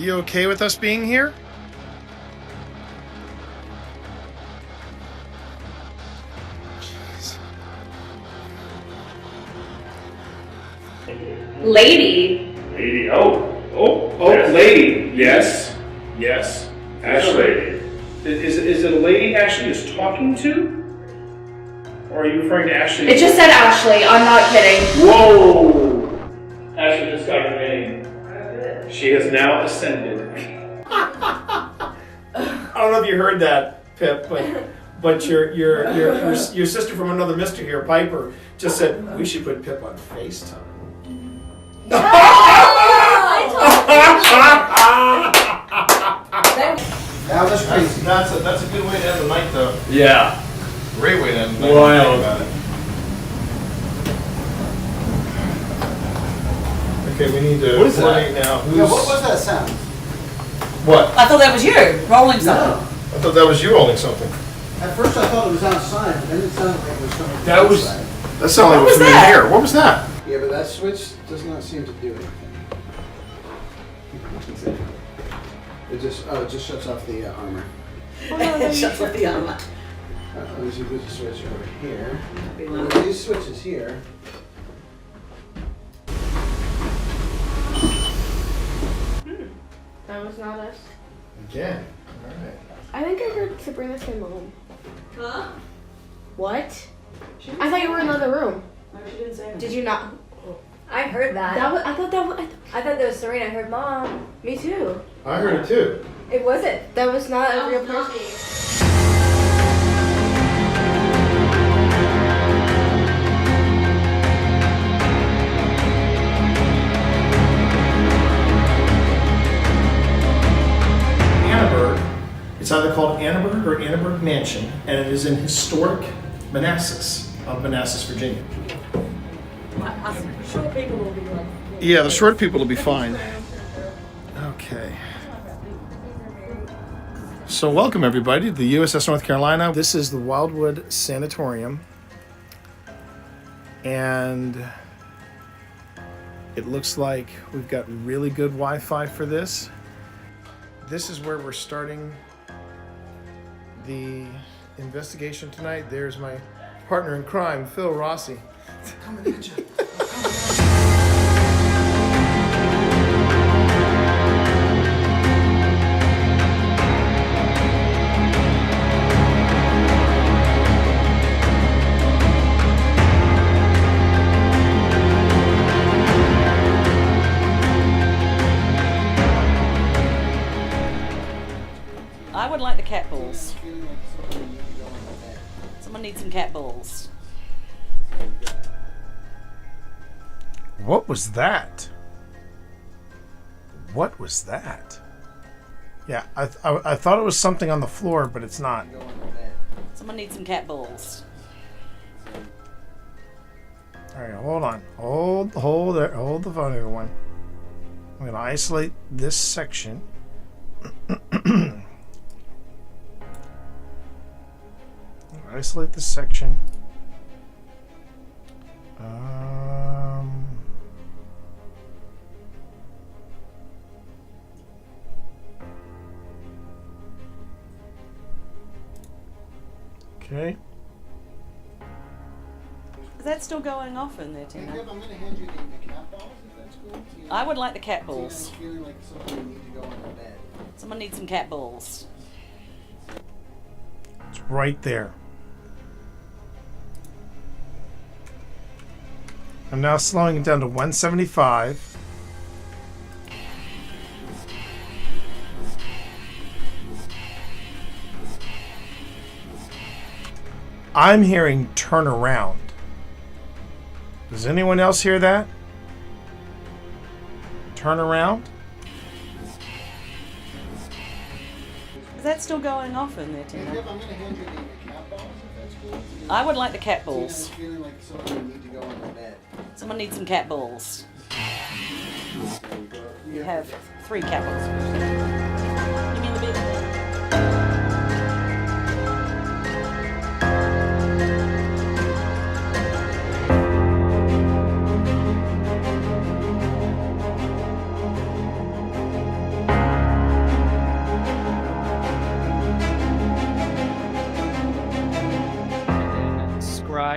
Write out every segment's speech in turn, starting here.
you okay with us being here? Lady. Lady, yes. Lady, yes, Ashley. Is it a lady Ashley is talking to? Or are you referring to Ashley? It just said Ashley, I'm not kidding. Whoa! Ashley just got her name. She has now ascended. I don't know if you heard that, Pip, but your sister from another mister here, Piper, just said we should put Pip on FaceTime. That was crazy. That's a good way to end the night, though. Yeah. Great way to end the night. Wild. About it. Okay, we need to. What is that? coordinate now. Yeah, what was that sound? What? I thought that was you rolling something. No. I thought that was you rolling something. At first I thought it was outside, but then it sounded like it was coming That was- outside. That sounded like it was from in here. What was that? Yeah, but that switch does not seem to do anything. It just shuts off the armor. It shuts off the armor. Let me see if there's a switch over here. Well, these switches here. That was not us. Again. Alright. I think I heard Sabrina say mom. Huh? What? I thought you were in another room. No, she didn't say anything. Did you not? I heard that. I thought that was. I thought that was Serena. I heard mom. Me too. I heard it too. It wasn't. That was not a real person. Annaberg. It's either called Annaberg or Annaberg Mansion, and it is in historic Manassas, of Manassas, Virginia. Short people will be like. Yeah, the short people will be fine. Okay. So welcome everybody to the USS North Carolina. This is the Wildwood Sanatorium. And it looks like we've got really good Wi-Fi for this. This is where we're starting the investigation tonight. There's my partner in crime, Phil Rossi. Coming at you. I would like the cat balls. Someone needs some cat balls. What was that? What was that? Yeah, I thought it was something on the floor, but it's not. Someone needs some cat balls. All right, hold on. Hold the phone, everyone. I'm going to isolate this section. Isolate this section. Okay. Is that still going off in there, Hey, Tina? Pip, I'm going to hand you the cat balls, if that's cool. I would like the cat Tina, balls. I'm feeling like something need to go on the bed. Someone needs some cat balls. It's right there. I'm now slowing it down to 175. I'm hearing turn around. Does anyone else hear that? Turn around? Is that still going off in there, Hey, Tina? Pip, I'm going to hand you the cat balls, if that's cool. Tina, I would like the cat Tina, I'm balls. feeling like something need to go on the bed. Someone needs some cat balls. There you go. You have 3 cat balls. You mean the big one?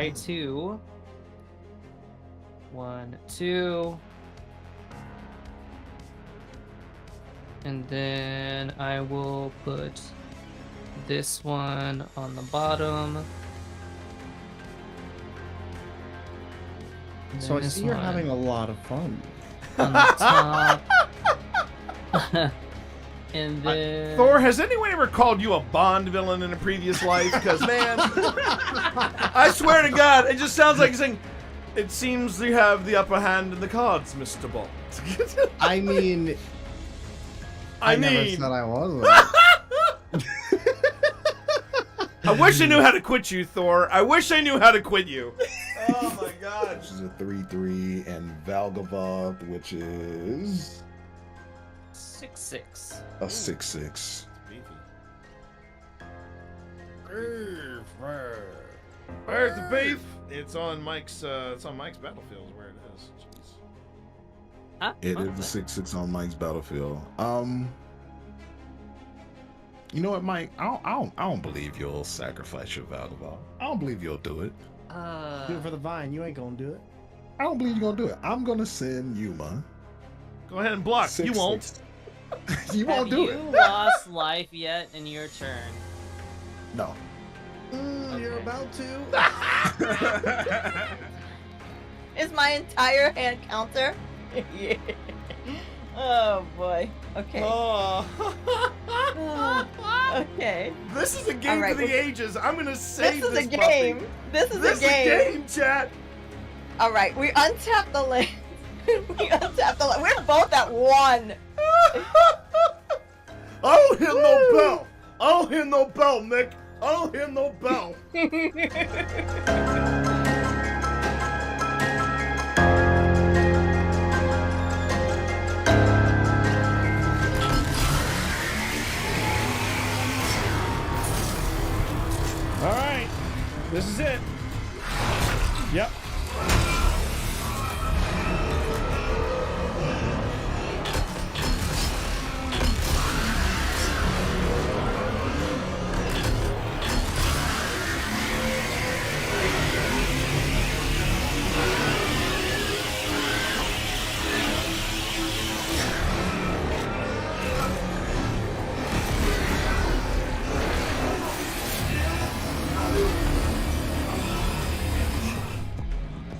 right, 2. 1, 2. And then I will put this one on the bottom. And So I then see this you're one having a lot of fun. on the top. And then Thor, has anyone ever called you a Bond villain in a previous life? Because, man, I swear to God, it just sounds like you're saying, it seems you have the upper hand in the cards, Mr. Bond. I mean, I never said I wasn't. I wish I knew how to quit you, Thor. I wish I knew how to quit you. Oh my God. Which is a 3/3, and Valgava, which is 6/6. a 6/6. Where's the beef? It's on Mike's battlefield where it is. Jeez. It is a 6/6 on Mike's battlefield. You know what, Mike? I don't believe you'll sacrifice your Valgava. I don't believe you'll do it. Do it for the vine. You ain't gonna do it. I don't believe you're gonna do it. I'm gonna send Yuma. Go ahead and block. You 6/6. won't. You won't do Have it. you lost life yet in your turn? No. You're about to. Is my entire hand counter? Yeah. Oh boy. Okay. Oh. Okay. This is a game All right, for the well, ages. I'm gonna save This is a puppy. game. This is This a game. is a game, chat. All right, we untap the land. We untap the land. We're both at 1. I don't hear no bell. I don't hear no bell, Nick. I don't hear no bell. All right, this is it. Yep.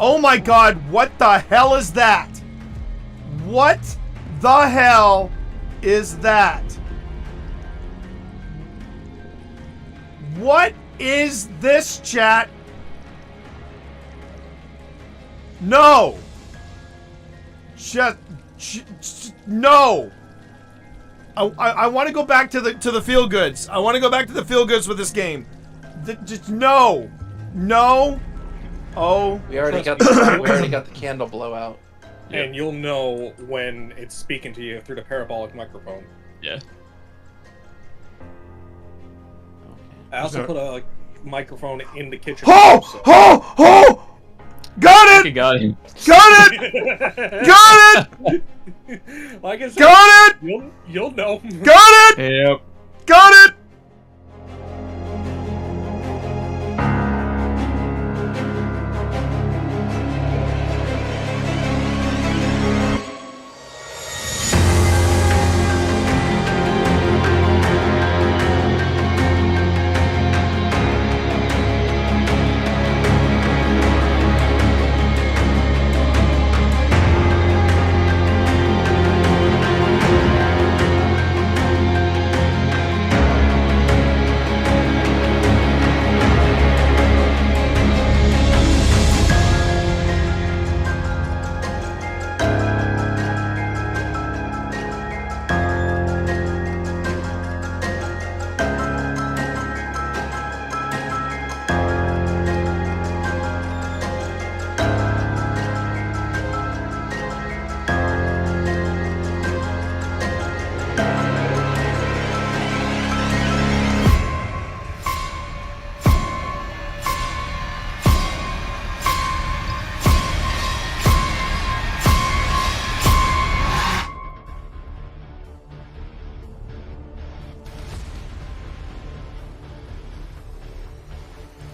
Oh my God, what the hell is that? What the hell is that? What is this, chat? No. Just no. I want to go back to the feel goods. I want to go back to the feel goods with this game. Just no. No. Oh, we already got the candle blowout. And you'll know when it's speaking to you through the parabolic microphone. Yeah. I also put a microphone in the kitchen. Oh! Got it! Got him. Got it! Got it! Like I said, got it! You'll know. Got it! Yep. Got it!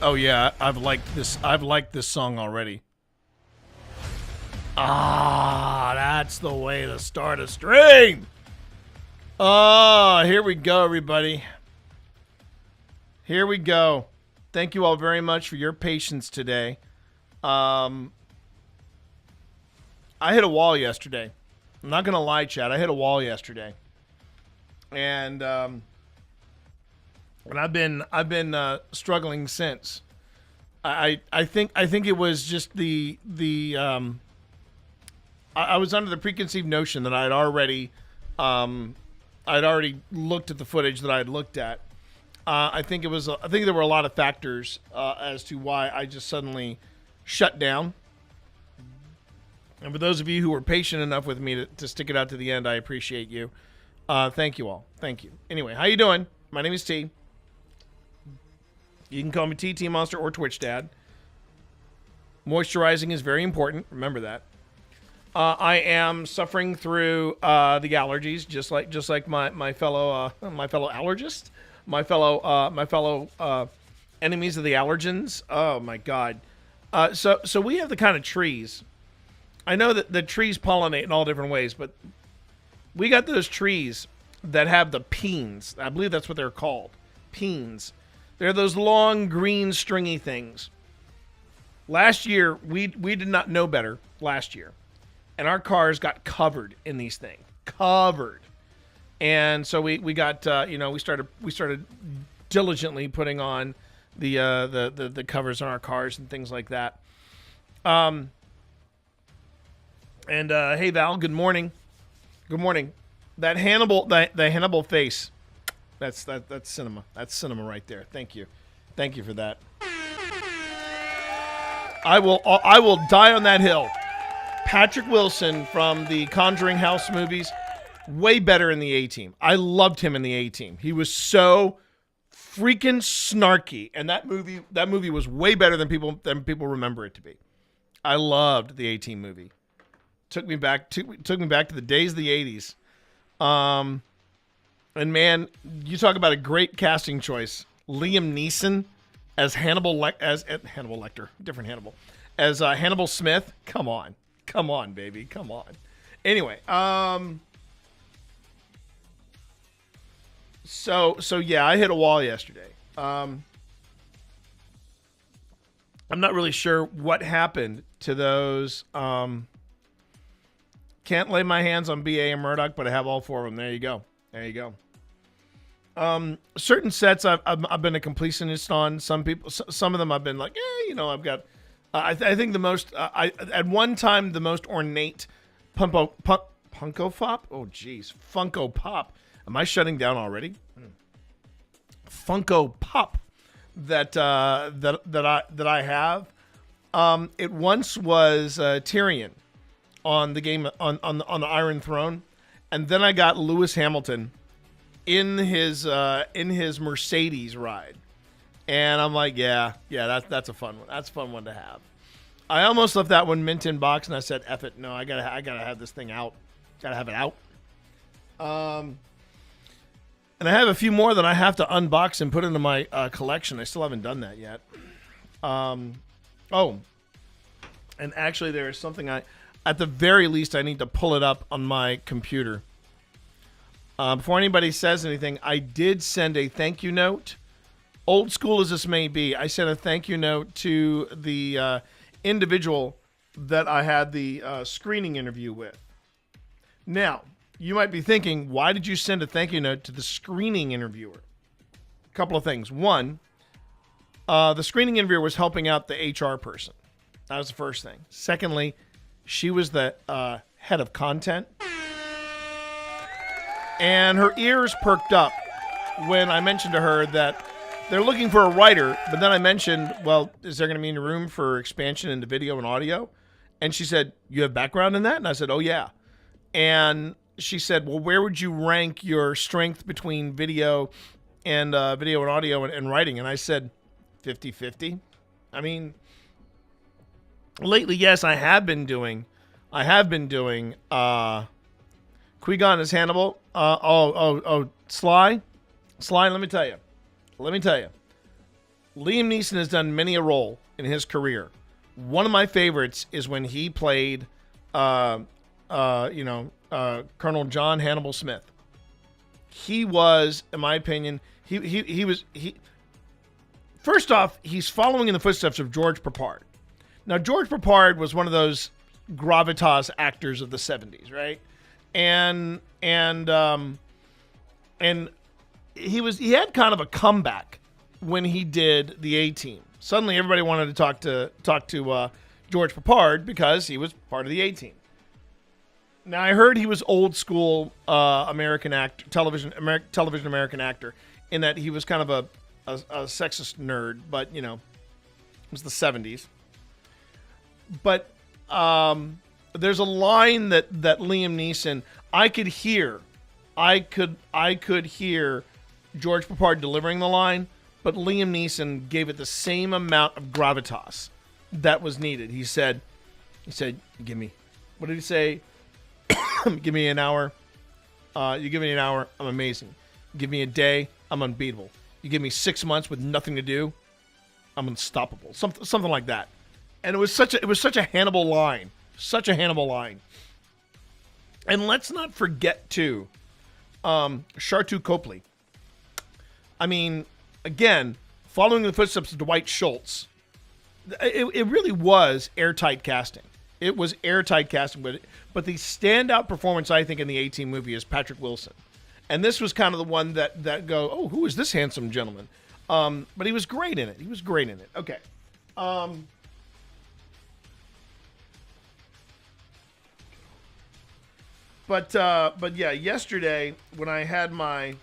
Oh yeah, I've liked this song already. Ah, that's the way to start a stream. Oh, here we go, everybody. Here we go. Thank you all very much for your patience today. I hit a wall yesterday. I'm not gonna lie, Chad. I hit a wall yesterday, and I've been struggling since. I think it was just I was under the preconceived notion that I'd already looked at the footage that I had looked at. I think there were a lot of factors as to why I just suddenly shut down. And for those of you who were patient enough with me to stick it out to the end, I appreciate you. Thank you all. Thank you. Anyway, how you doing? My name is T. You can call me TT Monster or Twitch Dad. Moisturizing is very important. Remember that. I am suffering through the allergies, just like my fellow allergist, my fellow enemies of the allergens. Oh my God! So we have the kind of trees. I know that the trees pollinate in all different ways, but we got those trees that have the peens. I believe that's what they're called, peens. They're those long green stringy things. Last year we did not know better. Last year. And our cars got covered in these things, covered, and so we got we started diligently putting on the covers on our cars and things like that. And hey Val, good morning, That Hannibal face, that's cinema. That's cinema right there. Thank you for that. I will die on that hill. Patrick Wilson from the Conjuring House movies, way better in the A-Team. I loved him in the A-Team. He was so freaking snarky, and that movie was way better than people remember it to be. I loved the A-Team movie. Took me back to the days of the 80s. And man, you talk about a great casting choice. Liam Neeson as Hannibal Lecter, different Hannibal, as Hannibal Smith. Come on, baby. Come on. Anyway, so yeah, I hit a wall yesterday. I'm not really sure what happened to those. Can't lay my hands on BA and Murdoch, but I have all four of them. There you go. Certain sets I've been a completionist on. Some of them I've been like, I've got. I think the most, at one time, the most ornate Funko Pop. Oh, geez, Funko Pop. Am I shutting down already? Funko Pop that I have. It once was Tyrion on the game on the Iron Throne, and then I got Lewis Hamilton in his Mercedes ride. And I'm like, yeah, that's a fun one. That's a fun one to have. I almost left that one mint in box, and I said, "F it, no, I gotta have this thing out. Gotta have it out." And I have a few more that I have to unbox and put into my collection. I still haven't done that yet. And actually, there is something at the very least, I need to pull it up on my computer. Before anybody says anything, I did send a thank you note. Old school as this may be, I sent a thank you note to the individual that I had the screening interview with. Now, you might be thinking, why did you send a thank you note to the screening interviewer? A couple of things. One, the screening interviewer was helping out the HR person. That was the first thing. Secondly, she was the head of content. And her ears perked up when I mentioned to her that they're looking for a writer, but then I mentioned, well, is there going to be any room for expansion into video and audio? And she said, you have background in that? And I said, oh, yeah. And she said, well, where would you rank your strength between video and audio and writing? And I said, 50-50. I mean, lately, yes, I have been doing Qui-Gon as Hannibal. Sly, let me tell you. Liam Neeson has done many a role in his career. One of my favorites is when he played, Colonel John Hannibal Smith. He was, in my opinion, he was. First off, he's following in the footsteps of George Peppard. Now, George Peppard was one of those gravitas actors of the 70s, right? And he had kind of a comeback when he did the A-Team. Suddenly, everybody wanted to talk to George Peppard because he was part of the A-Team. Now, I heard he was old school American actor, television American actor, in that he was kind of a sexist nerd, but it was the 70s. But there's a line that Liam Neeson, I could hear George Peppard delivering the line, but Liam Neeson gave it the same amount of gravitas that was needed. He said, give me, what did he say? Give me an hour. You give me an hour, I'm amazing. Give me a day, I'm unbeatable. You give me 6 months with nothing to do, I'm unstoppable. Something like that. And it was such a Hannibal line. Such a Hannibal line. And let's not forget too, Shartu Copley. I mean, again, following the footsteps of Dwight Schultz, it really was airtight casting. It was airtight casting, but the standout performance, I think, in the A-Team movie is Patrick Wilson. And this was kind of the one that go, oh, who is this handsome gentleman? But he was great in it. Okay. But yeah, yesterday when I had my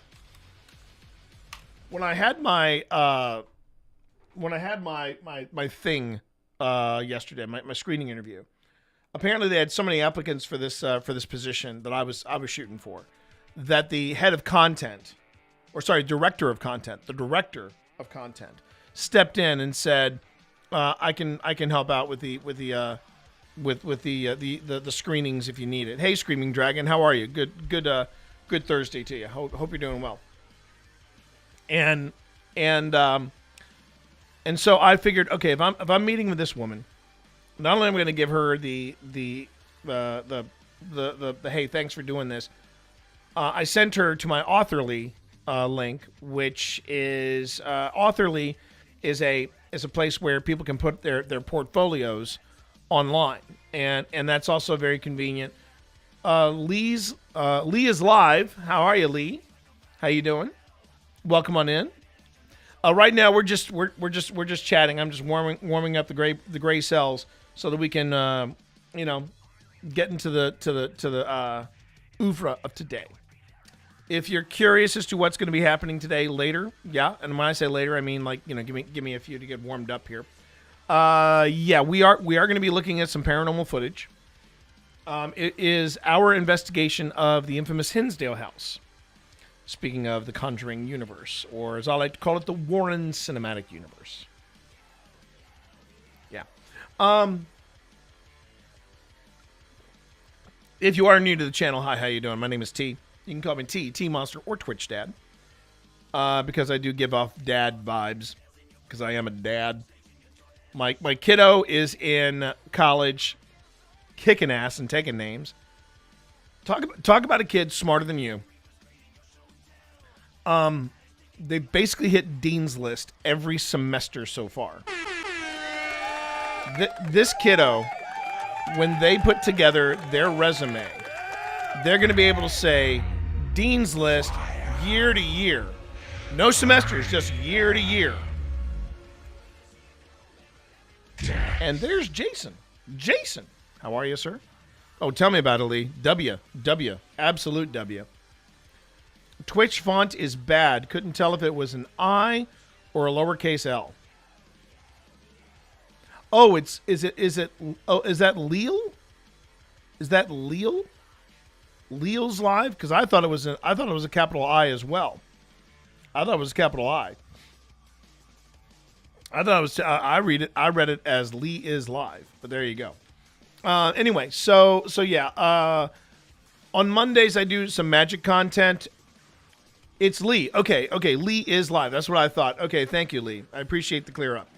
thing yesterday, my screening interview. Apparently, they had so many applicants for this position that I was shooting for, that the head of content, the director of content, stepped in and said, I can help out with the screenings if you need it. Hey, Screaming Dragon, how are you? Good Thursday to you. Hope you're doing well. And so I figured, okay, if I'm meeting with this woman, not only am I going to give her the hey, thanks for doing this. I sent her to my Authorly link, which is Authorly is a place where people can put their portfolios online, and that's also very convenient. Lee is live. How are you, Lee? How you doing? Welcome on in. Right now we're just chatting. I'm just warming up the gray cells so that we can get into the oeuvre of today. If you're curious as to what's going to be happening today later, yeah, and when I say later, I mean give me a few to get warmed up here. Yeah, we are going to be looking at some paranormal footage. It is our investigation of the infamous Hinsdale House. Speaking of the Conjuring universe, or as I like to call it, the Warren Cinematic Universe. Yeah. If you are new to the channel, hi, how you doing? My name is T. You can call me T Monster, or Twitch Dad. Because I do give off dad vibes, because I am a dad. My kiddo is in college, kicking ass and taking names. Talk about a kid smarter than you. They basically hit Dean's List every semester so far. This kiddo, when they put together their resume, they're going to be able to say Dean's List year to year. No semesters, just year to year. And there's Jason. Jason, how are you, sir? Oh, tell me about it, Lee. W, absolute W. Twitch font is bad. Couldn't tell if it was an I or a lowercase L. Oh, is that Leal? Is that Leal? Leal's live? Because I thought it was a capital I as well. I thought it was a capital I. I thought it was. I read it as Lee is live. But there you go. Anyway, so yeah. On Mondays I do some magic content. It's Lee. Okay, Lee is live. That's what I thought. Okay, thank you, Lee. I appreciate the clear up.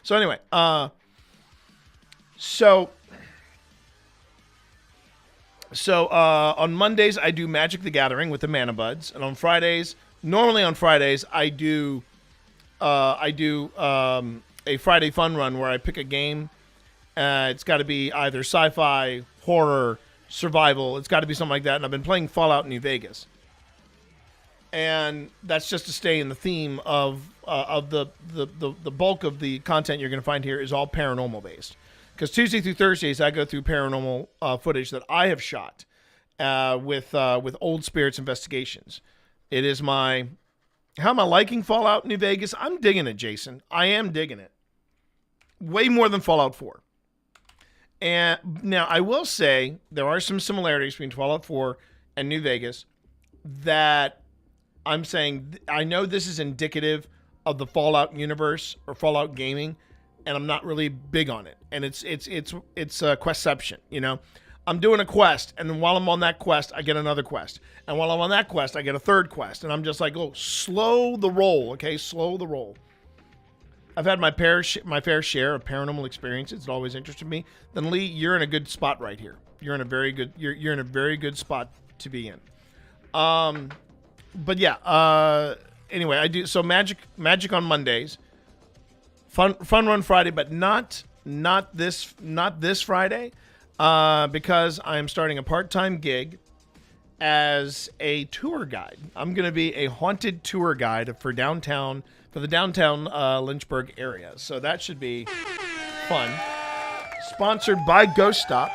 So anyway, so on Mondays I do Magic the Gathering with the Mana Buds, and normally on Fridays I do a Friday fun run where I pick a game. It's got to be either sci-fi, horror, survival. It's got to be something like that. And I've been playing Fallout New Vegas, and that's just to stay in the theme of the bulk of the content you're going to find here is all paranormal based. Because Tuesday through Thursdays I go through paranormal footage that I have shot with Old Spirits Investigations. It is my... How am I liking Fallout New Vegas? I'm digging it, Jason. I am digging it. Way more than Fallout 4. And now I will say there are some similarities between Fallout 4 and New Vegas that I'm saying I know this is indicative of the Fallout universe or Fallout gaming, and I'm not really big on it. And it's a questception, you know. I'm doing a quest, and then while I'm on that quest, I get another quest. And while I'm on that quest, I get a third quest. And I'm just like, oh, slow the roll, okay? Slow the roll. I've had my fair share of paranormal experiences. It always interested me. Then Lee, you're in a good spot right here. You're in a very good spot to be in. But yeah. Anyway, I do so magic on Mondays. Fun run Friday, but not this Friday. Because I'm starting a part-time gig as a tour guide. I'm going to be a haunted tour guide for the downtown Lynchburg area. So that should be fun. Sponsored by Ghost Stop.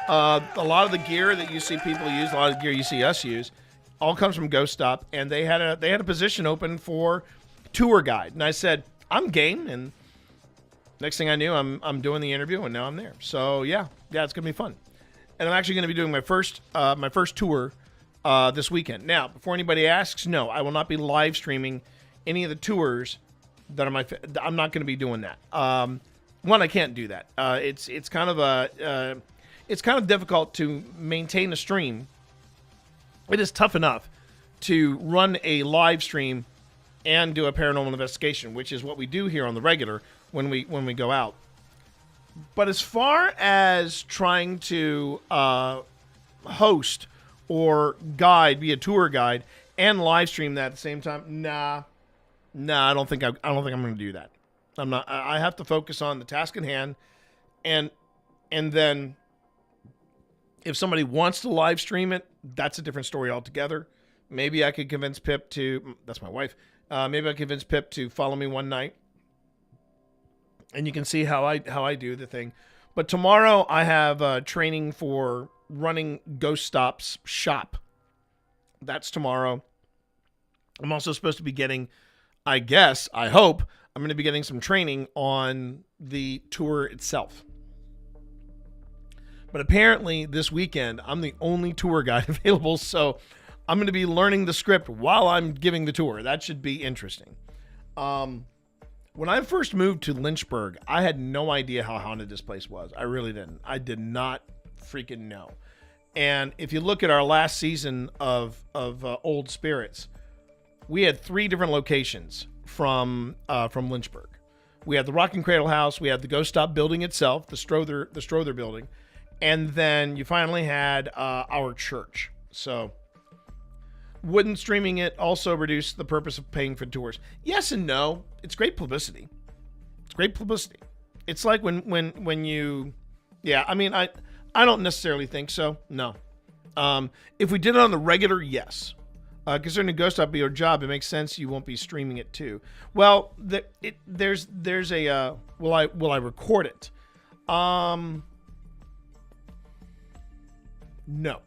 A lot of the gear that you see people use, a lot of the gear you see us use, all comes from Ghost Stop, and they had a position open for tour guide. And I said, I'm game, and next thing I knew, I'm doing the interview, and now I'm there. So yeah, it's gonna be fun. And I'm actually gonna be doing my first tour this weekend. Now, before anybody asks, no, I will not be live streaming any of the tours that are I'm not gonna be doing that. One, I can't do that. It's kind of difficult to maintain a stream. It is tough enough to run a live stream and do a paranormal investigation, which is what we do here on the regular when we go out. But as far as trying to host or be a tour guide and live stream that at the same time, nah, I don't think I'm going to do that. I'm not. I have to focus on the task at hand, and then if somebody wants to live stream it, that's a different story altogether. Maybe I could convince Pip to. That's my wife. Maybe I convince Pip to follow me one night, and you can see how I do the thing. But tomorrow I have training for running Ghost Stop's shop. That's tomorrow. I'm also supposed to be getting, I hope, I'm going to be getting some training on the tour itself. But apparently this weekend, I'm the only tour guide available, so I'm going to be learning the script while I'm giving the tour. That should be interesting. When I first moved to Lynchburg, I had no idea how haunted this place was. I really didn't. I did not freaking know. And if you look at our last season of Old Spirits, we had 3 different locations from Lynchburg. We had the Rockin' Cradle House, we had the Ghost Stop building itself, the Strother building, and then you finally had our church. So wouldn't streaming it also reduce the purpose of paying for tours? Yes and no. It's great publicity. It's like when you, yeah. I mean, I don't necessarily think so. No. If we did it on the regular, yes. Concerning Ghost Stop be your job, it makes sense you won't be streaming it too. Well, there's a will I record it? No.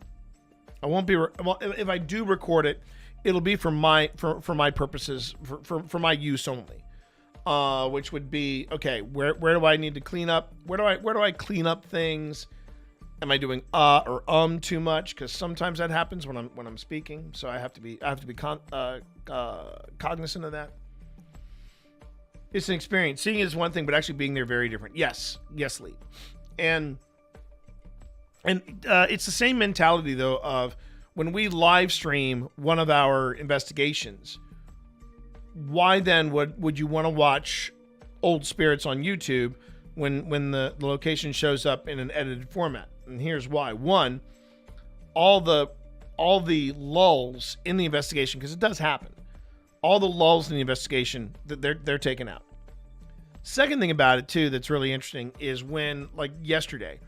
I won't be. Well, if I do record it, it'll be for my purposes, for my use only. Which would be, okay, where do I need to clean up? Where do I clean up things? Am I doing or too much? Because sometimes that happens when I'm speaking, so I have to be cognizant of that. It's an experience. Seeing is one thing, but actually being there very different. Yes, Lee, and it's the same mentality though of when we live stream one of our investigations, why then would you want to watch old spirits on YouTube when the location shows up in an edited format? And here's why. One, all the lulls in the investigation, because it does happen, all the lulls in the investigation, they're taken out. Second thing about it too that's really interesting is when, like yesterday,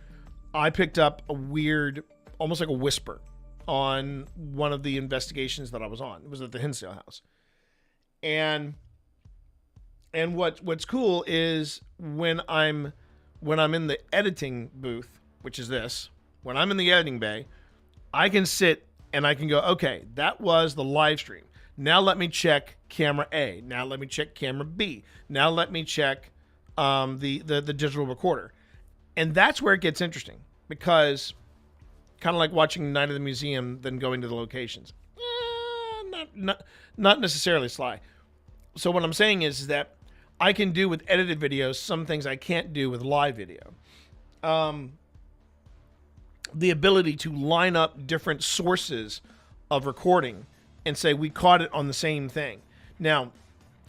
I picked up a weird, almost like a whisper on one of the investigations that I was on. It was at the Hinsdale House. And what's cool is when I'm in the editing booth, which is this, when I'm in the editing bay, I can sit and I can go, okay, that was the live stream. Now let me check camera A. Now let me check camera B. Now let me check the digital recorder. And that's where it gets interesting, because kind of like watching Night of the Museum, then going to the locations. Not necessarily Sly. So what I'm saying is that I can do with edited videos some things I can't do with live video. The ability to line up different sources of recording and say we caught it on the same thing. Now,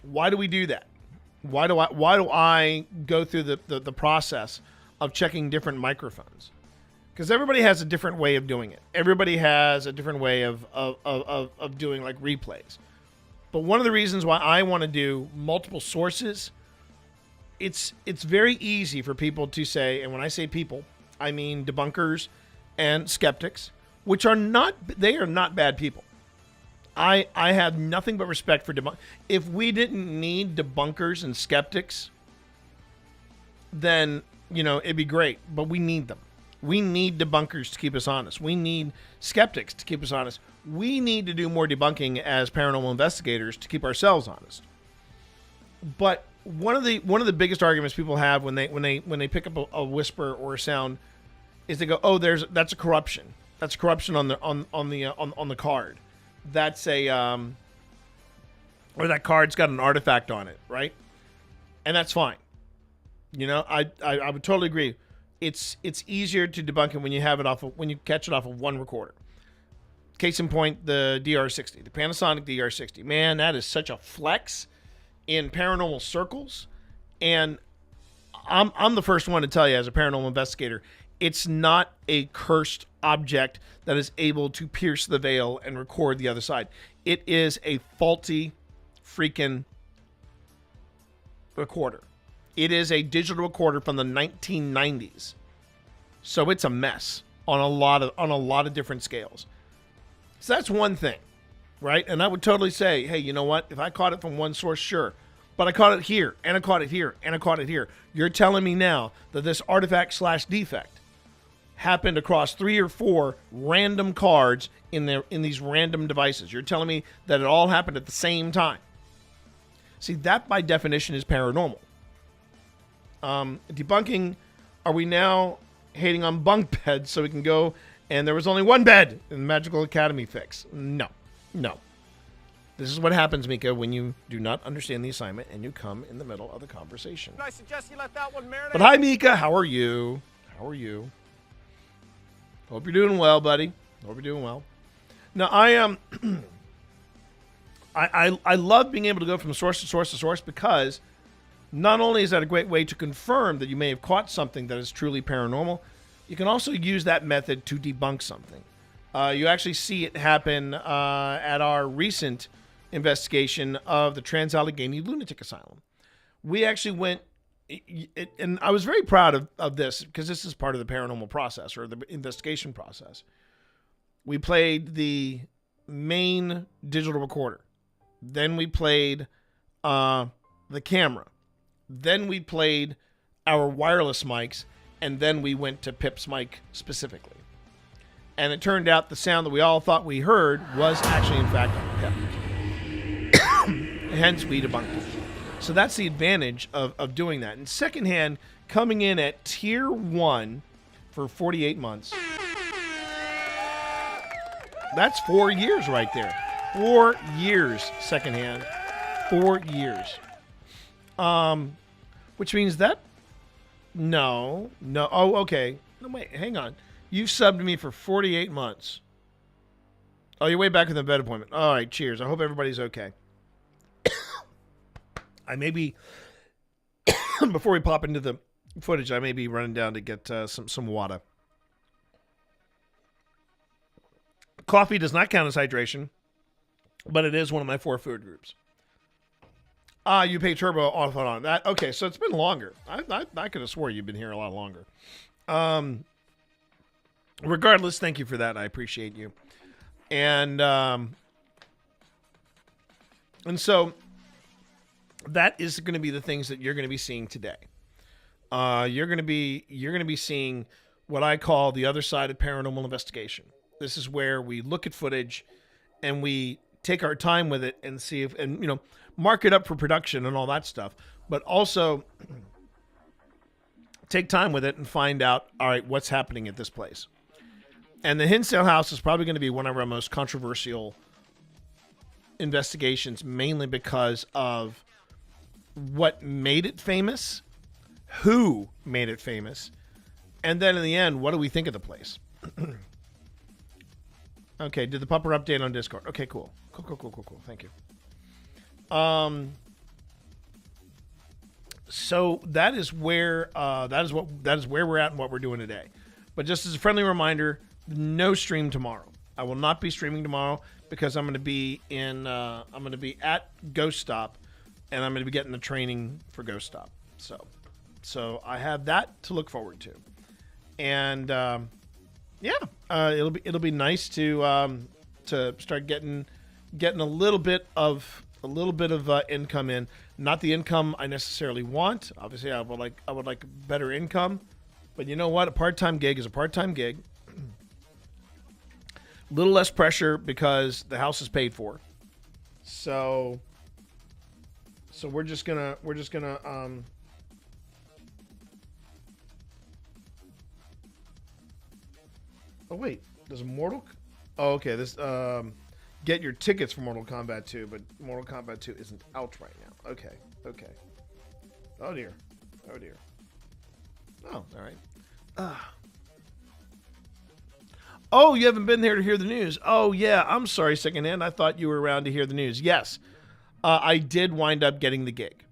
why do we do that? Why do I go through the process of checking different microphones? Because everybody has a different way of doing it. Everybody has a different way of doing like replays. But one of the reasons why I want to do multiple sources, it's very easy for people to say, and when I say people, I mean debunkers and skeptics, which are not bad people. I have nothing but respect for debunkers. If we didn't need debunkers and skeptics, then, it'd be great. But we need them. We need debunkers to keep us honest. We need skeptics to keep us honest. We need to do more debunking as paranormal investigators to keep ourselves honest. But one of the biggest arguments people have when they pick up a whisper or a sound is they go, "Oh, that's a corruption. That's a corruption on the card. That's a or that card's got an artifact on it, right?" And that's fine. I would totally agree. It's easier to debunk it when you catch it off of one recorder. Case in point, the DR60, the Panasonic DR60. Man, that is such a flex in paranormal circles. And I'm the first one to tell you, as a paranormal investigator, it's not a cursed object that is able to pierce the veil and record the other side. It is a faulty freaking recorder. It is a digital recorder from the 1990s. So it's a mess on a lot of different scales. So that's one thing, right? And I would totally say, hey, you know what? If I caught it from one source, sure. But I caught it here, and I caught it here, and I caught it here. You're telling me now that this artifact/defect happened across 3 or 4 random cards in these random devices. You're telling me that it all happened at the same time. See, that by definition is paranormal. Debunking, are we now hating on bunk beds so we can go and there was only one bed in the Magical Academy fix? No. This is what happens, Mika, when you do not understand the assignment and you come in the middle of the conversation. I suggest you let that one marinate. But hi, Mika. How are you? Hope you're doing well, buddy. Hope you're doing well. Now, I am... I love being able to go from source to source to source, because not only is that a great way to confirm that you may have caught something that is truly paranormal, you can also use that method to debunk something. You actually see it happen at our recent investigation of the Trans-Allegheny Lunatic Asylum. We actually went, and I was very proud of this, because this is part of the paranormal process, or the investigation process. We played the main digital recorder. Then we played the camera. Then we played our wireless mics, and then we went to Pip's mic specifically. And it turned out the sound that we all thought we heard was actually, in fact, Pip. Hence, we debunked it. So that's the advantage of doing that. And secondhand, coming in at tier 1 for 48 months. That's 4 years right there. 4 years secondhand. 4 years. Which means that... No. Oh, okay. No, wait, hang on. You've subbed me for 48 months. Oh, you're way back with the vet appointment. All right, cheers. I hope everybody's okay. I may be, before we pop into the footage, I may be running down to get some water. Coffee does not count as hydration, but it is one of my 4 food groups. You pay turbo off on that. Okay, so it's been longer. I could have swore you've been here a lot longer. Regardless, thank you for that. I appreciate you. And so that is going to be the things that you're going to be seeing today. You're going to be seeing what I call the other side of paranormal investigation. This is where we look at footage and we take our time with it and see if, and mark it up for production and all that stuff, but also take time with it and find out, all right, what's happening at this place. And the Hinsdale House is probably going to be one of our most controversial investigations, mainly because of what made it famous, who made it famous, and then in the end, what do we think of the place? Okay, did the pupper update on Discord? Okay, cool. Cool. Thank you. So that is where we're at and what we're doing today. But just as a friendly reminder, no stream tomorrow. I will not be streaming tomorrow because I'm going to be at Ghost Stop, and I'm going to be getting the training for Ghost Stop. So I have that to look forward to, and it'll be nice to start getting a little bit of income in. Not the income I necessarily want. Obviously, I would like better income, but you know what? A part-time gig is a part-time gig. A little less pressure because the house is paid for. So we're just gonna oh wait, there's a oh, okay, this get your tickets for Mortal Kombat 2, but Mortal Kombat 2 isn't out right now. Okay. Oh dear. Oh, all right. Oh, you haven't been there to hear the news. Oh yeah, I'm sorry, secondhand. I thought you were around to hear the news. Yes, I did wind up getting the gig.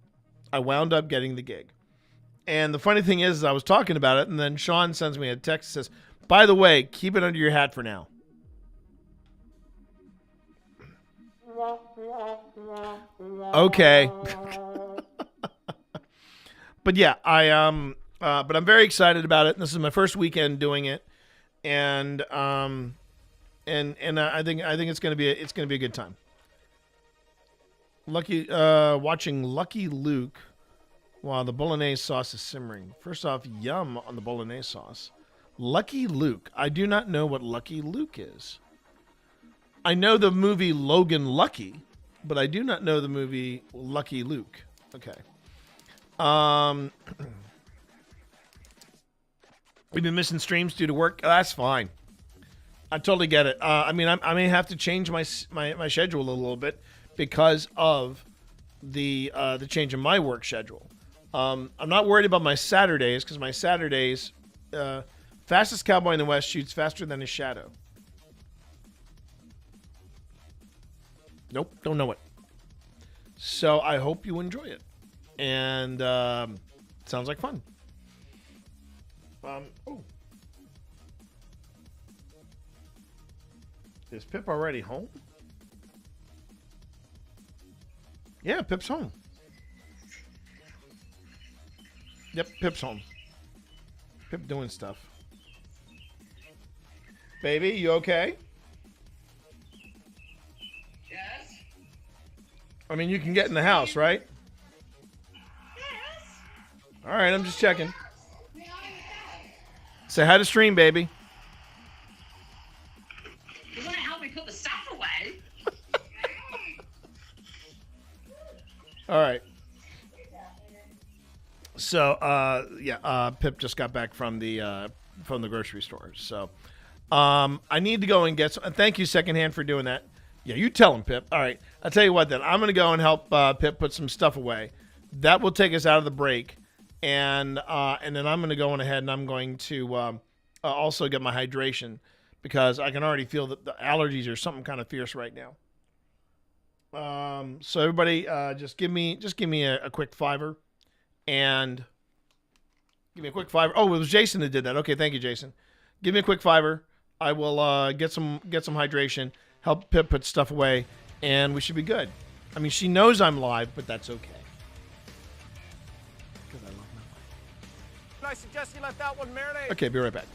And the funny thing is I was talking about it, and then Sean sends me a text that says, by the way, keep it under your hat for now. Okay. But yeah, but I'm very excited about it. This is my first weekend doing it, and I think it's gonna be a good time. Watching Lucky Luke while the bolognese sauce is simmering. First off, yum on the bolognese sauce. Lucky Luke. I do not know what Lucky Luke is. I know the movie Logan Lucky, but I do not know the movie Lucky Luke. Okay. We've been missing streams due to work. That's fine. I totally get it. I may have to change my schedule a little bit because of the change in my work schedule. I'm not worried about my Saturdays because my Saturdays, fastest cowboy in the West shoots faster than his shadow. Nope, don't know it. So I hope you enjoy it. And sounds like fun. Is Pip already home? Yeah, Pip's home. Yep, Pip's home. Pip doing stuff. Baby, you okay? Yes. I mean, you can get in the house, right? Yes. All right, I'm just checking. Say hi to stream, baby. You want to help me put the stuff away? All right. So, Pip just got back from the grocery store. So, I need to go and get some. Thank you, Secondhand, for doing that. Yeah, you tell him, Pip. All right. I'll tell you what, then. I'm going to go and help Pip put some stuff away. That will take us out of the break. And then I'm going to go on ahead and I'm going to also get my hydration because I can already feel that the allergies are something kind of fierce right now. So everybody, just give me a quick $5, and give me a quick $5. Oh, it was Jason that did that. Okay, thank you, Jason. Give me a quick $5. I will get some hydration, help Pip put stuff away, and we should be good. I mean, she knows I'm live, but that's okay. Because I love my wife. I suggest you let that one marinate. Okay, be right back.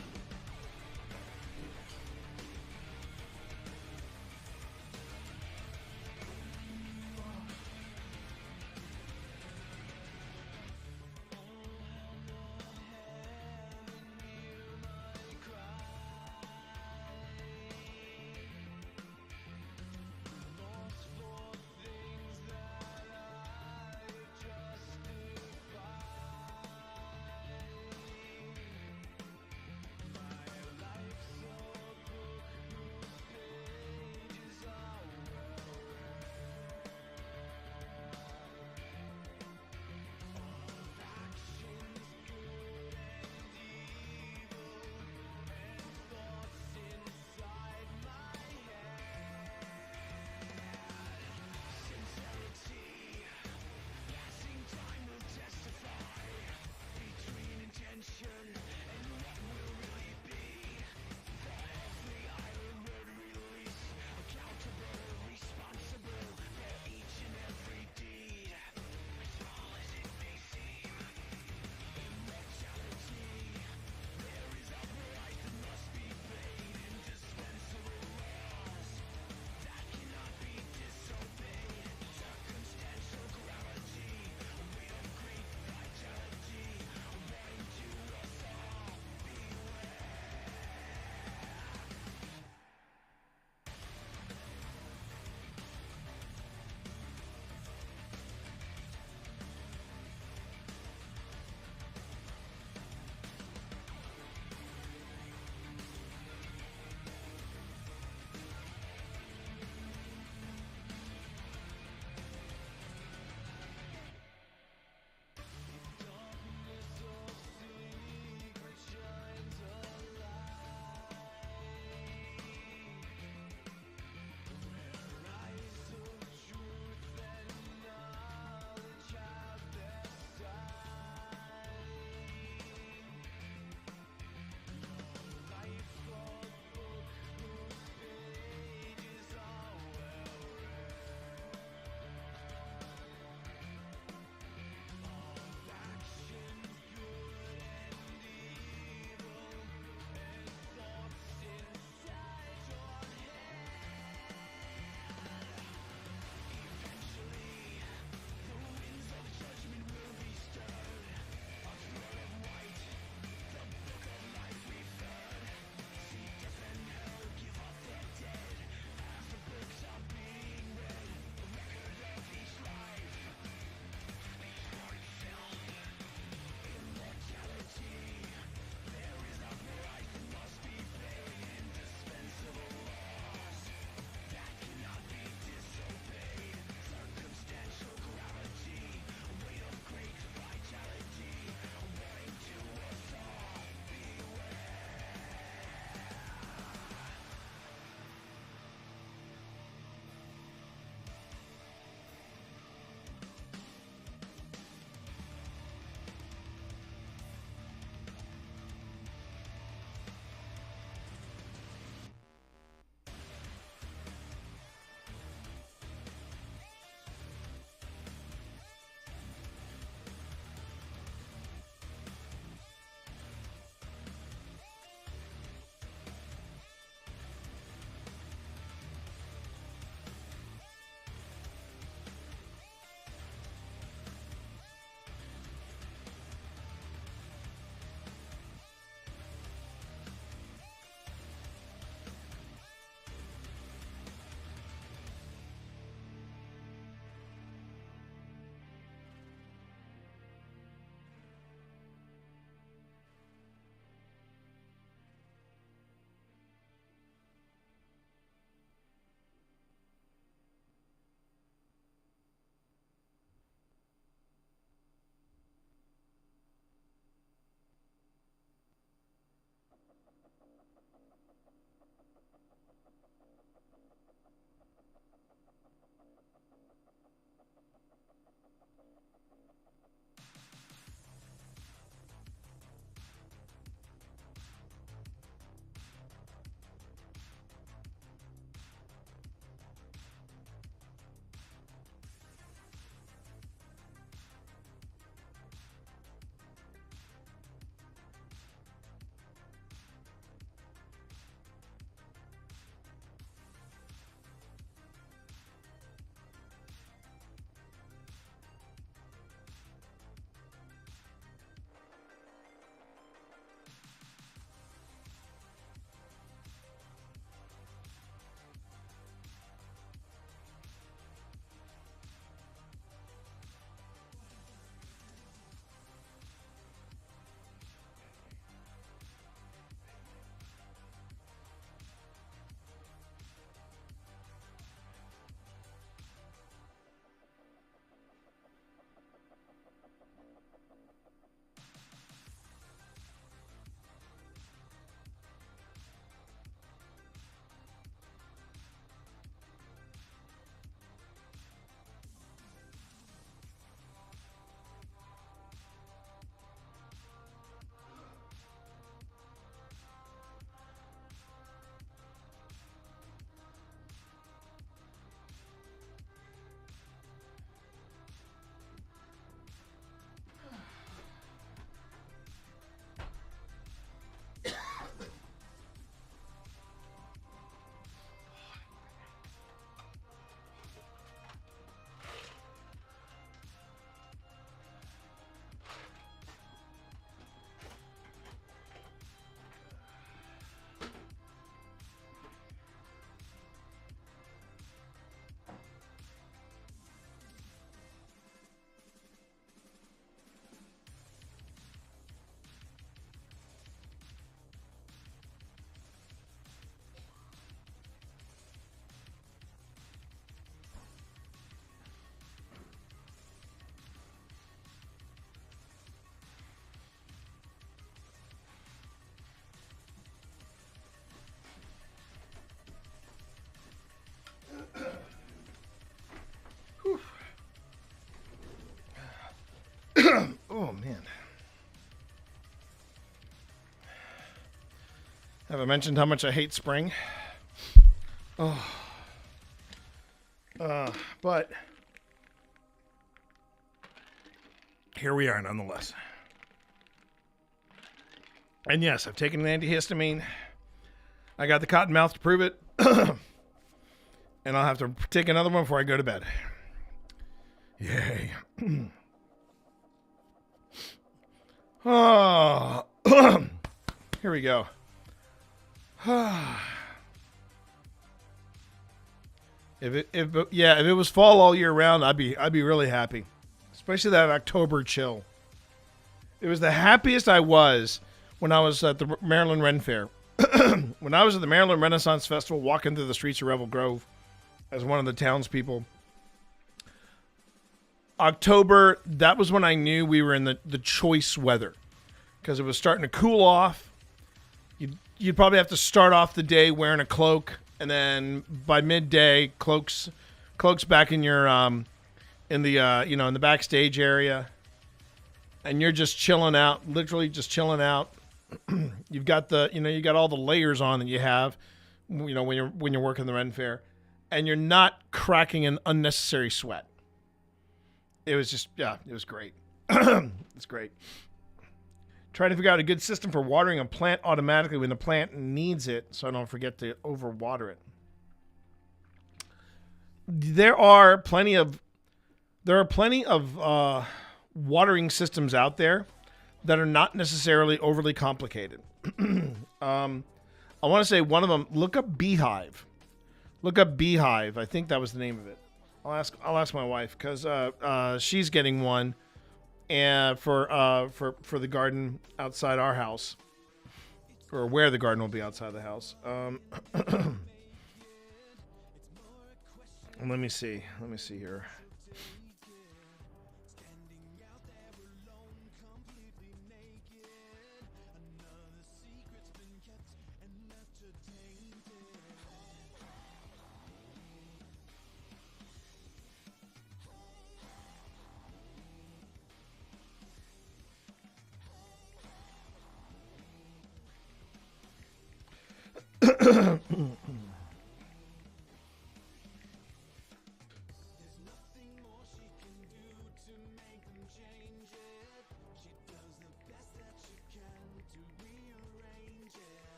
Oh, man. Have I mentioned how much I hate spring? Oh. But here we are nonetheless. And yes, I've taken an antihistamine. I got the cotton mouth to prove it. And I'll have to take another one before I go to bed. Yay. Oh. Here we go. If it was fall all year round, I'd be really happy. Especially that October chill. It was the happiest I was when I was at the Maryland Ren Fair. When I was at the Maryland Renaissance Festival, walking through the streets of Revel Grove as one of the townspeople. October, that was when I knew we were in the choice weather. Because it was starting to cool off. You'd probably have to start off the day wearing a cloak, and then by midday, cloaks back in your in the backstage area, and you're just chilling out, literally just chilling out. You've got you got all the layers on that you have, when you're working the Ren Fair, and you're not cracking an unnecessary sweat. It was just it was great. It's great. Trying to figure out a good system for watering a plant automatically when the plant needs it, so I don't forget to overwater it. There are plenty of watering systems out there that are not necessarily overly complicated. I want to say one of them. Look up Beehive. I think that was the name of it. I'll ask my wife because she's getting one. And for the garden outside our house, or where the garden will be outside the house. Let me see here.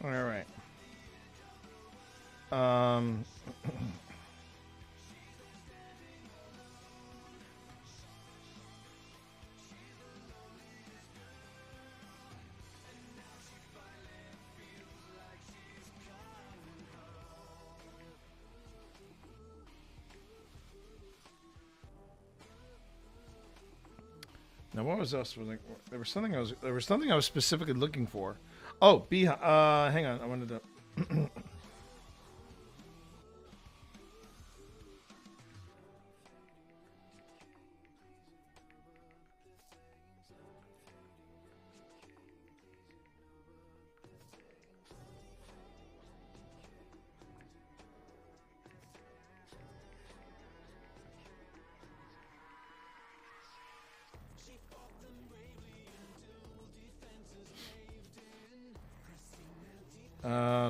All right. Now, what was else? There was something I was specifically looking for. Oh, hang on. I wanted to.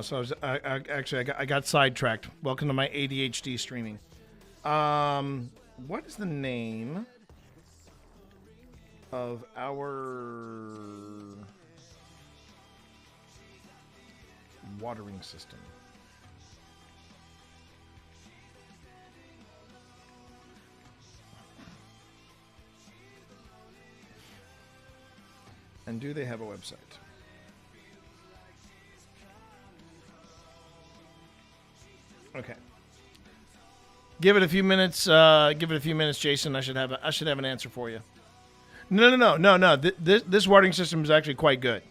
So I got sidetracked. Welcome to my ADHD streaming. What is the name of our watering system? And do they have a website? Okay. Give it a few minutes. Jason. I should have an answer for you. No. This watering system is actually quite good.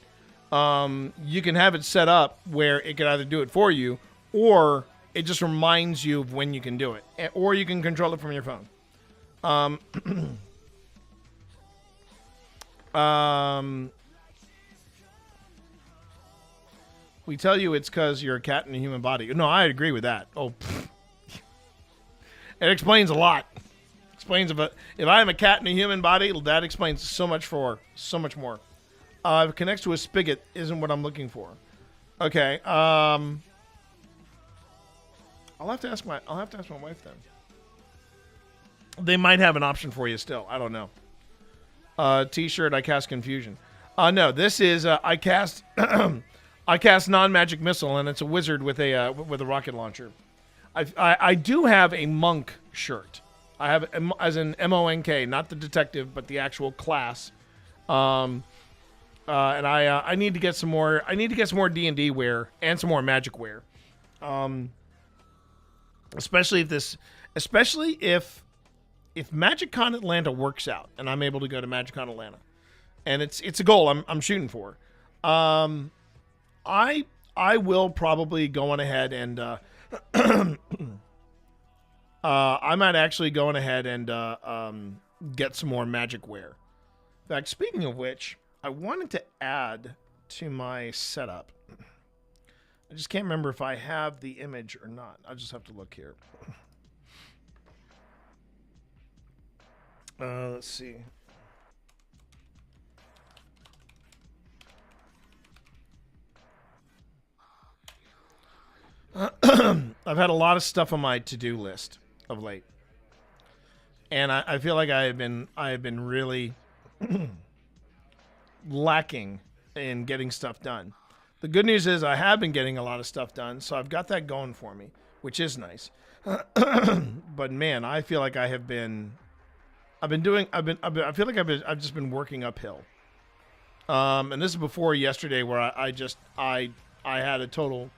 You can have it set up where it can either do it for you, or it just reminds you of when you can do it, or you can control it from your phone. We tell you it's because you're a cat in a human body. No, I agree with that. Oh, pfft. It explains a lot. Explains if I am a cat in a human body, that explains so much more. If it connects to a spigot, isn't what I'm looking for. Okay. I'll have to ask my wife then. They might have an option for you still. I don't know. T-shirt. I cast confusion. No, this is I cast I cast non-magic missile, and it's a wizard with a rocket launcher. I do have a monk shirt. I have as an MONK, not the detective, but the actual class. And I need to get some more. I need to get some more D&D wear and some more magic wear. Especially if MagicCon Atlanta works out and I'm able to go to MagicCon Atlanta, and it's a goal I'm shooting for. I will probably go on ahead and I might actually go on ahead and get some more magic wear. In fact, speaking of which, I wanted to add to my setup. I just can't remember if I have the image or not. I'll just have to look here. Let's see. I've had a lot of stuff on my to-do list of late, and I feel like I have been really lacking in getting stuff done. The good news is I have been getting a lot of stuff done, so I've got that going for me, which is nice. But man, I feel like I've just been working uphill. And this is before yesterday, where I had a total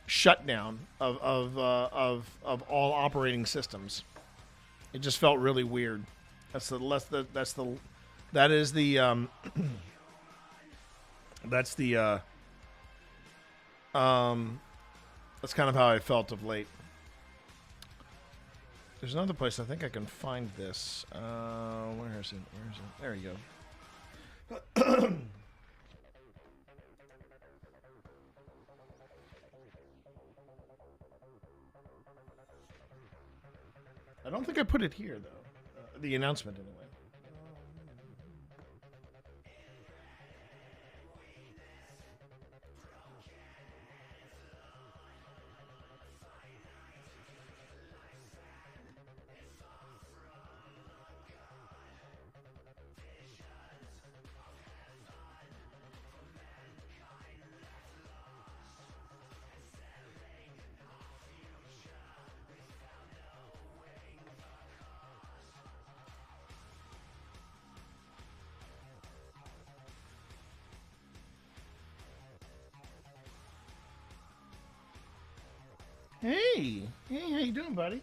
shutdown of all operating systems. It just felt really weird. That's kind of how I felt of late. There's another place I think I can find this. Where is it? There you go. I don't think I put it here, though. The announcement, anyway. Hey, how you doing, buddy?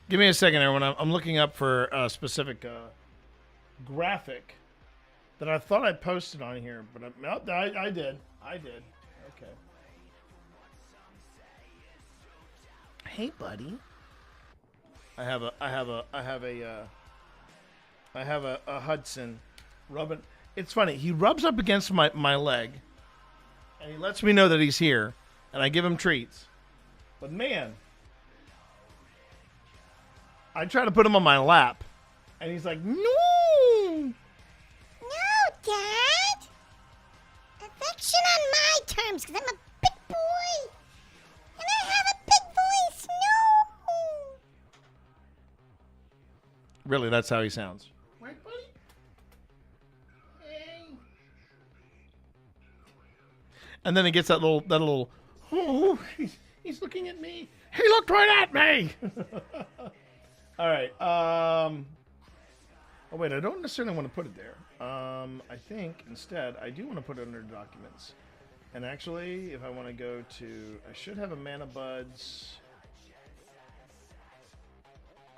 Give me a second, everyone. I'm looking up for a specific graphic that I thought I posted on here, but I did. Okay. Hey, buddy. I have a Hudson rubbing. It's funny. He rubs up against my leg, and he lets me know that he's here, and I give him treats. But man, I try to put him on my lap, and he's like, no, Dad. Affection on my terms, because I'm a big boy, and I have a big voice. No. Really, that's how he sounds. Right, buddy? Hey. And then he gets that little. Oh, he's looking at me. He looked right at me. All right. Oh wait, I don't necessarily want to put it there. I think instead I do want to put it under documents. And actually, if I want to go to, I should have a Mana Buds.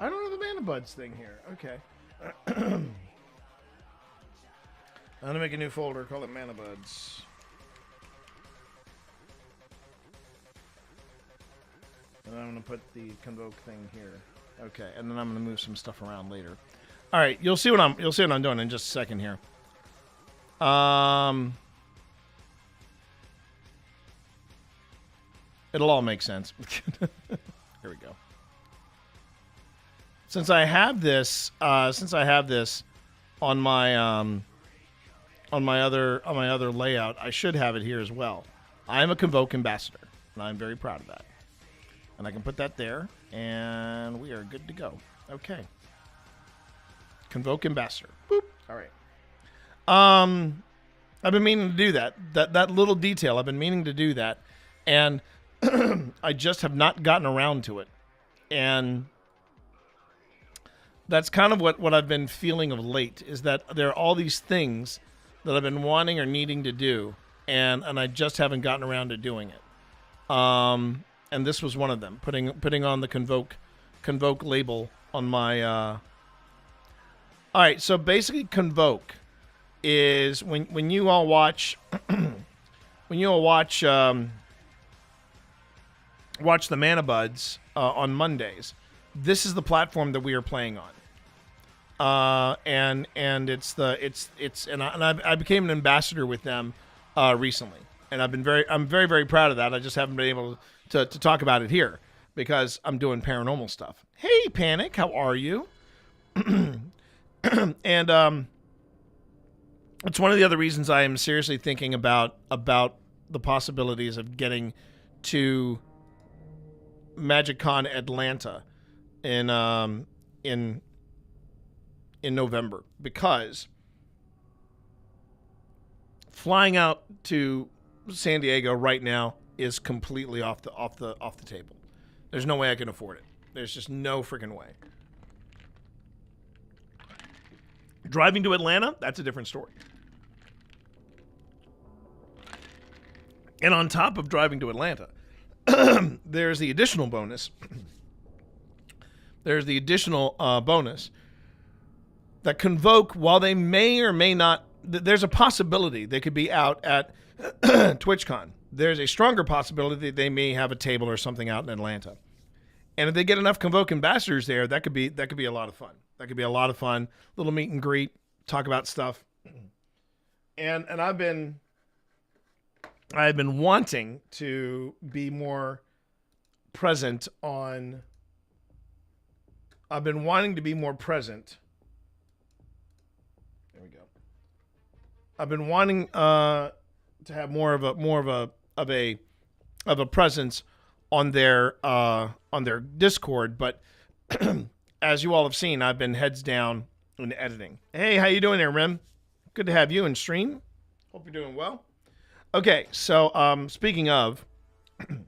I don't have a Mana Buds thing here. Okay. I'm gonna make a new folder. Call it Mana Buds. And I'm going to put the convoke thing here. Okay, and then I'm going to move some stuff around later. All right, you'll see what I'm doing in just a second here. It'll all make sense. Here we go. Since I have this on my other layout, I should have it here as well. I am a Convoke ambassador, and I'm very proud of that. And I can put that there, and we are good to go. Okay. Convoke ambassador. Boop. All right. I've been meaning to do that. That little detail, I've been meaning to do that, and I just have not gotten around to it. And that's kind of what I've been feeling of late, is that there are all these things that I've been wanting or needing to do, and I just haven't gotten around to doing it. And this was one of them, putting on the Convoke label on my all right, so basically Convoke is when you all watch watch the Mana Buds on Mondays, this is the platform that we are playing on. And I became an ambassador with them recently, and I'm very proud of that. I just haven't been able to talk about it here because I'm doing paranormal stuff. Hey, Panic, how are you? And it's one of the other reasons I am seriously thinking about the possibilities of getting to MagicCon Atlanta in November, because flying out to San Diego right now is completely off the table. There's no way I can afford it. There's just no freaking way. Driving to Atlanta, that's a different story. And on top of driving to Atlanta, there's the additional bonus. There's the additional bonus that Convoke, while they may or may not, there's a possibility they could be out at TwitchCon. There's a stronger possibility that they may have a table or something out in Atlanta. And if they get enough Convoke ambassadors there, that could be a lot of fun. That could be a lot of fun. Little meet and greet, talk about stuff. And I've been wanting to be more present on. I've been wanting to be more present. There we go. I've been wanting to have more of a presence on their Discord, but as you all have seen, I've been heads down in editing. Hey, how you doing there, Rim? Good to have you in stream. Hope you're doing well. Okay, so speaking of, in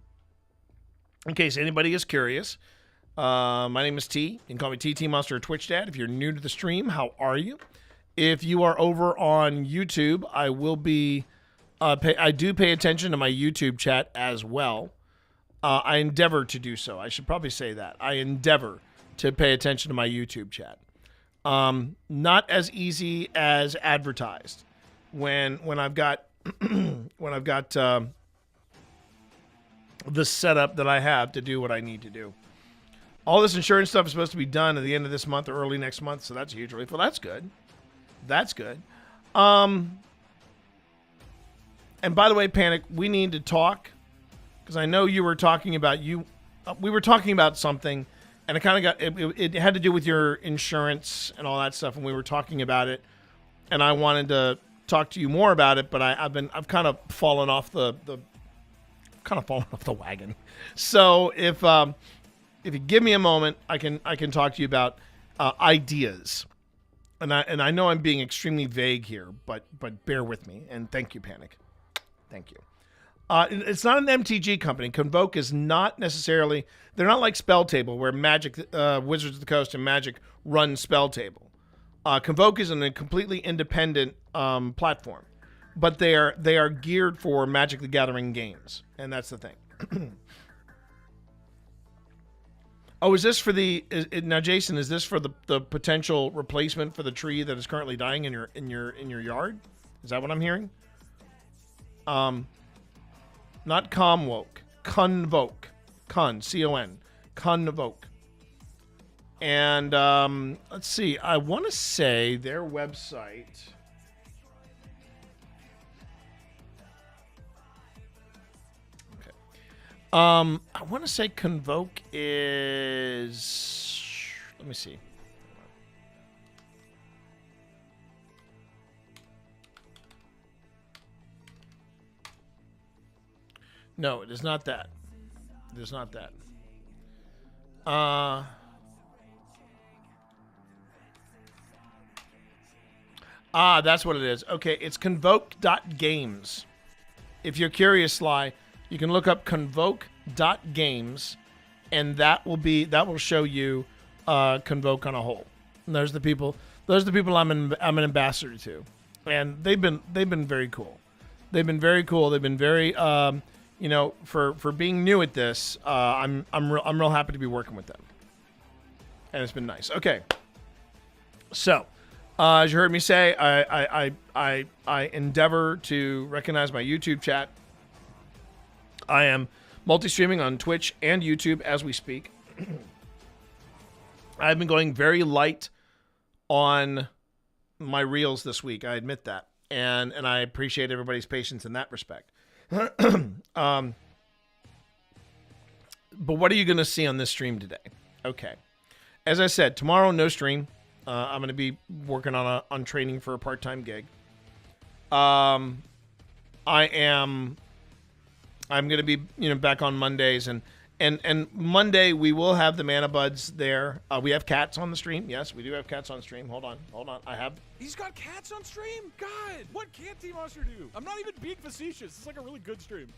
case anybody is curious, my name is T. You can call me TT Monster or Twitch Dad. If you're new to the stream, how are you? If you are over on YouTube, I will be. I do pay attention to my YouTube chat as well. I endeavor to do so. I should probably say that. I endeavor to pay attention to my YouTube chat. Not as easy as advertised. When I've got the setup that I have to do what I need to do. All this insurance stuff is supposed to be done at the end of this month or early next month, so that's a huge relief. Well, that's good. That's good. And by the way, Panic, we need to talk, because I know you were talking about we were talking about something, and it kind of got it had to do with your insurance and all that stuff, and we were talking about it, and I wanted to talk to you more about it, but I've kind of fallen off the wagon. So if you give me a moment, I can talk to you about ideas. And I know I'm being extremely vague here, but bear with me, and thank you, Panic. Thank you. It's not an MTG company. Convoke is not necessarily, they're not like Spell Table, where Magic, Wizards of the Coast and Magic run Spell Table. Convoke is a completely independent platform, but they are geared for Magic the Gathering games, and that's the thing. Oh, is this for now, Jason? Is this for the potential replacement for the tree that is currently dying in your yard? Is that what I'm hearing? Not Convoke, Convoke, C-O-N, Convoke. And let's see. I want to say their website. I want to say Convoke is. Let me see. No, it is not that. It is not that. That's what it is. Okay, it's convoke.games. If you're curious, Sly, you can look up convoke.games, and that will show you Convoke on a whole. And those are the people I'm an ambassador to, and they've been very cool. They've been very cool. They've been very for being new at this. I'm real happy to be working with them, and it's been nice. Okay, so. As you heard me say, I endeavor to recognize my YouTube chat. I am multi-streaming on Twitch and YouTube as we speak. I've been going very light on my reels this week. I admit that, and I appreciate everybody's patience in that respect. But what are you going to see on this stream today? Okay, as I said, tomorrow no stream. I'm going to be working on training for a part-time gig. I'm going to be back on Mondays and Monday we will have the Mana Buds there. We have cats on the stream. Yes, we do have cats on stream. Hold on. He's got cats on stream? God, what can't Team Monster do? I'm not even being facetious. It's like a really good stream.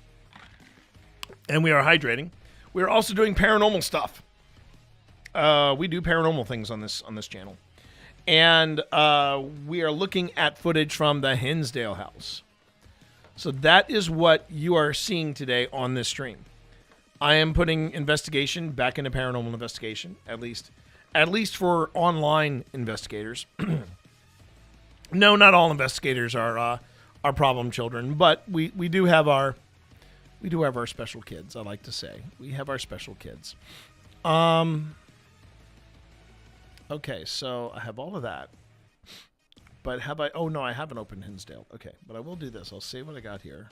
And we are hydrating. We are also doing paranormal stuff. We do paranormal things on this channel. And we are looking at footage from the Hinsdale House. So that is what you are seeing today on this stream. I am putting investigation back into paranormal investigation, at least for online investigators. No, not all investigators are problem children, but we do have our special kids. I like to say we have our special kids. Okay, so I have all of that. But have I... Oh, no, I haven't opened Hinsdale. Okay, but I will do this. I'll see what I got here.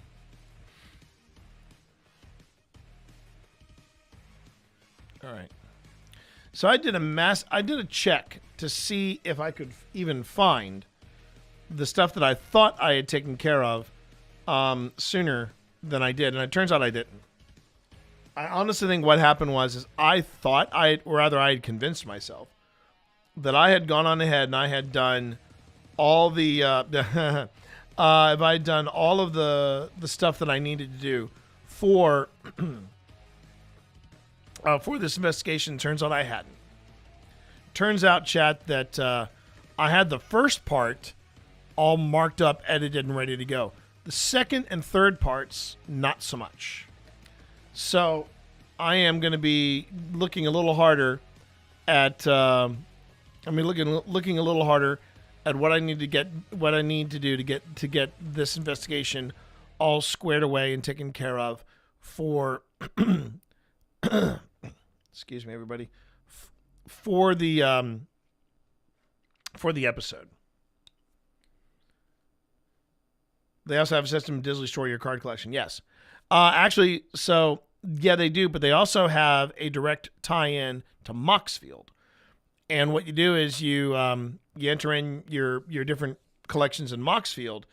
All right. So I did a check to see if I could even find the stuff that I thought I had taken care of sooner than I did. And it turns out I didn't. I honestly think what happened was I thought I had convinced myself that I had gone on ahead and I had done all the if I had done all of the stuff that I needed to do for this investigation. Turns out I hadn't. Turns out, chat, that I had the first part all marked up, edited, and ready to go. The second and third parts, not so much. So I am going to be looking a little harder at looking a little harder at what I need to do to get this investigation all squared away and taken care of for excuse me, everybody, for the episode. They also have a system to digitally store your card collection. Yes. Actually, so yeah, they do, but they also have a direct tie-in to Moxfield. And what you do is you enter in your different collections in Moxfield,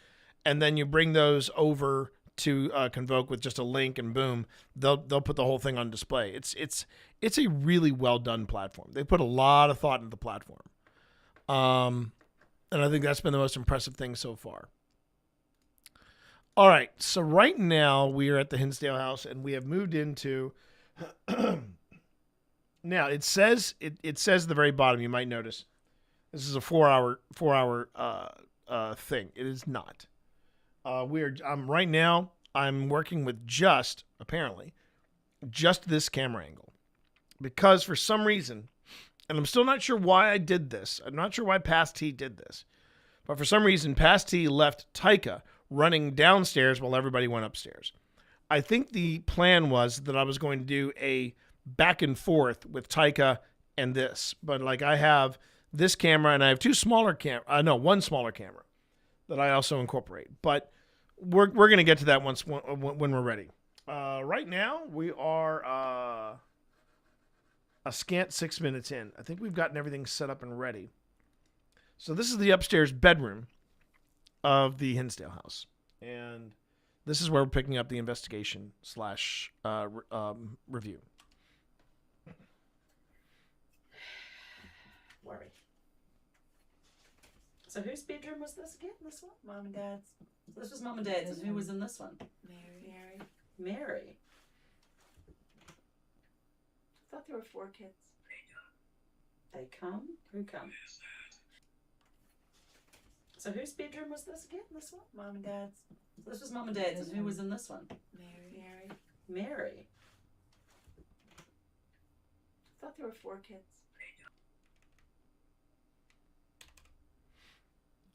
and then you bring those over to Convoke with just a link, and boom, they'll put the whole thing on display. It's a really well done platform. They put a lot of thought into the platform, and I think that's been the most impressive thing so far. All right, so right now we are at the Hinsdale House, and we have moved into. Now it says at the very bottom. You might notice this is a 4 hour thing. It is not. Right now I'm working with just this camera angle, because for some reason, and I'm still not sure why I did this. I'm not sure why Past T did this, but for some reason Past T left Taika running downstairs while everybody went upstairs. I think the plan was that I was going to do a back and forth with Taika and this, but like I have this camera and I have one smaller camera that I also incorporate, but we're going to get to that when we're ready. Right now, we are a scant 6 minutes in. I think we've gotten everything set up and ready. So this is the upstairs bedroom of the Hinsdale House. And this is where we're picking up the investigation slash review. Worry. So whose bedroom was this again? This one? Mom and Dad's. So this was Mom and Dad's, and who was in this one? Mary. Mary. I thought there were 4 kids. They come? Who comes? So whose bedroom was this again? This one? Mom and Dad's. So this was Mom and Dad's, and who was in this one? Mary. Mary. I thought there were 4 kids.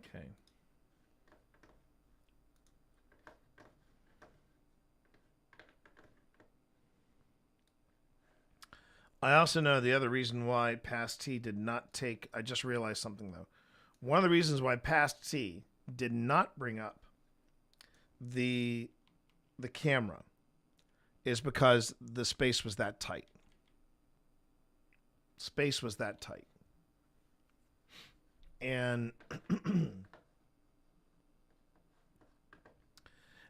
Okay. I also know the other reason why Past T did not take... I just realized something, though. One of the reasons why Past T did not bring up the camera is because the space was that tight. Space was that tight. And...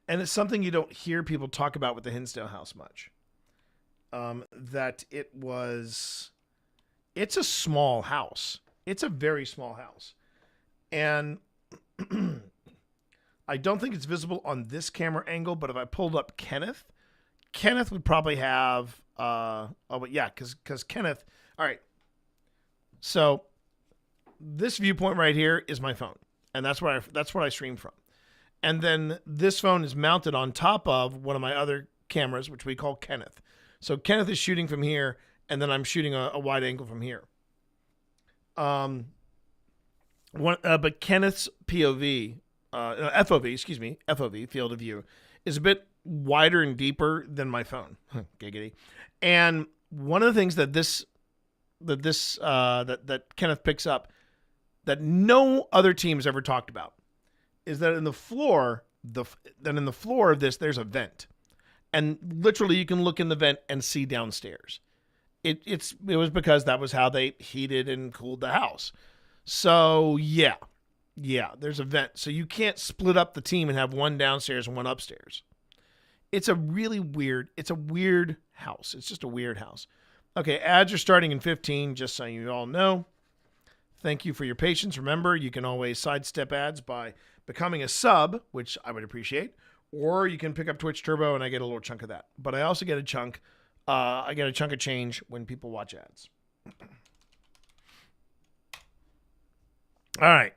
and it's something you don't hear people talk about with the Hinsdale House much. That it's a small house. It's a very small house. And I don't think it's visible on this camera angle, but if I pulled up Kenneth would probably have, because Kenneth, all right. So this viewpoint right here is my phone, and that's what I stream from. And then this phone is mounted on top of one of my other cameras, which we call Kenneth. So Kenneth is shooting from here, and then I'm shooting a wide angle from here. But Kenneth's FOV, field of view, is a bit wider and deeper than my phone. Giggity. And one of the things that Kenneth picks up that no other team has ever talked about is that in the floor of this, there's a vent. And literally you can look in the vent and see downstairs. It was because that was how they heated and cooled the house. So yeah, there's a vent. So you can't split up the team and have one downstairs and one upstairs. It's a weird house. It's just a weird house. Okay, ads are starting in 15, just so you all know. Thank you for your patience. Remember, you can always sidestep ads by becoming a sub, which I would appreciate. Or you can pick up Twitch Turbo and I get a little chunk of that. But I also get a chunk. I get a chunk of change when people watch ads. All right.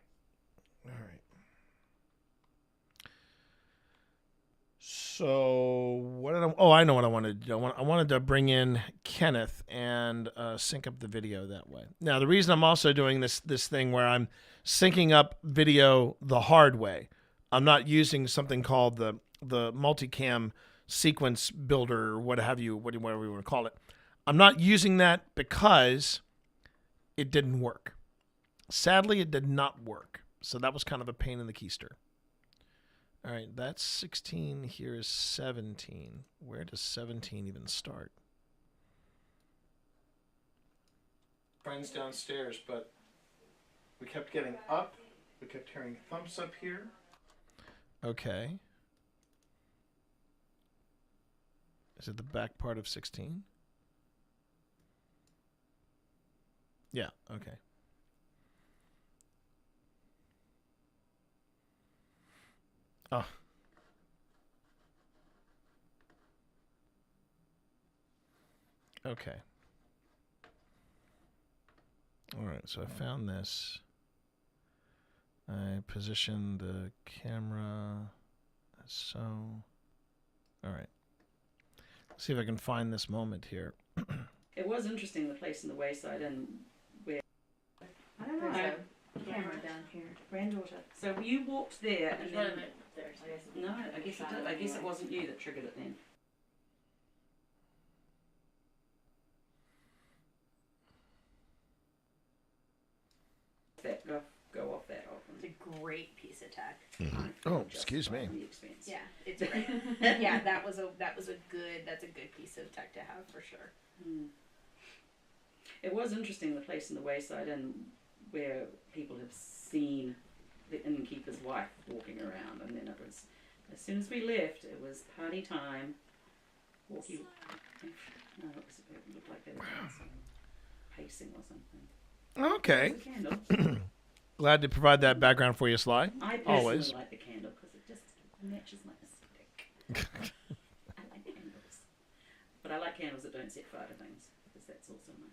So what did I know what I wanted to do. I wanted to bring in Kenneth and sync up the video that way. Now, the reason I'm also doing this thing where I'm syncing up video the hard way, I'm not using something called the multicam sequence builder or whatever you want to call it. I'm not using that because it didn't work. Sadly, it did not work. So that was kind of a pain in the keister. All right, that's 16. Here is 17. Where does 17 even start? Friends downstairs, but we kept getting up. We kept hearing thumps up here. Okay. Is it the back part of 16? Yeah, okay. Oh. Okay. All right, so I found this. I positioned the camera as so. All right. Let's see if I can find this moment here. It was interesting, the place in the wayside and where... I don't know. There's a camera down here. Granddaughter. So you walked there and then... Upstairs. No, I guess it did. I guess it wasn't you that triggered it then. Go off that often. It's a great piece of tech. Oh, excuse me. The expense. Yeah, it's great. Yeah, that's a good piece of tech to have for sure. It was interesting, the place in the Wayside Inn where people have seen the innkeeper's wife walking around, and then it was, as soon as we left, it was party time. Walking. No, it looked like they were dancing, pacing or something. Okay. There's a candle. Glad to provide that background for you, Sly. I personally Always. like the candle because it just matches my aesthetic. I like candles. But I like candles that don't set fire to things, because that's also my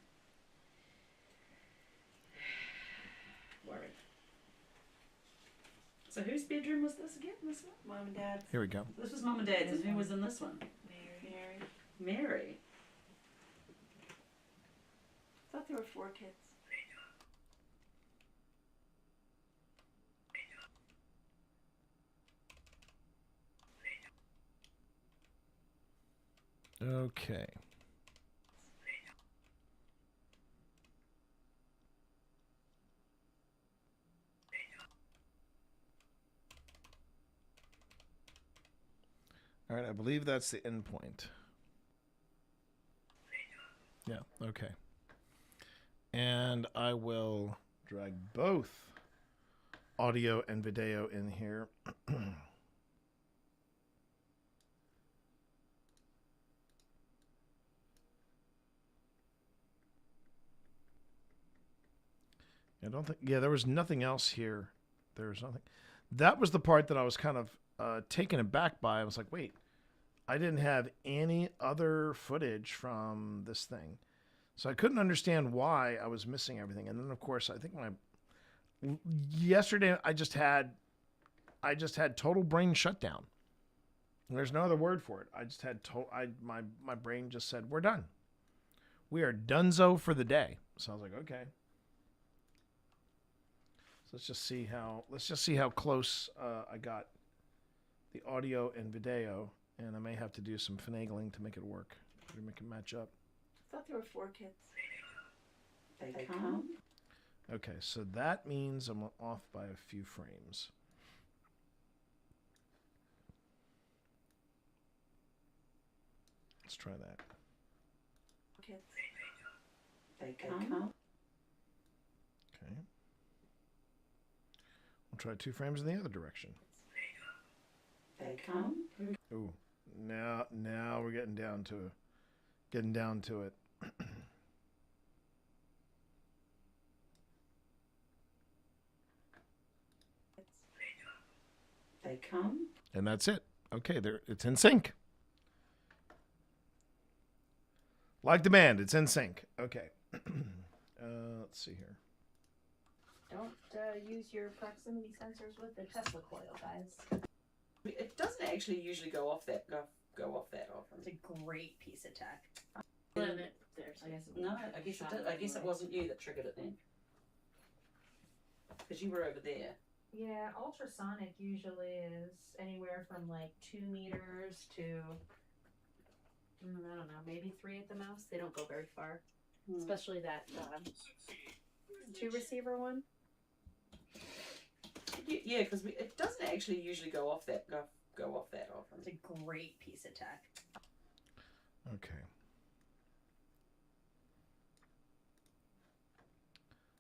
worry. So whose bedroom was this again? This one? Mom and Dad's. Here we go. This was Mom and Dad's, and who was in this one? Mary. Mary. I thought there were 4 kids. Okay. All right, I believe that's the end point. Yeah, okay. And I will drag both audio and video in here. I don't think, yeah, there was nothing else here. There was nothing. That was the part that I was kind of taken aback by. I was like, wait, I didn't have any other footage from this thing. So I couldn't understand why I was missing everything. And then, of course, I think yesterday I just had total brain shutdown. There's no other word for it. I just had my brain just said, we're done. We are donezo for the day. So I was like, okay. Let's just see how close I got the audio and video, and I may have to do some finagling to make it work, to make it match up. I thought there were 4 kids. They come. Okay, so that means I'm off by a few frames. Let's try that. Kids. They come. Okay. We'll try 2 frames in the other direction. They come. Ooh, now we're getting down to it. They come. And that's it. Okay, it's in sync. Like demand, it's in sync. Okay. Let's see here. Don't use your proximity sensors with the Tesla coil, guys. It doesn't actually usually go off that often. It's a great piece of tech. I guess it wasn't you that triggered it then, because you were over there. Yeah, ultrasonic usually is anywhere from like 2 meters to, I don't know, maybe 3 at the most. They don't go very far, especially that 2 receiver one. Yeah, because it doesn't actually usually go off that often. It's a great piece of tech. Okay.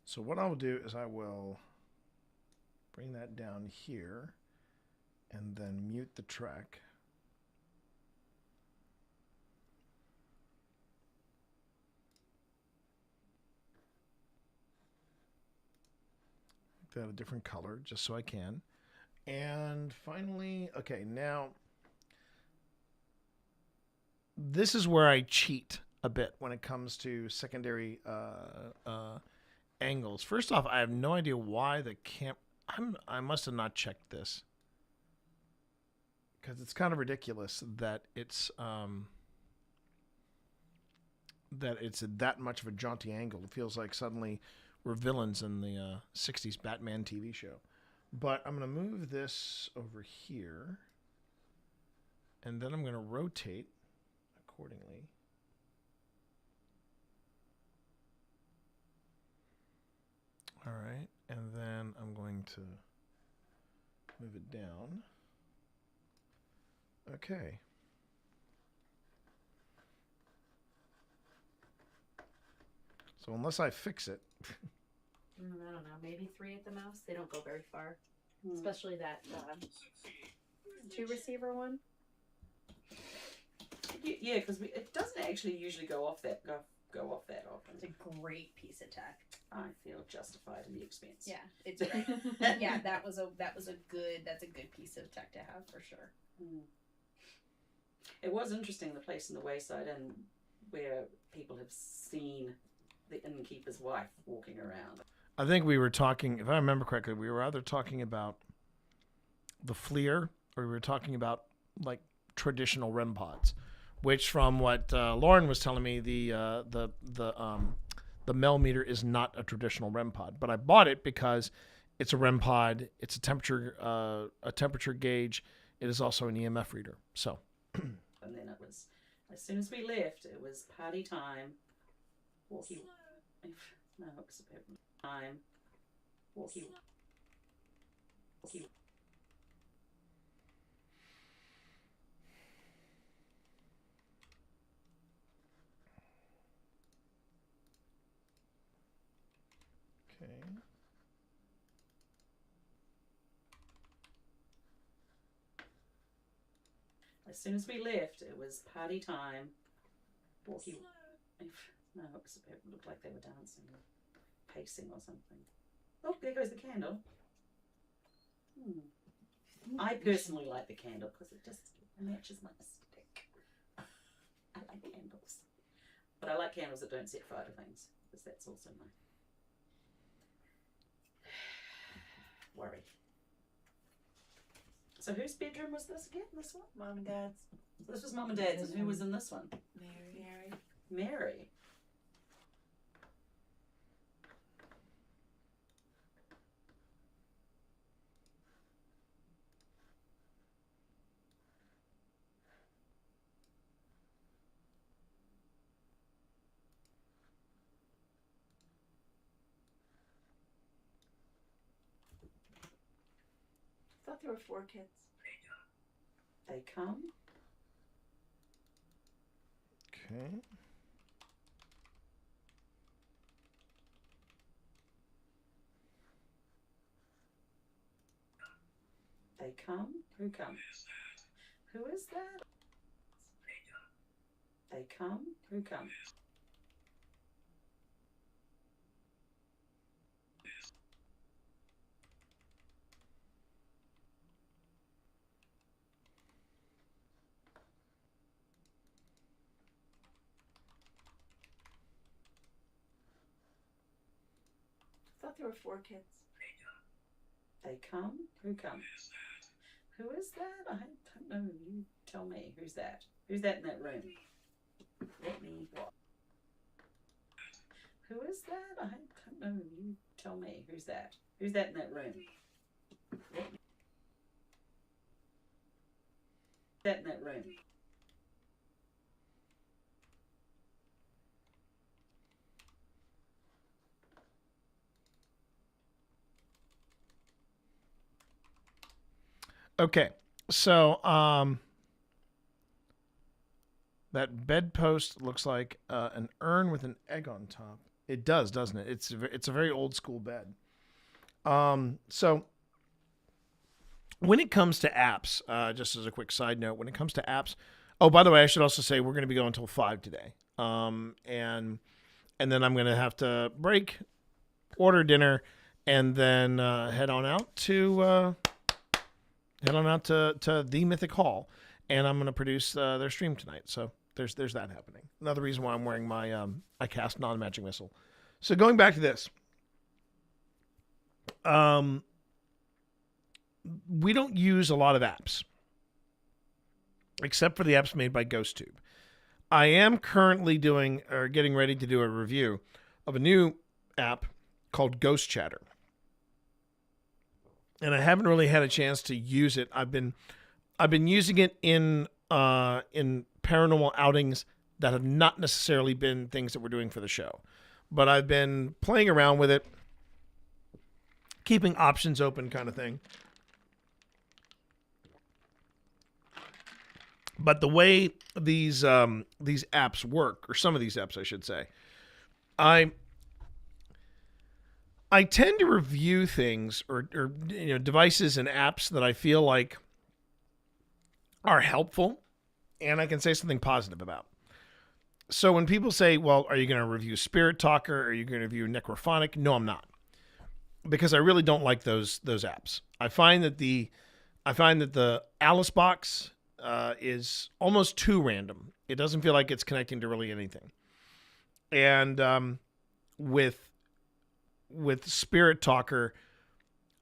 So what I'll do is I will bring that down here and then mute the track. Make that a different color just so I can. And finally, okay, now this is where I cheat a bit when it comes to secondary angles. First off, I have no idea why the I must have not checked this, because it's kind of ridiculous that it's that much of a jaunty angle. It feels like suddenly we're villains in the 60s Batman TV show. But I'm going to move this over here, and then I'm going to rotate accordingly. All right, and then I'm going going to move it down. Okay. So unless I fix it. I don't know. Maybe 3 at the most. They don't go very far. Especially that 2 receiver one. Yeah, because it doesn't actually usually go off that often. It's a great piece of tech. I feel justified in the expense. Yeah, it's yeah. That's a good piece of tech to have for sure. It was interesting, the place in the Wayside and where people have seen the innkeeper's wife walking around. I think we were talking, if I remember correctly, we were either talking about the Fleer or we were talking about like traditional REM pods, which from what Lauren was telling me, the Mel meter is not a traditional REM pod, but I bought it because it's a REM pod. It's a temperature gauge. It is also an EMF reader. So. And then it was, as soon as we left, it was party time. Walkie. No, it was about time. Walkie. Okay. As soon as we left, it was party time. Walkie. No, it looked like they were dancing or pacing or something. Oh, there goes the candle. I personally like the candle because it just matches my aesthetic. I like candles. But I like candles that don't set fire to things, because that's also my worry. So whose bedroom was this again? This one? Mom and Dad's. This was Mum and Dad's, and who was in this one? Mary. I thought there were 4 kids. They come. Okay. They come. Who comes? Who is that? They come. Who comes? I thought there were 4 kids. They come. Who comes? Who is that? I don't know. You tell me. Who's that? Who's that in that room? Let me watch. Who is that? I don't know. You tell me. Who's that? Who's that in that room? Let me. That in that room. Okay, so that bedpost looks like an urn with an egg on top. It does, doesn't it? It's a very old school bed. So when it comes to apps, just as a quick side note, when it comes to apps, oh, by the way, I should also say we're going to be going until 5 today, and then I'm going to have to break, order dinner, and then head on out to the Mythic Hall, and I'm going to produce their stream tonight. So there's that happening. Another reason why I'm wearing my I cast non-magic missile. So going back to this, we don't use a lot of apps, except for the apps made by GhostTube. I am currently getting ready to do a review of a new app called Ghost Chatter. And I haven't really had a chance to use it. I've been using it in paranormal outings that have not necessarily been things that we're doing for the show. But I've been playing around with it, keeping options open kind of thing. But the way these apps work, or some of these apps, I should say, I tend to review things or devices and apps that I feel like are helpful, and I can say something positive about. So when people say, "Well, are you going to review Spirit Talker? Are you going to review Necrophonic?" No, I'm not, because I really don't like those apps. I find that the Alice box is almost too random. It doesn't feel like it's connecting to really anything. And with Spirit Talker,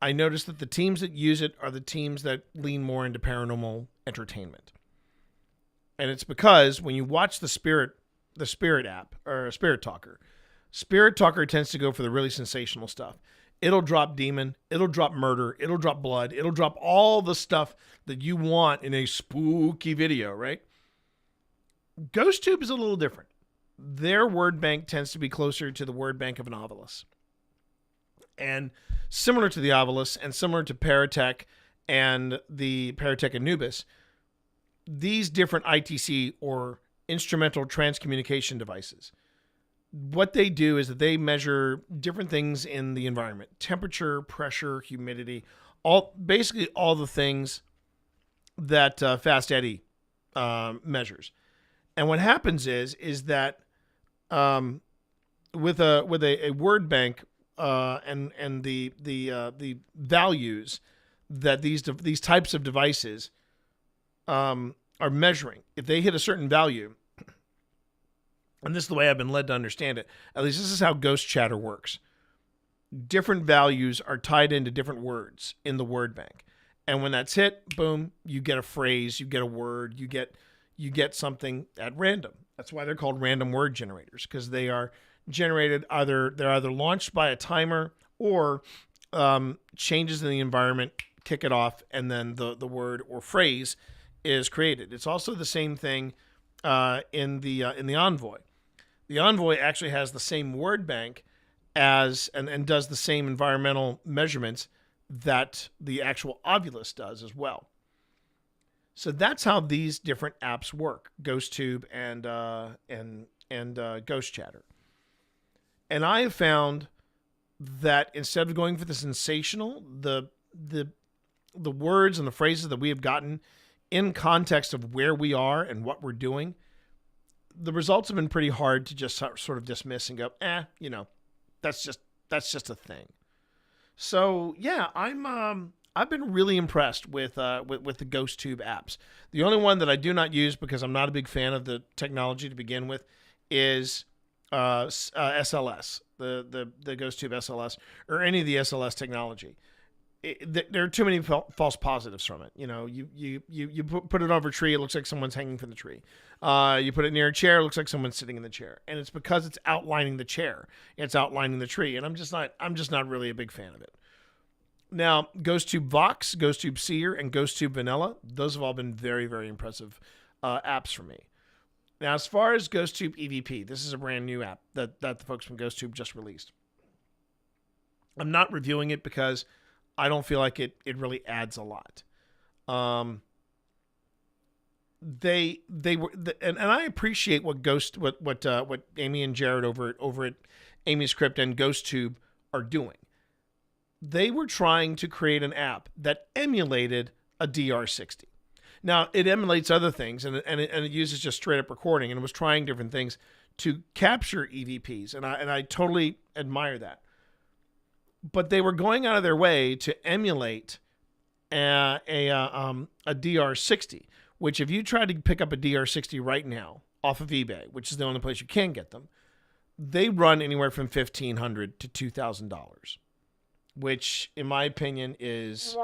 I noticed that the teams that use it are the teams that lean more into paranormal entertainment. And it's because when you watch the Spirit app or Spirit Talker tends to go for the really sensational stuff. It'll drop demon, it'll drop murder, it'll drop blood, it'll drop all the stuff that you want in a spooky video, right? GhostTube is a little different. Their word bank tends to be closer to the word bank of an Ovilus. And similar to the Ovilus and similar to Paratech and the Paratech Anubis, these different ITC or instrumental transcommunication devices, what they do is that they measure different things in the environment: temperature, pressure, humidity, basically all the things that Fast Eddie measures. And what happens is that with a word bank and the values that these types of devices are measuring, if they hit a certain value. And this is the way I've been led to understand it. At least this is how Ghost Chatter works. Different values are tied into different words in the word bank. And when that's hit, boom, you get a phrase, you get a word, you get something at random. That's why they're called random word generators, because they are generated they're either launched by a timer or changes in the environment kick it off, and then the word or phrase is created. It's also the same thing in the Envoy. The Envoy actually has the same word bank as and does the same environmental measurements that the actual Ovilus does as well. So that's how these different apps work: GhostTube and Ghost Chatter. And I have found that instead of going for the sensational, the words and the phrases that we have gotten in context of where we are and what we're doing, the results have been pretty hard to just sort of dismiss and go, that's just a thing. So yeah, I've been really impressed with the GhostTube apps. The only one that I do not use, because I'm not a big fan of the technology to begin with, is SLS, the GhostTube SLS, or any of the SLS technology. There are too many false positives from it. You put it over a tree, it looks like someone's hanging from the tree. You put it near a chair, it looks like someone's sitting in the chair, and it's because it's outlining the chair, it's outlining the tree, and I'm just not really a big fan of it. Now, GhostTube Vox, GhostTube Seer, and GhostTube Vanilla, those have all been very, very impressive apps for me. Now, as far as GhostTube EVP, this is a brand new app that the folks from GhostTube just released. I'm not reviewing it because I don't feel like it really adds a lot. They were, and I appreciate what Amy and Jared over at Amy's Crypt and GhostTube are doing. They were trying to create an app that emulated a DR60. Now, it emulates other things, and it uses just straight up recording, and it was trying different things to capture EVPs, and I totally admire that. But they were going out of their way to emulate a DR60, which if you try to pick up a DR60 right now off of eBay, which is the only place you can get them, they run anywhere from $1,500 to $2,000, which, in my opinion, is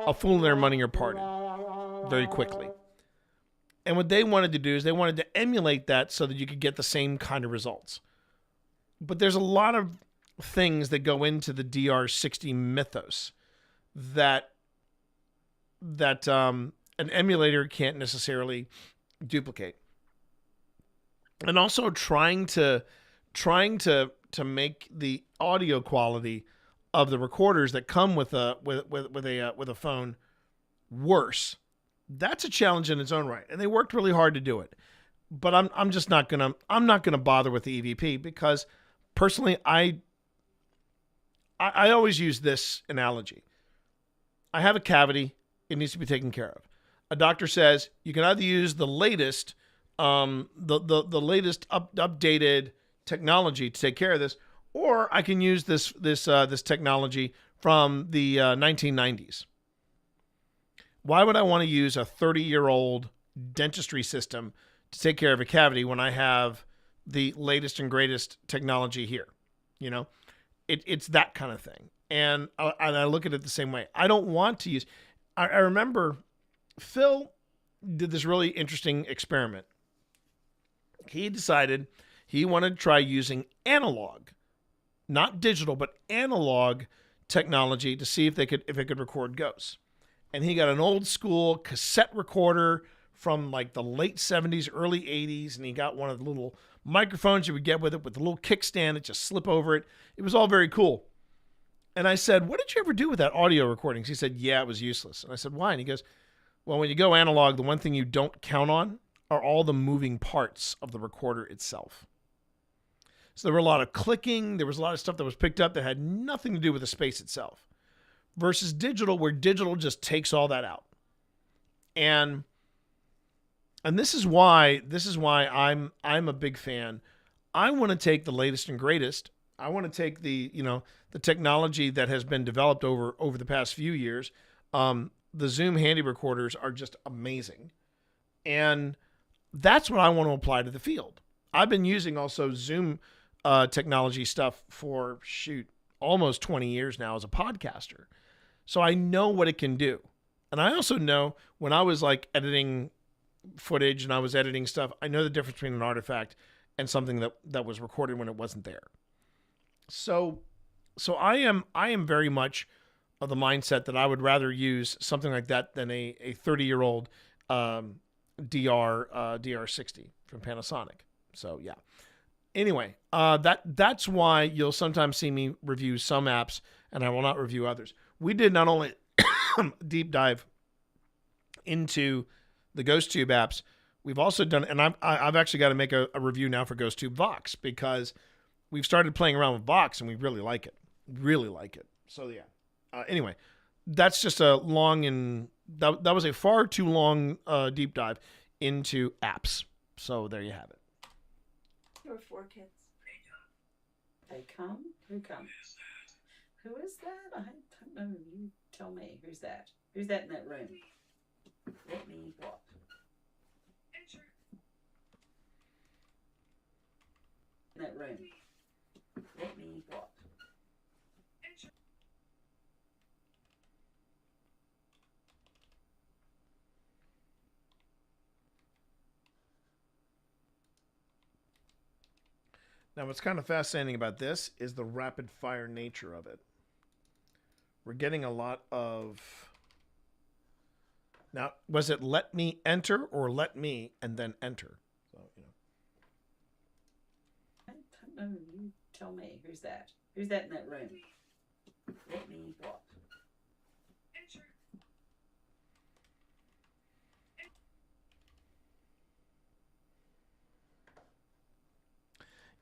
a fool in their money or pardon very quickly. And what they wanted to do is they wanted to emulate that so that you could get the same kind of results. But there's a lot of things that go into the DR60 mythos that an emulator can't necessarily duplicate. And also trying to make the audio quality of the recorders that come with a phone worse. That's a challenge in its own right, and they worked really hard to do it. But I'm just not gonna bother with the EVP because personally I always use this analogy. I have a cavity, it needs to be taken care of. A doctor says you can either use the latest the latest updated technology to take care of this, or I can use this technology from the 1990s. Why would I want to use a 30-year-old dentistry system to take care of a cavity when I have the latest and greatest technology here? You know, it's that kind of thing. And I look at it the same way. I don't want to use. I remember Phil did this really interesting experiment. He decided he wanted to try using analog, not digital, but analog technology to see if it could record ghosts. And he got an old school cassette recorder from like the late 70s, early 80s, and he got one of the little microphones you would get with it with the little kickstand that just slip over it. It was all very cool. And I said, what did you ever do with that audio recordings? He said, yeah, it was useless. And I said, why? And he goes, well, when you go analog, the one thing you don't count on are all the moving parts of the recorder itself. So there were a lot of clicking. There was a lot of stuff that was picked up that had nothing to do with the space itself. Versus digital, where digital just takes all that out. And this is why I'm a big fan. I want to take the latest and greatest. I want to take the technology that has been developed over the past few years. The Zoom handy recorders are just amazing. And that's what I want to apply to the field. I've been using also Zoom technology stuff for almost 20 years now as a podcaster. So I know what it can do. And I also know when I was like editing footage and I was editing stuff, I know the difference between an artifact and something that was recorded when it wasn't there. So I am very much of the mindset that I would rather use something like that than a 30-year-old DR60 from Panasonic. So yeah. Anyway, that's why you'll sometimes see me review some apps and I will not review others. We did not only deep dive into the GhostTube apps, we've also done, and I've actually got to make a review now for GhostTube Vox because we've started playing around with Vox and we really like it. Really like it. So yeah. Anyway, that's just a long and that was a far too long deep dive into apps. So there you have it. There were 4 kids. They come? Who comes? Who is that? I don't know. You tell me. Who's that? Who's that in that room? Let me what? Enter. In that room. Let me what? Enter. Now, what's kind of fascinating about this is the rapid fire nature of it. We're getting a lot of... Now, was it let me enter or let me and then enter? So, I don't know. You tell me. Who's that? Who's that in that room? Let me what? Enter.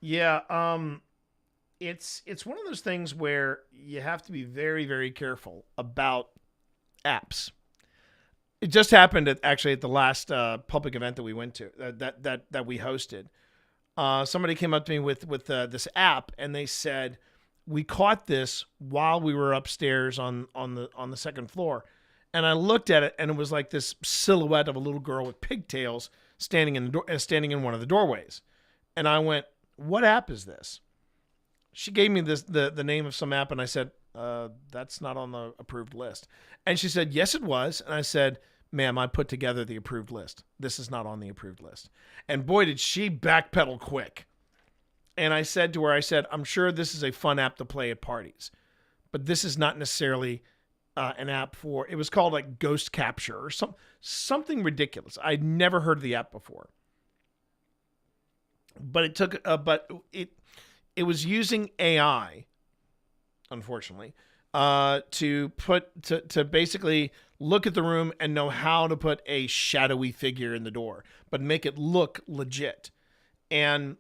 Yeah, it's one of those things where you have to be very, very careful about apps. It just happened at the last public event that we went to that we hosted. Somebody came up to me with this app and they said, we caught this while we were upstairs on the second floor. And I looked at it and it was like this silhouette of a little girl with pigtails standing in one of the doorways. And I went, what app is this? She gave me the name of some app and I said, that's not on the approved list. And she said, yes, it was. And I said, ma'am, I put together the approved list. This is not on the approved list. And boy, did she backpedal quick. And I said to her, I'm sure this is a fun app to play at parties, but this is not necessarily an app for, it was called like Ghost Capture or something ridiculous. I'd never heard of the app before. But it was using AI unfortunately, to basically look at the room and know how to put a shadowy figure in the door, but make it look legit. And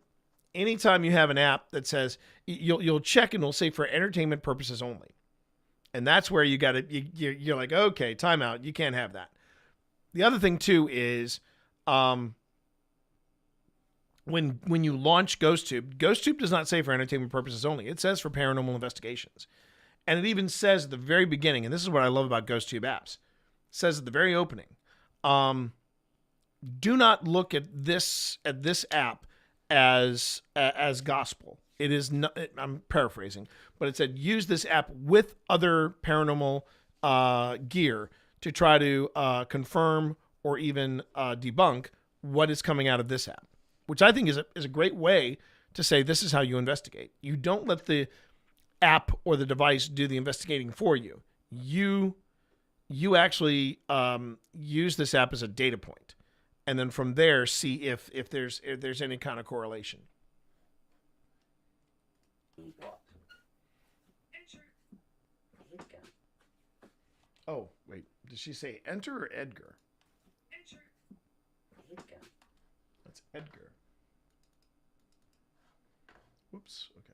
anytime you have an app that says you'll check and it'll say for entertainment purposes only, and that's where you got to you're like, okay, timeout, you can't have that. The other thing too is when you launch GhostTube does not say for entertainment purposes only. It says for paranormal investigations. And it even says at the very beginning, and this is what I love about GhostTube apps, it says at the very opening, do not look at this app as gospel. It is not, I'm paraphrasing, but it said use this app with other paranormal gear to try to confirm or even debunk what is coming out of this app, which I think is a great way to say this is how you investigate. You don't let the app or the device do the investigating for you. You actually use this app as a data point, and then from there see if there's any kind of correlation. Oh wait, did she say enter or Edgar? Edgar. That's Edgar. Whoops. Okay.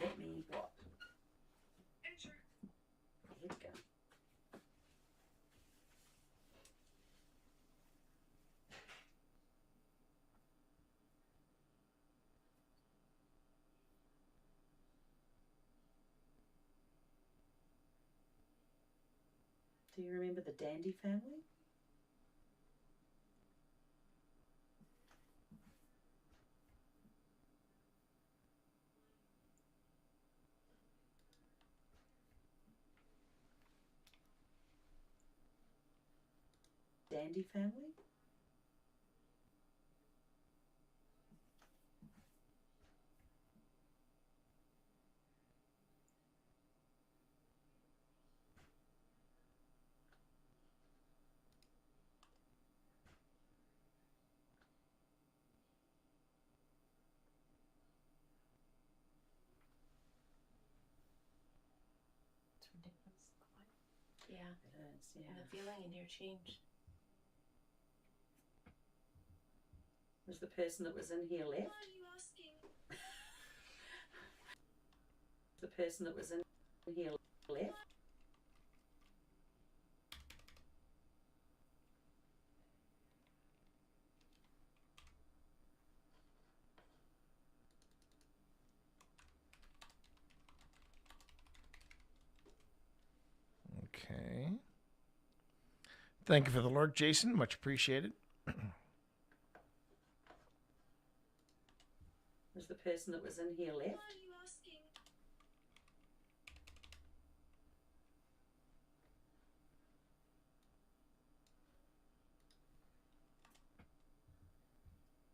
Let me what? Enter. Edgar. Do you remember the Dandy family? Dandy family? It's ridiculous. Yeah. It is, yeah. And the feeling in your change. Was the person that was in here left? The person that was in here left? Okay. Thank you for the lurk, Jason. Much appreciated. Was the person that was in here left?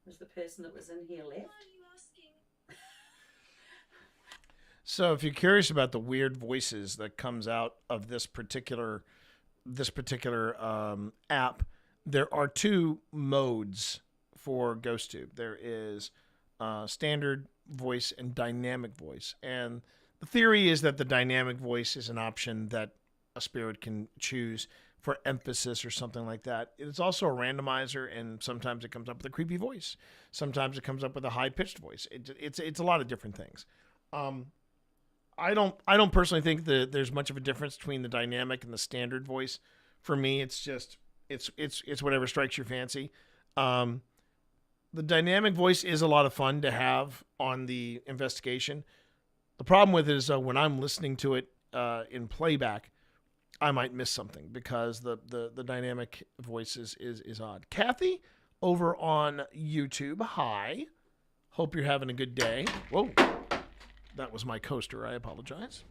Was the person that was in here left? So if you're curious about the weird voices that comes out of this particular app, there are two modes for GhostTube. There is standard voice and dynamic voice. And the theory is that the dynamic voice is an option that a spirit can choose for emphasis or something like that. It's also a randomizer, and sometimes it comes up with a creepy voice. Sometimes it comes up with a high-pitched voice. It's a lot of different things. I don't personally think that there's much of a difference between the dynamic and the standard voice. For me, it's just it's whatever strikes your fancy. The dynamic voice is a lot of fun to have on the investigation. The problem with it is when I'm listening to it in playback, I might miss something because the dynamic voice is odd. Kathy over on YouTube, hi. Hope you're having a good day. Whoa, that was my coaster. I apologize.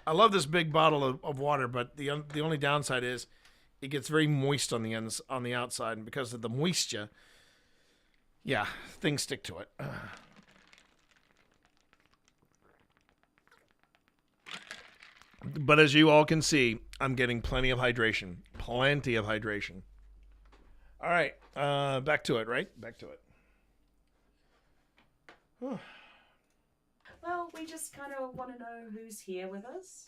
I love this big bottle of water, but the only downside is it gets very moist on the outside, and because of the moisture, yeah, things stick to it. But as you all can see, I'm getting plenty of hydration. Plenty of hydration. All right, back to it, right? Back to it. Well, we just kind of want to know who's here with us.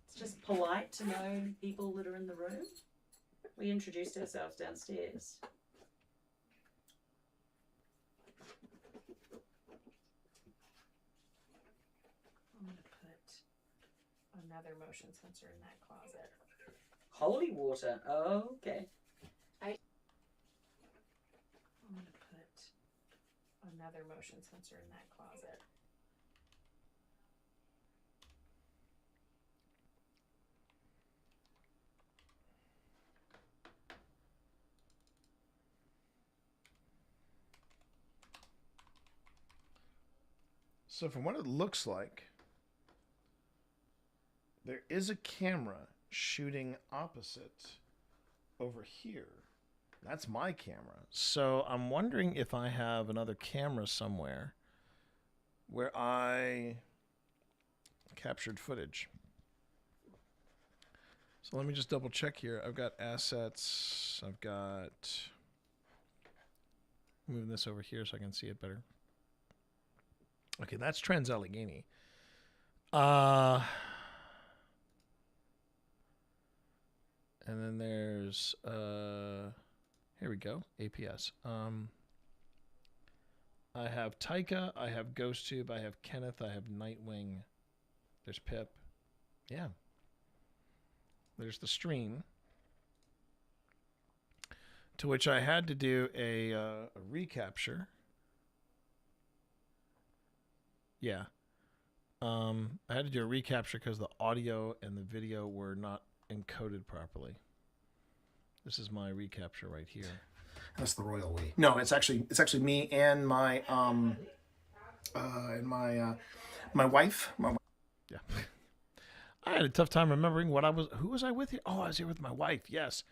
It's just polite to know people that are in the room. We introduced ourselves downstairs. I'm gonna put another motion sensor in that closet. Holy water. Oh, okay. I'm gonna put another motion sensor in that closet. So from what it looks like, there is a camera shooting opposite over here. That's my camera. So I'm wondering if I have another camera somewhere where I captured footage. So let me just double check here. I've got assets. I've got... Moving this over here so I can see it better. Okay, that's Trans Allegheny. And then there's here we go, APS. I have Taika, I have GhostTube, I have Kenneth, I have Nightwing. There's Pip. Yeah. There's the stream. To which I had to do a recapture. Yeah. I had to do a recapture because the audio and the video were not encoded properly. This is my recapture right here. That's the royal we. No, it's actually me and my my wife. Yeah. I had a tough time remembering who was I with here? Oh, I was here with my wife. Yes.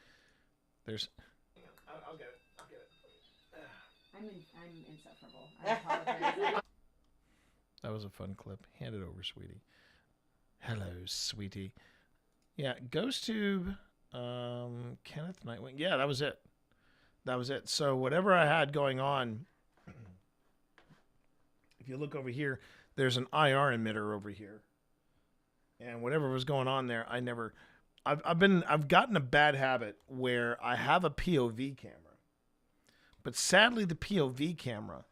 There's I'll get it. I'm insufferable. I apologize. That was a fun clip. Hand it over, sweetie. Hello, sweetie. Yeah, GhostTube, Kenneth Nightwing. Yeah, that was it. That was it. So whatever I had going on, if you look over here, there's an IR emitter over here. And whatever was going on there, I've gotten a bad habit where I have a POV camera. But sadly the POV camera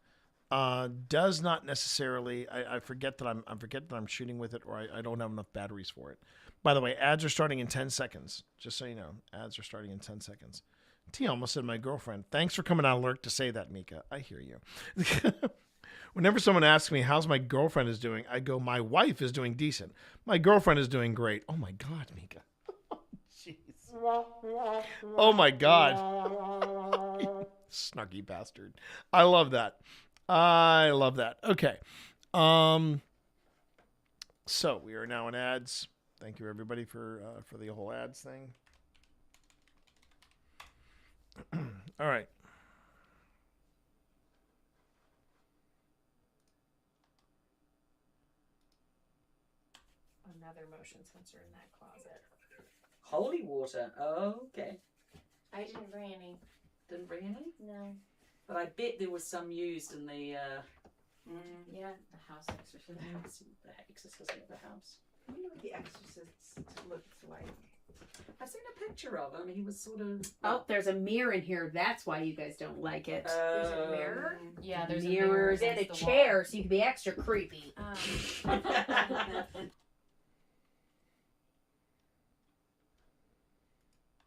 does not necessarily. I forget that I'm shooting with it, or I don't have enough batteries for it. By the way, ads are starting in 10 seconds. Just so you know, ads are starting in 10 seconds. T almost said my girlfriend. Thanks for coming on alert to say that, Mika. I hear you. Whenever someone asks me how's my girlfriend is doing, I go, my wife is doing decent. My girlfriend is doing great. Oh my God, Mika. Jeez. Oh my God. Snarky bastard. I love that. I love that. Okay. So we are now in ads. Thank you everybody for the whole ads thing. All right. Another motion sensor in that closet. Holy water. Oh, okay. I didn't bring any. Didn't bring any? No. But I bet there was some used in the Yeah, the house exorcism. the exorcism of the house. I wonder what the Exorcist looks like. I've seen a picture of him. He was sort of. Oh, there's a mirror in here. That's why you guys don't like it. There's a mirror? Yeah, there's Mirrors a mirror and a against the chair, wall. so you can be extra creepy.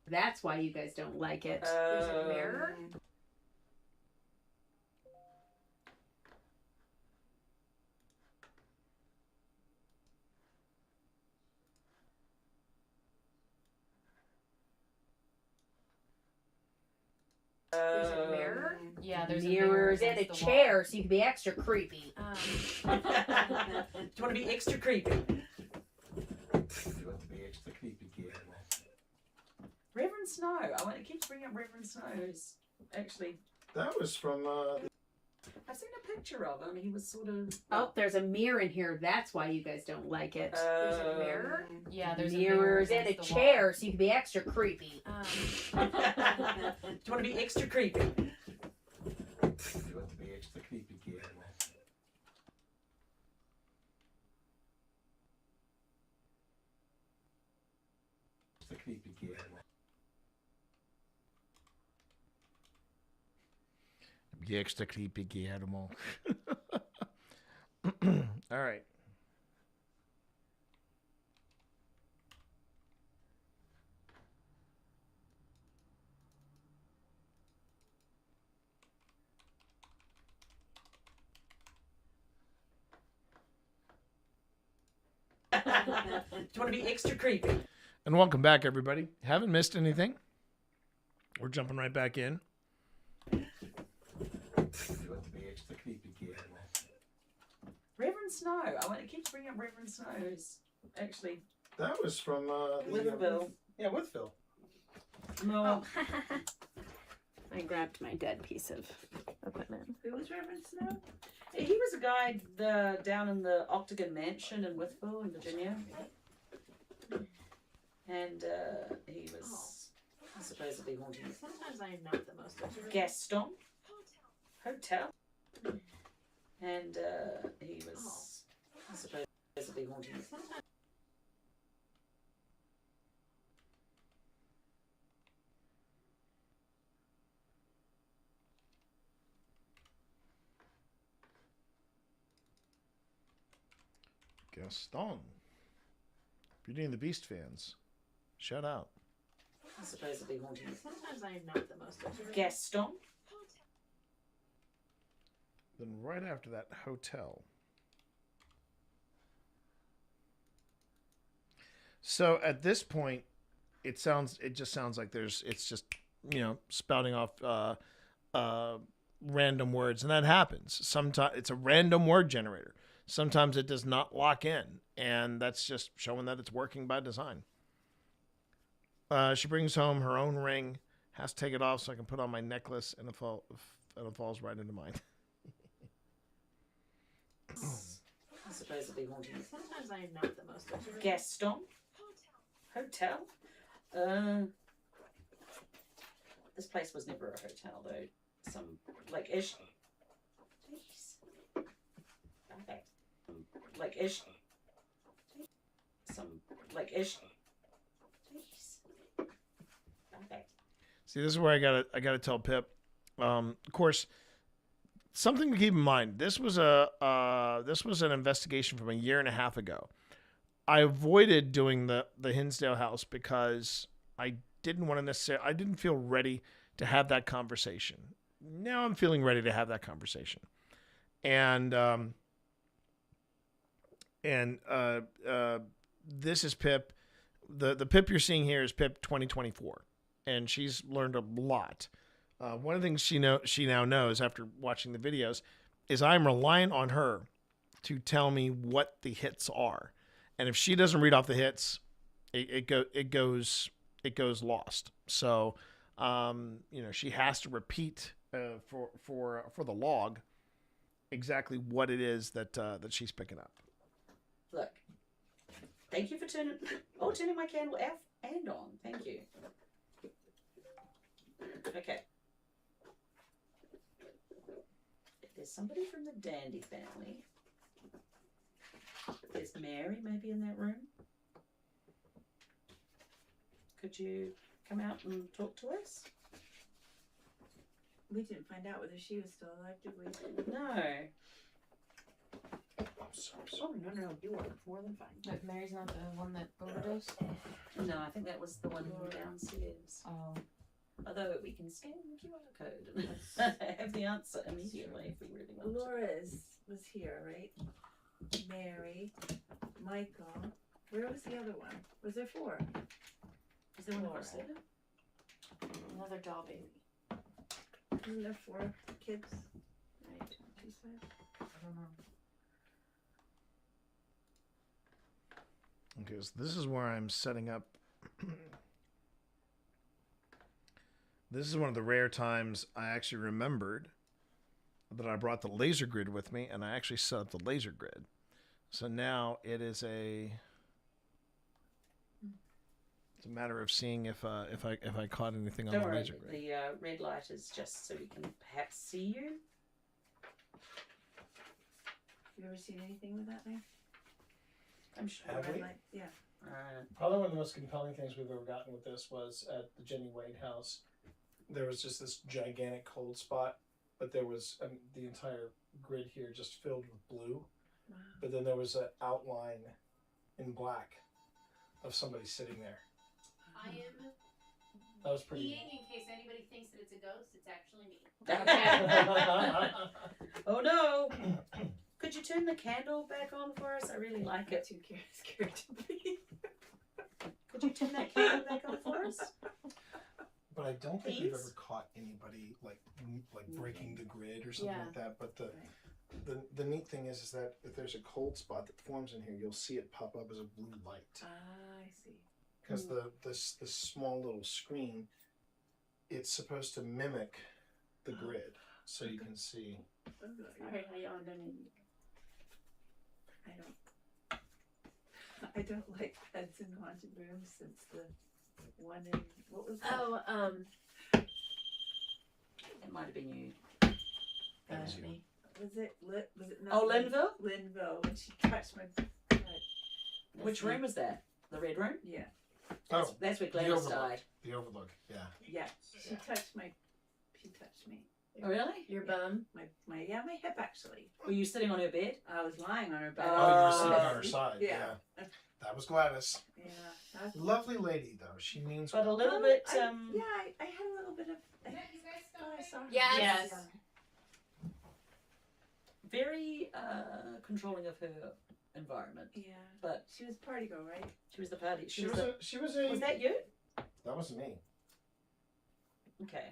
That's why you guys don't like it. There's a mirror? There's a mirror? Yeah, there's Mirrors a mirror and a against the chair, wall. so you can be extra creepy. Do you want to be extra creepy? Reverend Snow. It keeps bringing up Reverend Snow. Who's actually. That was from I've seen a picture of him. He was sort of. Oh, there's a mirror in here. That's why you guys don't like it. There's a mirror? Yeah, there's mirrors and a chair, so you can be extra creepy. Do you want to be extra creepy? You want to be extra creepy, kid. Extra creepy, kid. Be extra creepy, animal. All right. Do you want to be extra creepy? And welcome back, everybody. Haven't missed anything. We're jumping right back in. You want to be extra creepy, kid. Reverend Snow. I want to keep bringing up Reverend Snow. Who's actually That was from with Bill. Yeah, with Phil. No. I grabbed my dead piece of equipment. Who was Reverend Snow? He was a guy down in the Octagon Mansion in Withville in Virginia. And he was supposedly haunting Sometimes I'm not the most Gaston Hotel. And he was supposedly haunting Gaston. Beauty and the Beast fans. Shout out. supposedly haunting Sometimes I'm not the most Gaston. Then right after that, hotel. So at this point, it just sounds like it's just, spouting off random words, and that happens. Sometimes it's a random word generator. Sometimes it does not lock in, and that's just showing that it's working by design. She brings home her own ring, has to take it off so I can put on my necklace, and it falls right into mine. Supposedly haunting Sometimes I'm not the most Gaston Hotel. This place was never a hotel though. Some like ish. Jeez. Okay. Like ish. Some like ish. Jeez. Okay. See, this is where I gotta tell Pip. Of course, something to keep in mind. This was an investigation from a year and a half ago. I avoided doing the Hinsdale House because I didn't feel ready to have that conversation. Now I'm feeling ready to have that conversation. And this is Pip. The Pip you're seeing here is Pip 2024, and she's learned a lot. One of the things she now knows after watching the videos is I'm reliant on her to tell me what the hits are, and if she doesn't read off the hits, it goes lost. So, she has to repeat for the log exactly what it is that she's picking up. Look. Thank you for turning my candle off and on. Thank you. Okay. If there's somebody from the Dandy family, is Mary maybe in that room? Could you come out and talk to us? We didn't find out whether she was still alive, did we? No. Oh, no, you are more than fine. But Mary's not the one that overdosed? No, I think that was the one downstairs. Oh. Although we can scan the QR code and have the answer immediately if we really want to. Laura was here, right? Mary, Michael. Where was the other one? Was there 4? Is there one of us there? Another doll baby. Isn't there 4 kids? Right, she said. I don't know. Okay, so this is where I'm setting up. This is one of the rare times I actually remembered that I brought the laser grid with me, and I actually set up the laser grid. So now it's a matter of seeing if I caught anything on Don't the worry, laser grid. the red light is just so we can perhaps see you. You ever seen anything with that knife? I'm sure. Have Red we? light? Yeah. Probably one of the most compelling things we've ever gotten with this was at the Jenny Wade house. There was just this gigantic cold spot, but there was the entire grid here just filled with blue. Wow. But then there was an outline in black of somebody sitting there. I am That was pretty. peeing in case anybody thinks that it's a ghost. It's actually me. Oh no! Could you turn the candle back on for us? I really like it. Too scared to be. Could you turn that candle back on for us? But I don't think we've Please? ever caught anybody like breaking the grid or something Yeah. like that. But the neat thing is that if there's a cold spot that forms in here, you'll see it pop up as a blue light. I see. Because the small little screen, it's supposed to mimic the grid, so you can see. Sorry, I yawned. I don't like pets in haunted rooms since the one in what was that? Oh, It might have been you. That was you. Was it not Oh, Linville? Linville, when she touched my butt. Which room is that? The red room? Yeah. That's where the Gladys overlook. died. The overlook, yeah. Yeah. She touched me. Oh, really? your bum. My hip actually. Were you sitting on her bed? I was lying on her bed. Oh, you were sitting on her side. Yeah. That was Gladys. Yeah. That's, Lovely lady, though. She means But a well. little bit. I had a little bit of. I thought I saw her. Yes. Very controlling of her environment. Yeah. But She was party girl, right? she was the party. She was a. Was that you? That was me. Okay.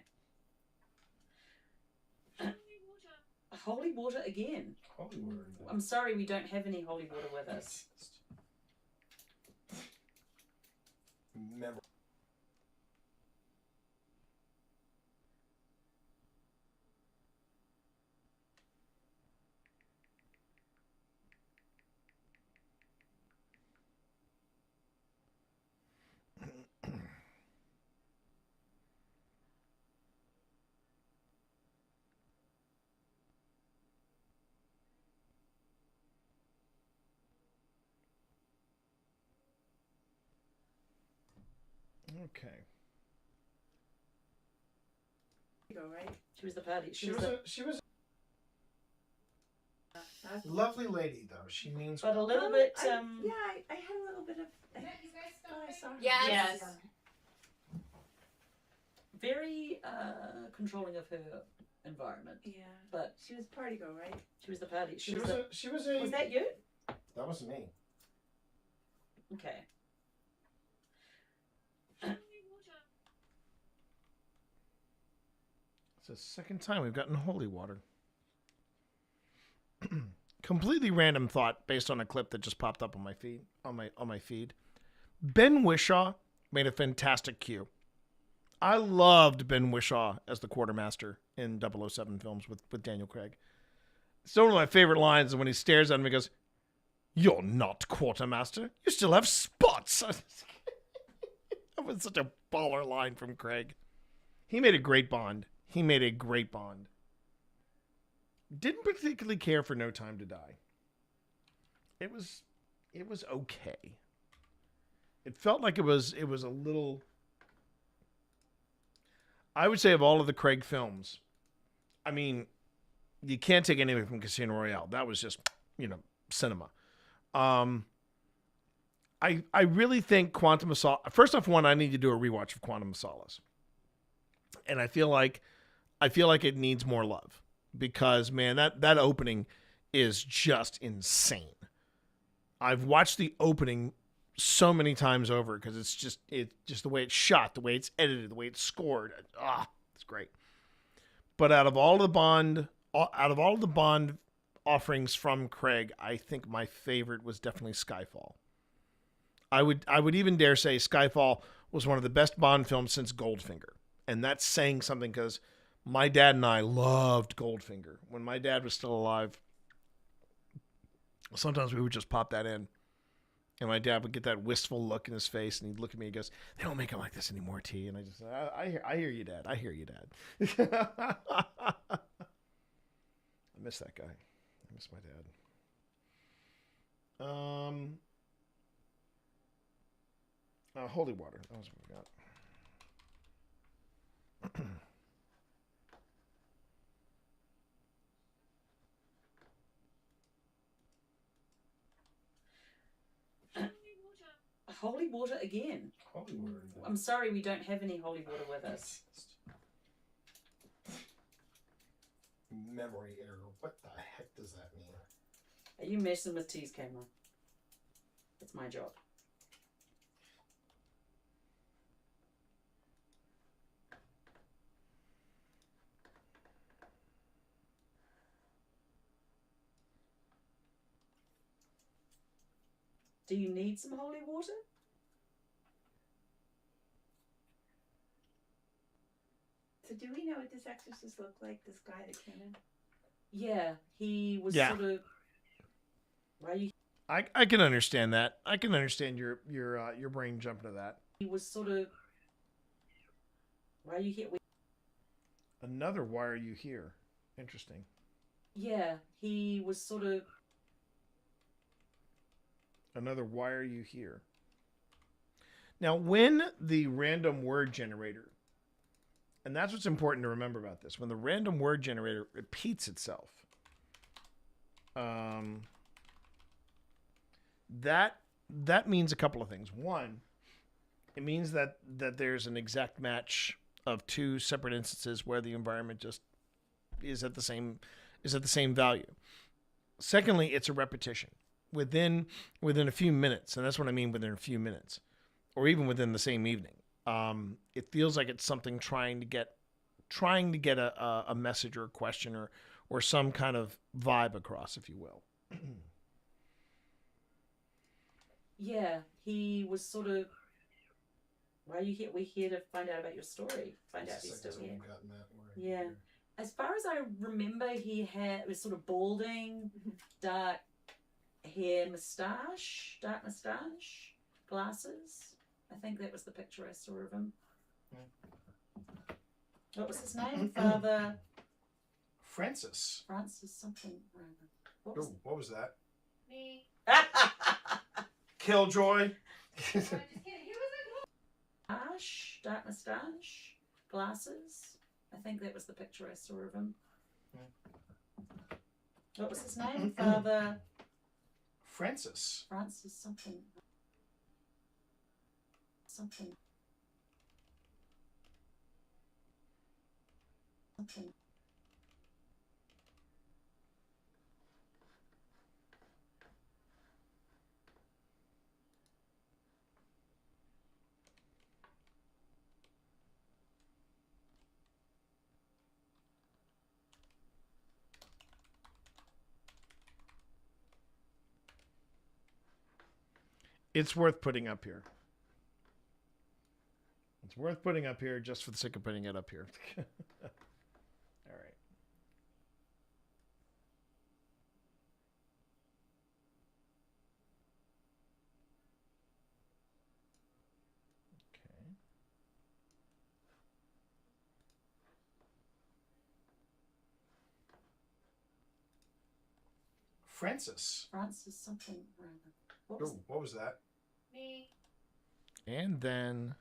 Holy water again. Holy water. I'm sorry we don't have any holy water with us. Never. Okay. Go right. She was the party. She was That's, a lovely lady, though. She means But a well. little bit. I had a little bit of. I thought I saw her. Yes. Very controlling of her environment. Yeah. But She was party girl, right? she was the party. She was a. Was that you? That was me. Okay. It's the second time we've gotten holy water. Completely random thought based on a clip that just popped up on my feed. On my feed. Ben Whishaw made a fantastic cue. I loved Ben Whishaw as the quartermaster in 007 films with Daniel Craig. So one of my favorite lines is when he stares at him and goes, "You're not quartermaster. You still have spots." That was such a baller line from Craig. He made a great Bond. Didn't particularly care for No Time to Die. It was okay. It felt like it was a little. I would say of all of the Craig films, I mean, you can't take anything from Casino Royale. That was just, cinema. I really think Quantum of Solace. First off, I need to do a rewatch of Quantum of Solace, and I feel like it needs more love because man, that opening is just insane. I've watched the opening so many times over because it's just the way it's shot, the way it's edited, the way it's scored. It's great. But out of all the Bond offerings from Craig, I think my favorite was definitely Skyfall. I would even dare say Skyfall was one of the best Bond films since Goldfinger, and that's saying something because My dad and I loved Goldfinger. When my dad was still alive, sometimes we would just pop that in. And my dad would get that wistful look in his face, and he'd look at me and goes, "They don't make them like this anymore, T." And I just, I hear you, Dad. I hear you, Dad. I miss that guy. I miss my dad. Holy water. That was what we got. Holy water again. Holy water. I'm sorry we don't have any holy water with us. Memory error. What the heck does that mean? Are you messing with T's camera? It's my job. Do you need some holy water? So do we know what this exorcist looked like, this guy that came in? Yeah, he was Yeah. sort of... Why are you... I can understand that. I can understand your brain jumping to that. He was sort of... Why are you here? Another why are you here? Interesting. Yeah, he was sort of... Another why are you here? Now, when the random word generator, and that's what's important to remember about this, when the random word generator repeats itself, that means a couple of things. One, it means that there's an exact match of two separate instances where the environment just is at the same value. Secondly, it's a repetition within a few minutes, and that's what I mean within a few minutes, or even within the same evening. It feels like it's something trying to get a message or a question or some kind of vibe across, if you will. Yeah, he was sort of... Why are you here? We're here to find out about your story. Find out if you're still here. Yeah. As far as I remember, he was sort of balding, dark hair, dark moustache, glasses. I think that was the picture I saw of him. What was his name? Father... Francis. Francis something. What was that? Me. Killjoy. Dark moustache, glasses. I think that was the picture I saw of him. What was his name? Father... Francis. Francis something. Something. It's worth putting up here. It's worth putting up here just for the sake of putting it up here. All right. Okay. Francis. Francis something. What was that? Me. And then.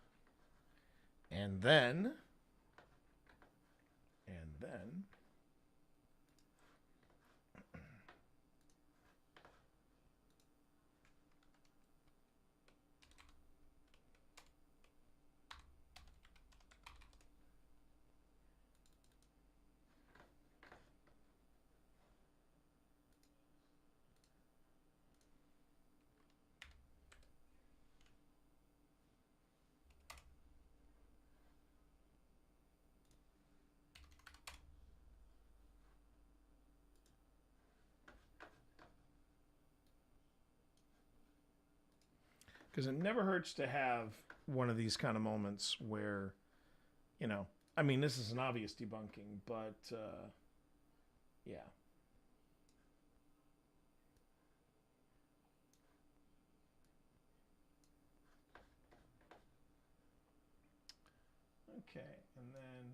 Because it never hurts to have one of these kind of moments where, I mean, this is an obvious debunking, but yeah. Okay, and then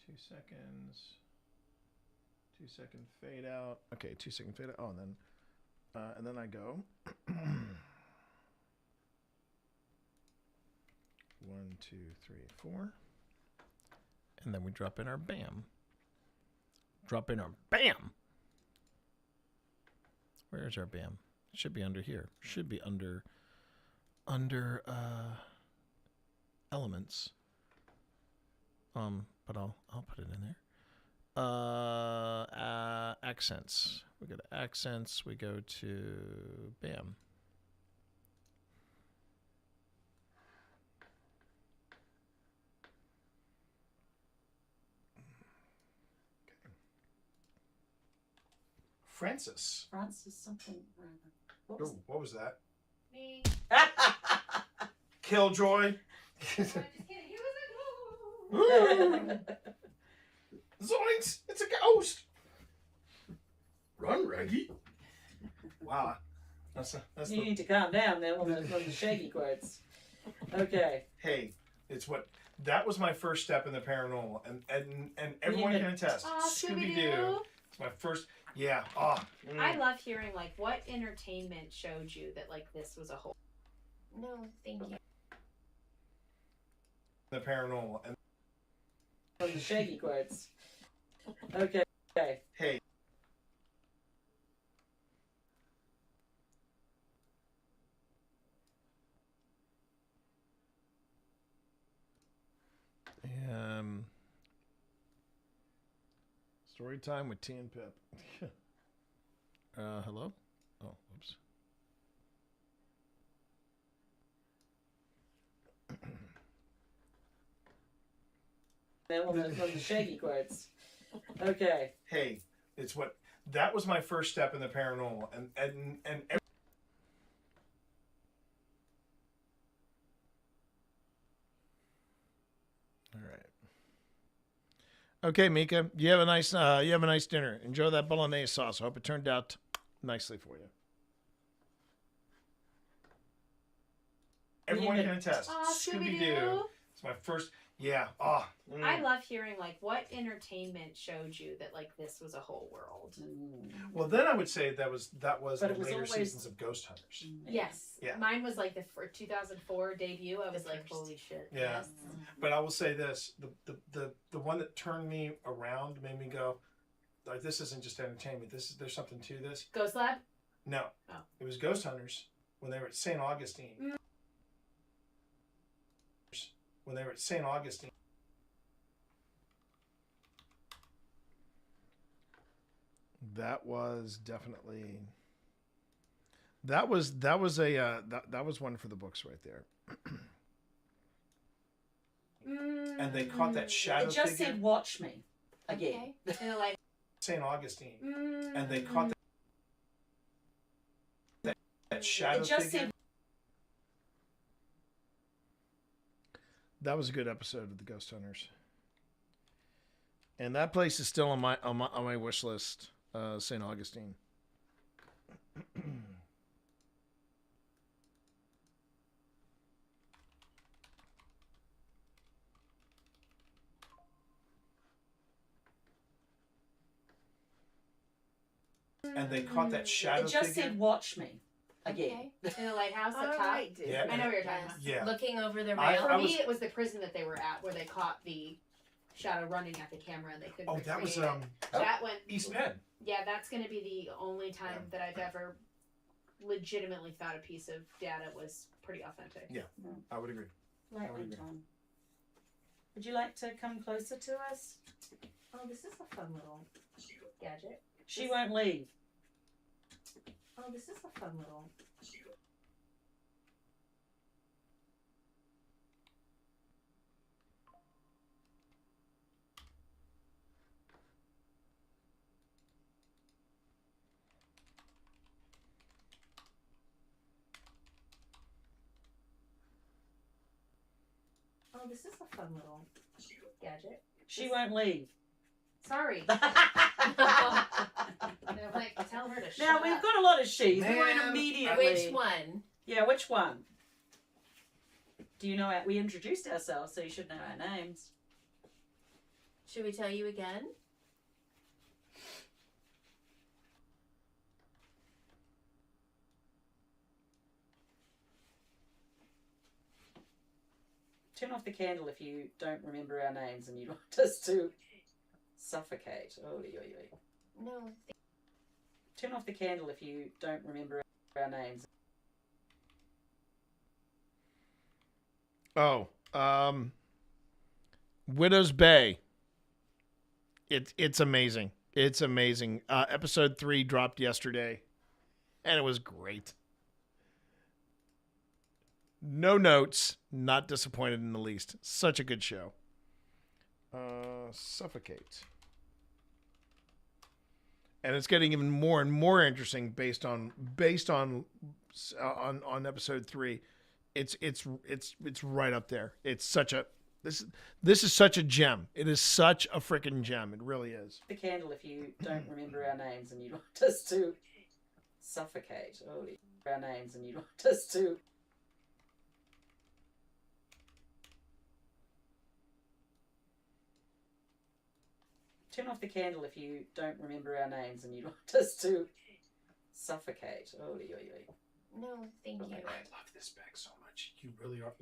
2 seconds. 2 second fade out. Okay, 2 second fade out. Oh, and then I go. 1, 2, 3, 4. And then we drop in our bam. Drop in our bam. Where's our bam? It should be under here. Should be under elements. But I'll put it in there. Accents. We go to accents. We go to bam. Francis. Francis something rather. Ooh, what was that? Me. Killjoy. Just kidding. He was Zoinks! It's a ghost. Run, Reggie. Wow. That's You need to calm down then on the shaky quotes. Okay. Hey, it's what. That was my first step in the paranormal, and everyone can attest. Aw, Scooby-Doo. It's my first. Yeah. I love hearing like what entertainment showed you that like this was a whole. No, thank you. The paranormal and On the shaky quotes. Okay. Hey. Story time with T and Pip. Hello? Oh, oops. On the shaky quotes. Okay. Hey, it's what. That was my first step in the paranormal, and all right. Okay, Mika, you have a nice dinner. Enjoy that bolognese sauce. I hope it turned out nicely for you. Everyone can attest. Scooby-Doo. It's my first. Yeah. I love hearing like what entertainment showed you that like this was a whole world. Well, then I would say that was But the it was later always- seasons of Ghost Hunters. Yes. Yeah. Mine was like the 2004 debut. I was like, holy shit. Yeah. Yes. But I will say this: the one that turned me around, made me go, like, this isn't just entertainment. There's something to this. Ghost Lab? No. Oh. It was Ghost Hunters when they were at St. Augustine. When they were at St. Augustine. That was definitely. That was one for the books right there. And they caught that shadow It just figure. said, "Watch me," again. Okay. And like St. Augustine. And they caught that shadow It just figure. said. That was a good episode of the Ghost Hunters. And that place is still on my wish list. St. Augustine. And they caught that shadow It just figure. said, "Watch me," again. in the lighthouse up All top. right, dude. Yeah. I know what you're talking about. Yeah. Looking over the I- rail. For I me, was- it was the prison that they were at where they caught the shadow running at the camera and they couldn't. Oh, that was recreate it. That one. East Penn. Yeah, that's going to be the only time that I've ever legitimately thought a piece of data was pretty authentic. Yeah, I would agree. Lightly agree. Tom. Would you like to come closer to us? Oh, this is a fun little gadget. She won't leave. Oh, this is a fun little. Oh, this is a fun little gadget. She won't leave. Sorry. Now They're like, tell her to shut we've up. got a lot of she's. We won't Ma'am, immediately. Which one? Yeah, which one? Do you know we introduced ourselves, so you should know our names. Should we tell you again? Turn off the candle if you don't remember our names and you want us to suffocate. Oh, No. Turn off the candle if you don't remember our names. Oh, Widow's Bay. It's amazing. It's amazing. Episode 3 dropped yesterday, and it was great. No notes. Not disappointed in the least. Such a good show. Suffocate. And it's getting even more and more interesting based on episode 3. It's right up there. It's such a this is such a gem. It is such a freaking gem. It really is. The candle if you don't remember our names and you want us to suffocate. Oh, our names and you want us to. Turn off the candle if you don't remember our names and you want us to suffocate. Oh, No, thank you. I love this bag so much. You really are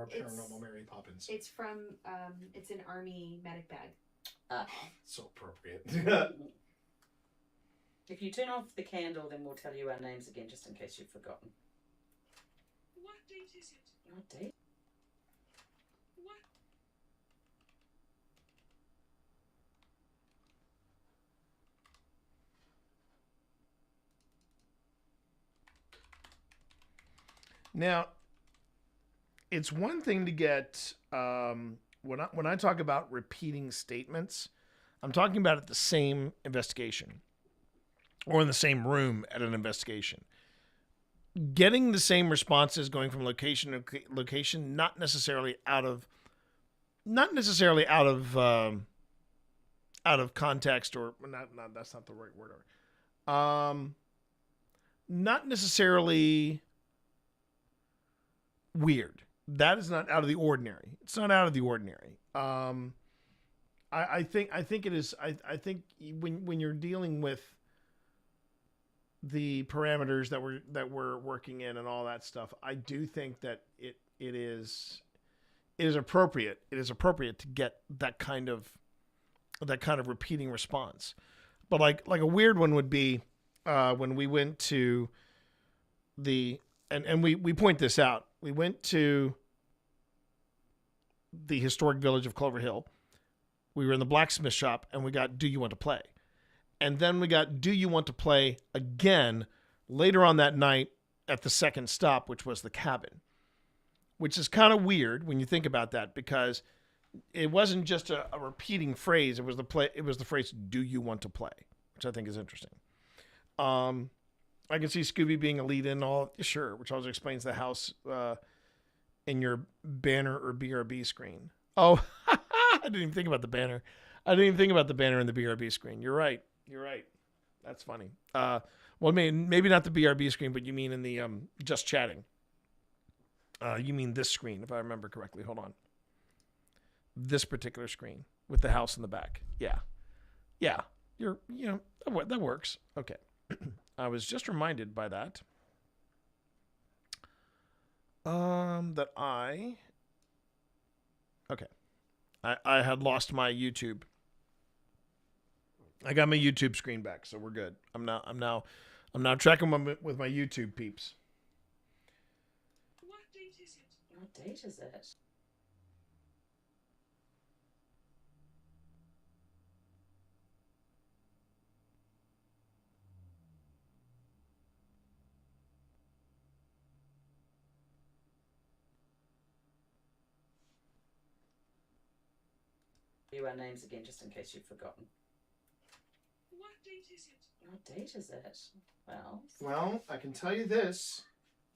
paranormal Mary Poppins. It's from, it's an army medic bag. So appropriate. If you turn off the candle, then we'll tell you our names again, just in case you've forgotten. What date is it? What date? What? Now, it's one thing to get when I talk about repeating statements, I'm talking about at the same investigation or in the same room at an investigation. Getting the same responses going from location to location, not necessarily out of context, or not that's not the right word. Not necessarily weird. That is not out of the ordinary. It's not out of the ordinary. I think it is. I think when you're dealing with the parameters that we're working in and all that stuff, I do think that it is appropriate. It is appropriate to get that kind of repeating response. But like a weird one would be when we went to and we point this out. We went to the historic village of Clover Hill. We were in the blacksmith shop and we got "Do You Want to Play?" And then we got "Do You Want to Play?" again later on that night at the second stop, which was the cabin. Which is kind of weird when you think about that, because it wasn't just a repeating phrase. It was the phrase "Do you want to play?" which I think is interesting. I can see Scooby being a lead-in, sure, which also explains the house in your banner or BRB screen. Oh, I didn't even think about the banner. I didn't even think about the banner in the BRB screen. You're right. That's funny. Well, maybe not the BRB screen, but you mean in the just chatting. You mean this screen, if I remember correctly. Hold on. This particular screen with the house in the back. Yeah. That works. Okay. I was just reminded by that. That I had lost my YouTube. I got my YouTube screen back, so we're good. I'm now tracking with my YouTube peeps. What date is it? What date is it? Our names again, just in case you've forgotten. What date is it? What date is it? Well, I can tell you this.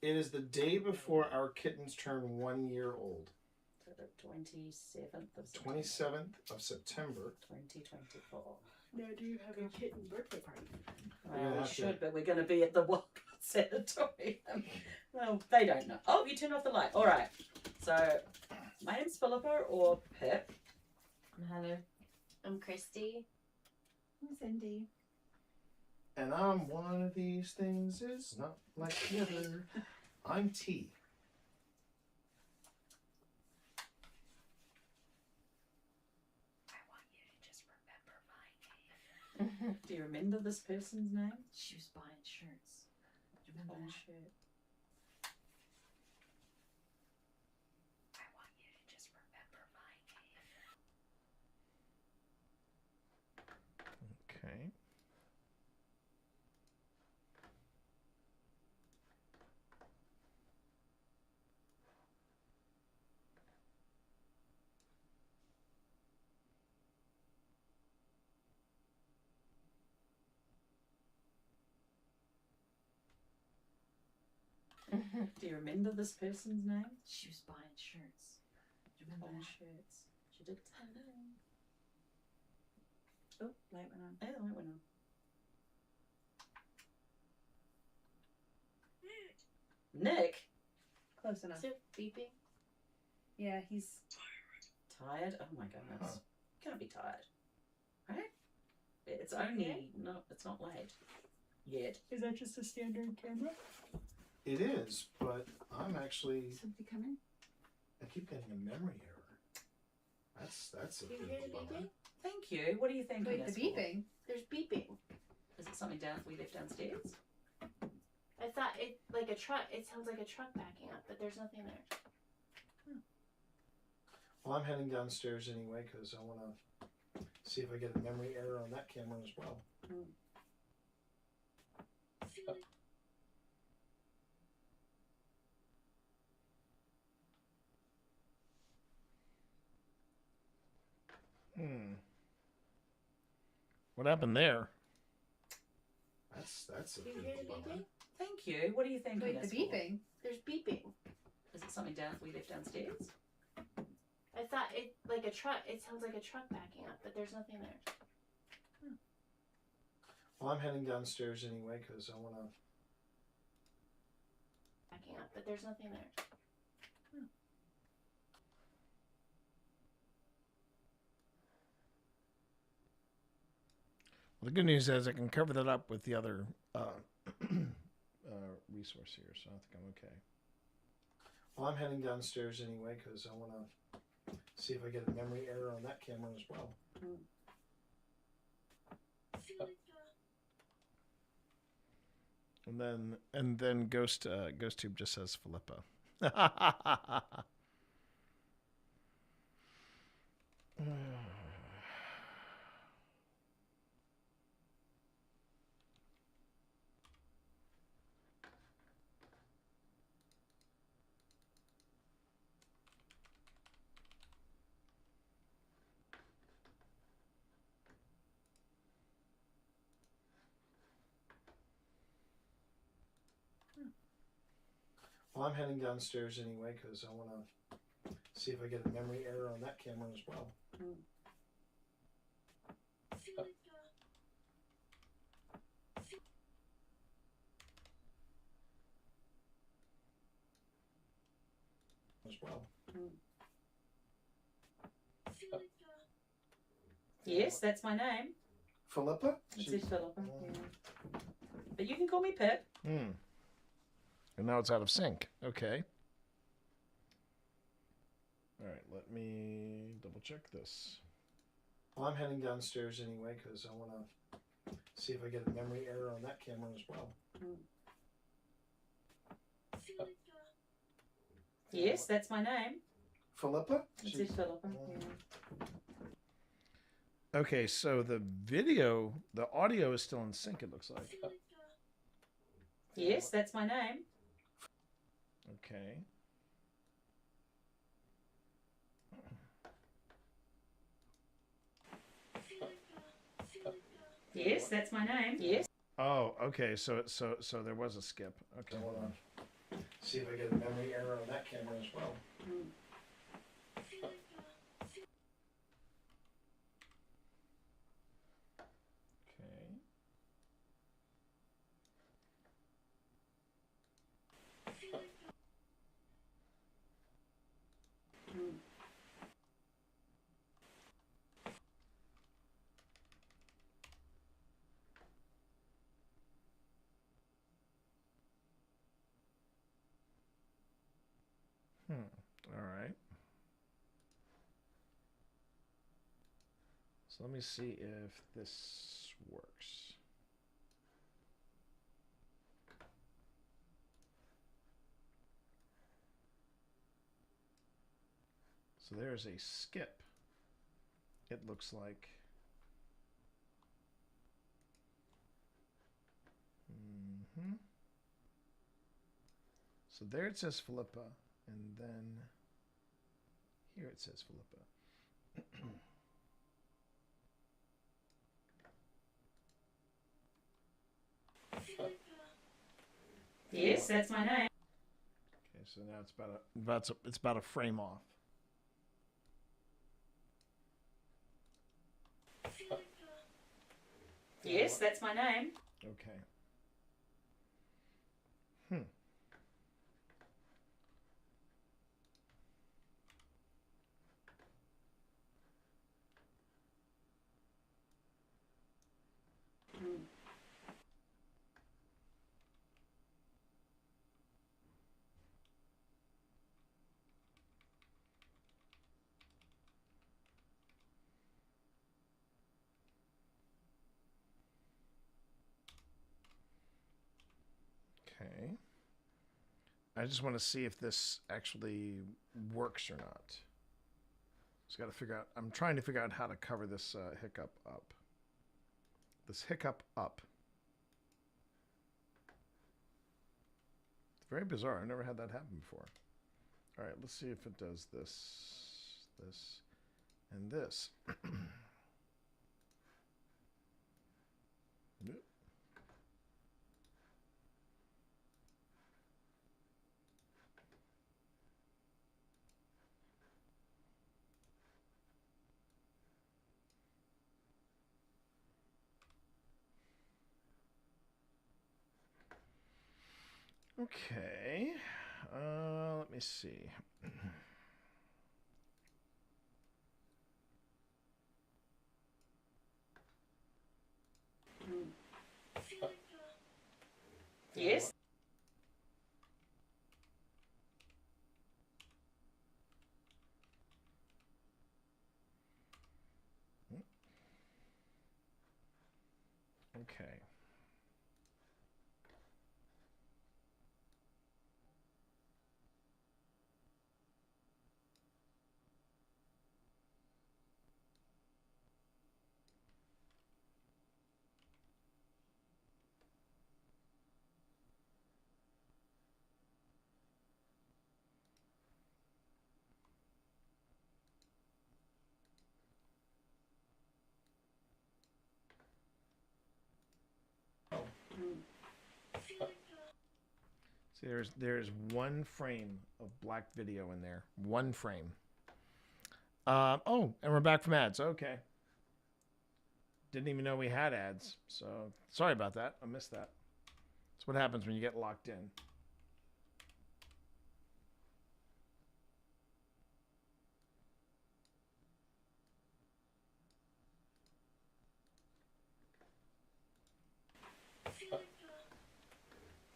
It is the day before our kittens turn 1 year old. the 27th of September. 27th of September. 2024. Now, do you have a kitten birthday party? Well, we should, but we're going to be at the Wild Sanatorium. Well, they don't know. Oh, you turned off the light. All right. So, my name's Philippa or Pip. I'm Heather. I'm Christy. I'm Cindy. And I'm one of these things is not like the other. I'm T. I want you to just remember my name. Do you remember this person's name? She was buying shirts. Do you remember Buying that? shirt. I want you to just remember my name. Okay. Do you remember this person's name? She was buying shirts. Do you remember Buying that? shirts. She did tell me. Oh, light went on. Oh, the light went on. Nick? Close enough. Is it beeping? Yeah, he's Tired? Oh my goodness. Can't be tired. Right? It's only it's not late. Yet. Is that just a standard camera? It is, but I'm actually. Somebody coming? I keep getting a memory error. That's a Do you bit hear of a the bummer. beeping? Thank you. What do you think? Wait, the beeping? There's beeping. Is it something down we left downstairs? I thought it like a truck. It sounds like a truck backing up, but there's nothing there. Well, I'm heading downstairs anyway because I want to see if I get a memory error on that camera as well. What happened there? That's a Do you bit hear of the a bummer. beeping? Thank you. What do you think? Wait, the beeping? There's beeping. Is it something down we left downstairs? I thought it like a truck. It sounds like a truck backing up, but there's nothing there. Well, I'm heading downstairs anyway because I want to. Backing up, but there's nothing there. Well, the good news is I can cover that up with the other resource here, so I think I'm okay. Well, I'm heading downstairs anyway because I want to see if I get a memory error on that camera as well. And then GhostTube just says Philippa. Well, I'm heading downstairs anyway because I want to see if I get a memory error on that camera as well. As well. Yes, that's my name. Philippa? It says Philippa. Yeah. But you can call me Pip. And now it's out of sync. Okay. All right, let me double check this. Well, I'm heading downstairs anyway because I want to see if I get a memory error on that camera as well. Yes, that's my name. Philippa? It says Philippa. Yeah. Okay, so the audio is still in sync, it looks like. Yes, that's my name. Okay. Yes, that's my name. Yes. Oh, okay. So there was a skip. Okay. Hold on. See if I get a memory error on that camera as well. So let me see if this works. So there's a skip. It looks like. So there it says Philippa, and then here it says Philippa. Yes, that's my name. Okay, so now it's about a frame off. Yes, that's my name. Okay. Okay. I just want to see if this actually works or not. Just got to figure out. I'm trying to figure out how to cover this hiccup up. This hiccup up. It's very bizarre. I've never had that happen before. All right, let's see if it does this, this, and this. Yep. Okay, let me see. Yes. Okay. See, there's one frame of black video in there. One frame. Oh, and we're back from ads. Okay. Didn't even know we had ads. So sorry about that. I missed that. That's what happens when you get locked in.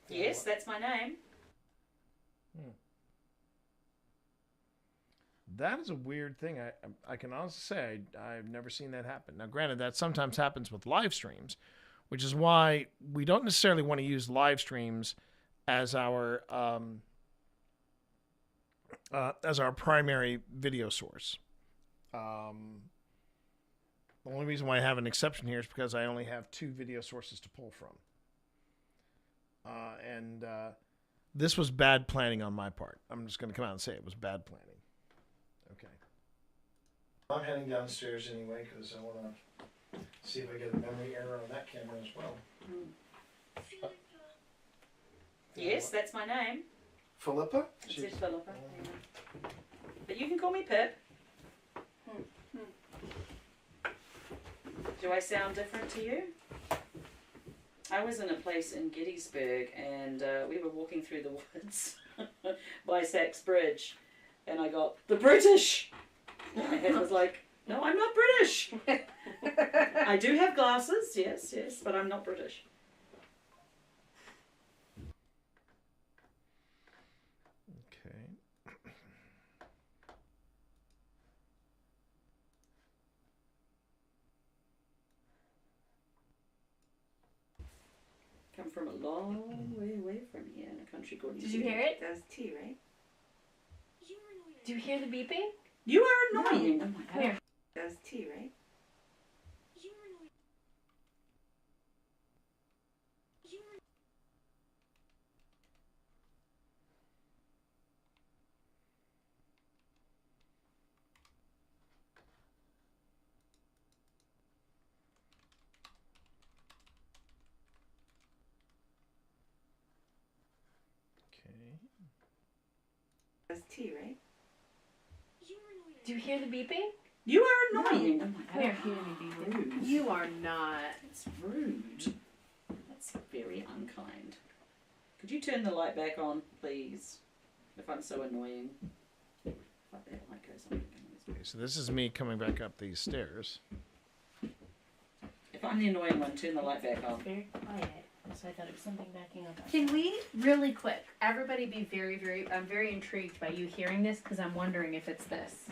Yes, that's my name. That is a weird thing. I can honestly say I've never seen that happen. Now, granted, that sometimes happens with live streams, which is why we don't necessarily want to use live streams as our primary video source. The only reason why I have an exception here is because I only have 2 video sources to pull from. And this was bad planning on my part. I'm just going to come out and say it was bad planning. Okay. I'm heading downstairs anyway because I want to see if I get a memory error on that camera as well. Yes, that's my name. Philippa? It says Philippa. Yeah. But you can call me Pip. Do I sound different to you? I was in a place in Gettysburg and we were walking through the woods by Sachs Bridge and I got, the British! My head was like, no, I'm not British! I do have glasses, yes, but I'm not British. Okay. come from a long way away from here in a country called New Did you Zealand. hear it? That was T, right? Do you hear the beeping? You are annoying. No. Oh my Come here. That was T, right? Okay. That was T, right? Do you hear the beeping? You are annoying. Oh my Come here. Rude. You are not. That's rude. That's very unkind. Could you turn the light back on, please? If I'm so annoying. Fuck, that light goes on. Okay, so this is me coming back up these stairs. If I'm the annoying one, turn the light back on. Very quiet. So I thought it was something backing up. Can we, really quick, everybody be very, I'm very intrigued by you hearing this because I'm wondering if it's this.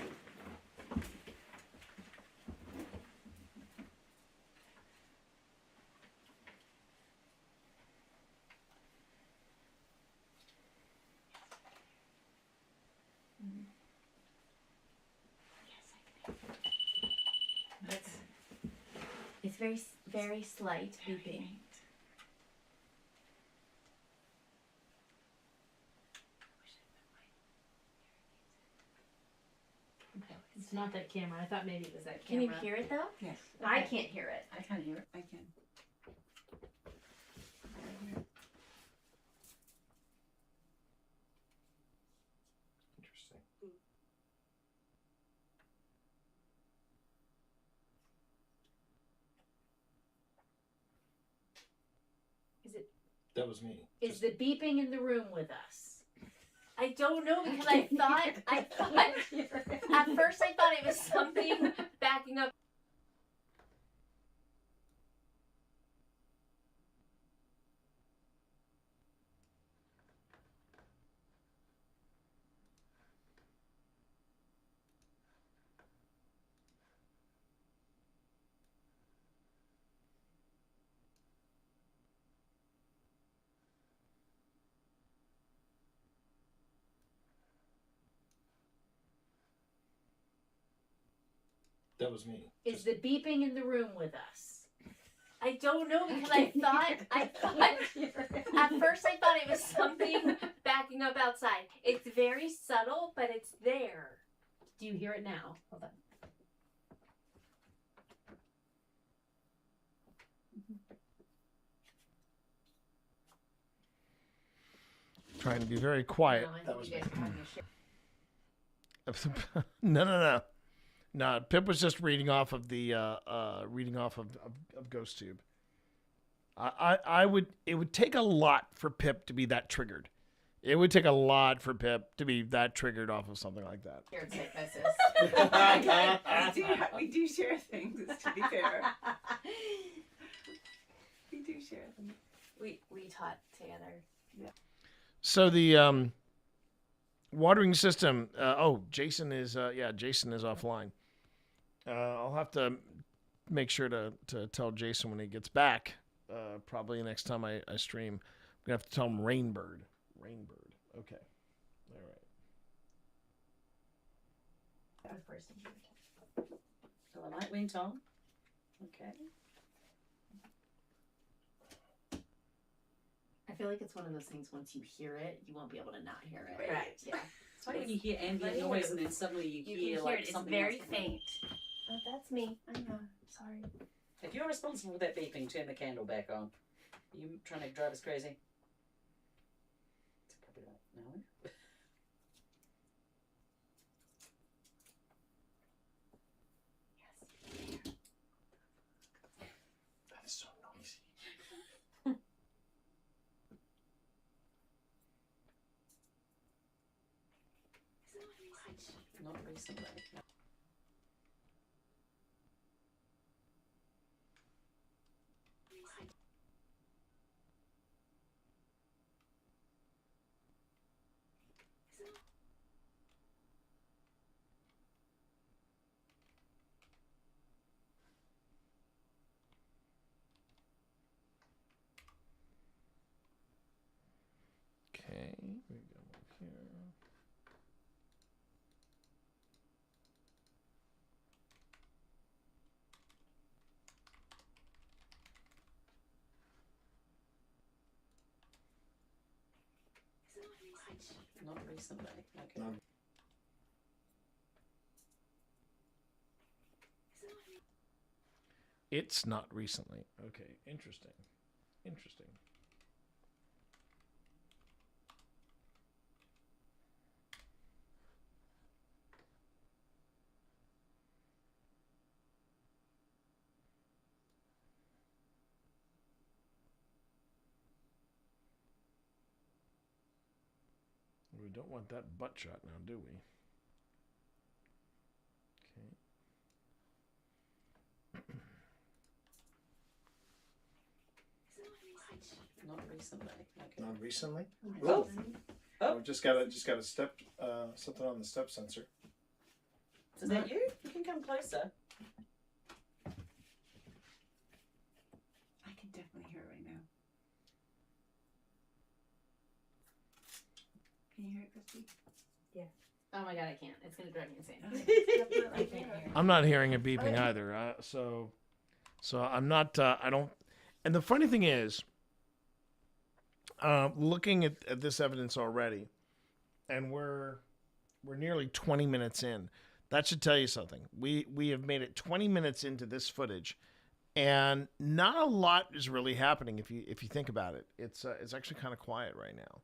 It's very, very slight beeping. Okay. It's not that camera. I thought maybe it was that Can camera. you hear it though? Yes. I can't hear it. I can't hear it. I can. Interesting. Is it? That was me. Is the beeping in the room with us? I don't know because I thought at first I thought it was something backing up. That was me. Is the beeping in the room with us? I don't know because I thought at first I thought it was something backing up outside. It's very subtle, but it's there. Do you hear it now? Hold on. Trying to be very quiet. No, I think you guys are having a shit. No. No, Pip was just reading off of the GhostTube. It would take a lot for Pip to be that triggered. It would take a lot for Pip to be that triggered off of something like that. Scared psychosis. We do share things, to be fair. We do share things. We taught together. Yeah. So the watering system. Jason is offline. I'll have to make sure to tell Jason when he gets back. Probably next time I stream. I'm gonna have to tell him Rainbird. Okay. All right. So the light went on. Okay. I feel like it's one of those things. Once you hear it, you won't be able to not hear it. Right. Yeah. It's funny when you hear ambient noise and then suddenly you You hear can hear like it. It's something very else. faint. Oh, that's me. I know. Sorry. If you're responsible for that beeping, turn the candle back on. Are you trying to drive us crazy? It's probably like, no. That is so noisy. Not recently. No. here. Not recently. Okay. No. It's not recently. Okay, interesting. Interesting. We don't want that butt shot now, do we? Not recently. Okay. Not recently. Oh. Oh, just got a step something on the step sensor. Is that you? You can come closer. I can definitely hear it right now. Can you hear it, Christy? Yeah. Oh my god, I can't. It's gonna drive me insane. I can't hear it. I'm not hearing it beeping either. So I'm not. I don't. And the funny thing is, looking at this evidence already, and we're nearly 20 minutes in. That should tell you something. We have made it 20 minutes into this footage, and not a lot is really happening if you think about it. It's actually kind of quiet right now.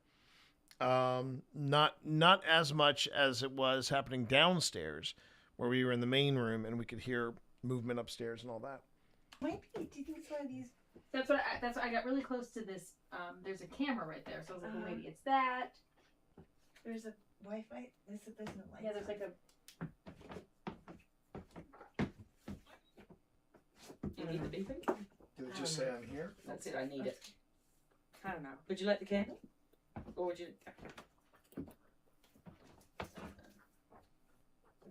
Not as much as it was happening downstairs, where we were in the main room and we could hear movement upstairs and all that. Might be. Do you think it's one of these? That's what I got really close to this. There's a camera right there, so I was like, well, maybe it's that. There's a Wi-Fi. There's no lights. Yeah, there's like a. You need the beeping? Did it just say I'm here? That's it. I need it. I don't know. Would you like the candle? Or would you?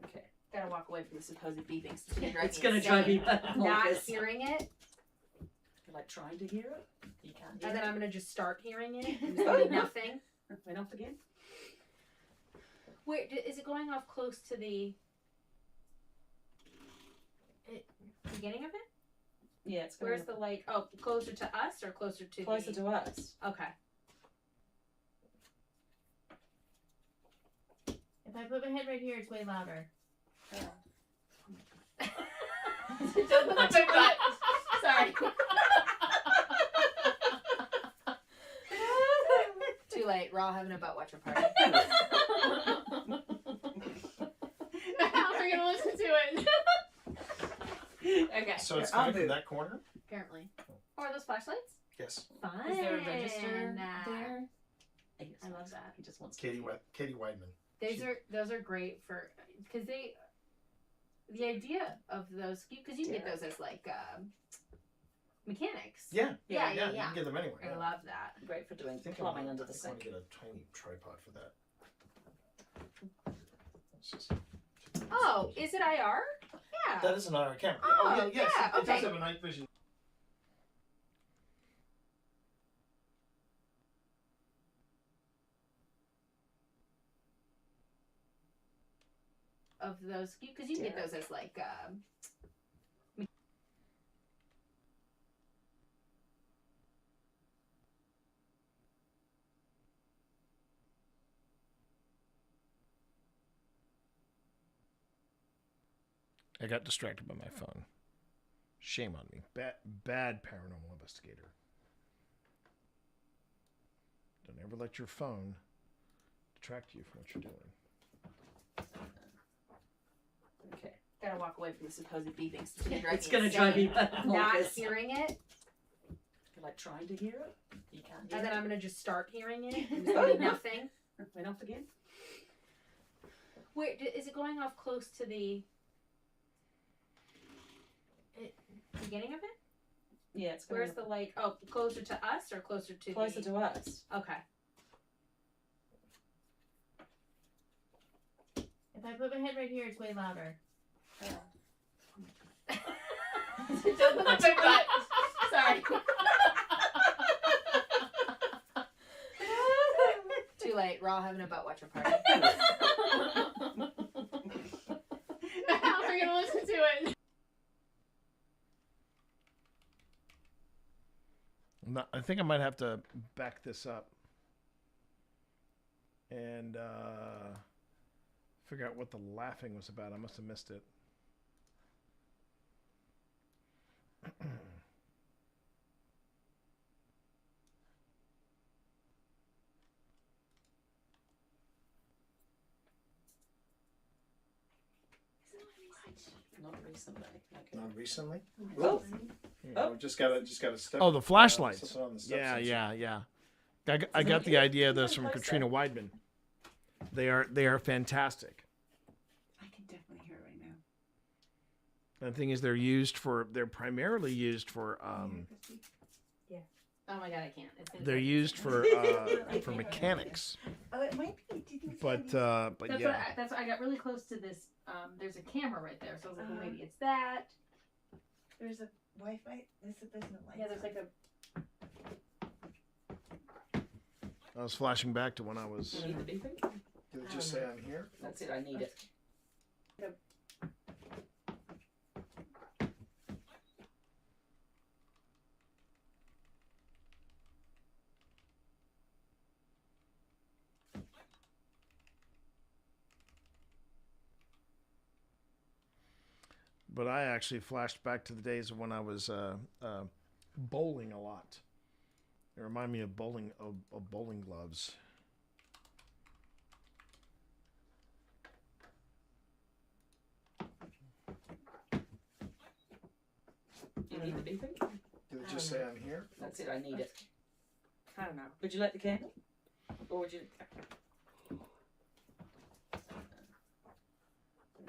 Okay. Gotta walk away from the supposed beeping. It's gonna drive me Not bonkers. hearing it, You're like trying to hear it. You can't hear and then it. I'm gonna just start hearing it. And there's gonna be nothing. Went off again. Wait, is it going off close to the beginning of it? Yeah, it's Where's the light? Oh, closer to us or closer to closer to us? Okay. If I put my head right here, it's way louder. Don't look at my butt. Sorry. Too late. We're all having a butt watcher party. How are we gonna listen to it? Okay. So it's coming from that corner? Apparently. Oh, are those flashlights? Yes. Fine. Is there a register there? I love that. He just wants Katie Weidman. Those are great for because the idea of those because you can get those as like mechanics. Yeah. You You can get them anywhere. I love that. Great for doing I think plumbing under I the think I want sink. to get a tiny tripod for that. It's just- Oh, is it IR? Yeah. That is an IR camera. Oh, yes. yeah, It does okay. have a night vision. Of those because you can get those as like I got distracted by my phone. Shame on me. Bad paranormal investigator. Don't ever let your phone detract you from what you're doing. Okay. gotta walk away from the supposed beeping. It's gonna drive me Not bonkers. hearing it, You're like trying to hear it. You can't hear and then it. I'm gonna just start hearing it. And there's gonna be nothing. Went off again. Wait, is it going off close to the beginning of it? Yeah, it's Where's the light? Oh, closer to us or closer to closer to us? Okay. If I put my head right here, it's way louder. Don't look at my butt. Sorry. Too late. late. We're all having a butt watcher party. How are we gonna listen to it? I think I might have to back this up and figure out what the laughing was about. I must have missed it. Not recently. Okay. Not recently. Oh. Oh, just gotta step. Oh, the flashlights. step on the steps Yeah, and- yeah. I got the idea of those from Katrina Weidman. They are fantastic. I can definitely hear it right now. And the thing is, they're primarily used for Yeah. Oh my god, I can't. It's they're used for mechanics. Oh, it might be. Do you think But that's yeah. that's I got really close to this. There's a camera right there, so I was like, well, maybe it's that. there's a Wi-Fi? There's no lights. Yeah, there's like a. I was flashing back to when I was. You need the beeping? Did it just say I'm here? That's it. I need it. But I actually flashed back to the days of when I was bowling a lot. It reminded me of bowling gloves. You need the beeping? Did it just say I'm here? That's it. I need it. I don't know. Would you like the candle? Or would you?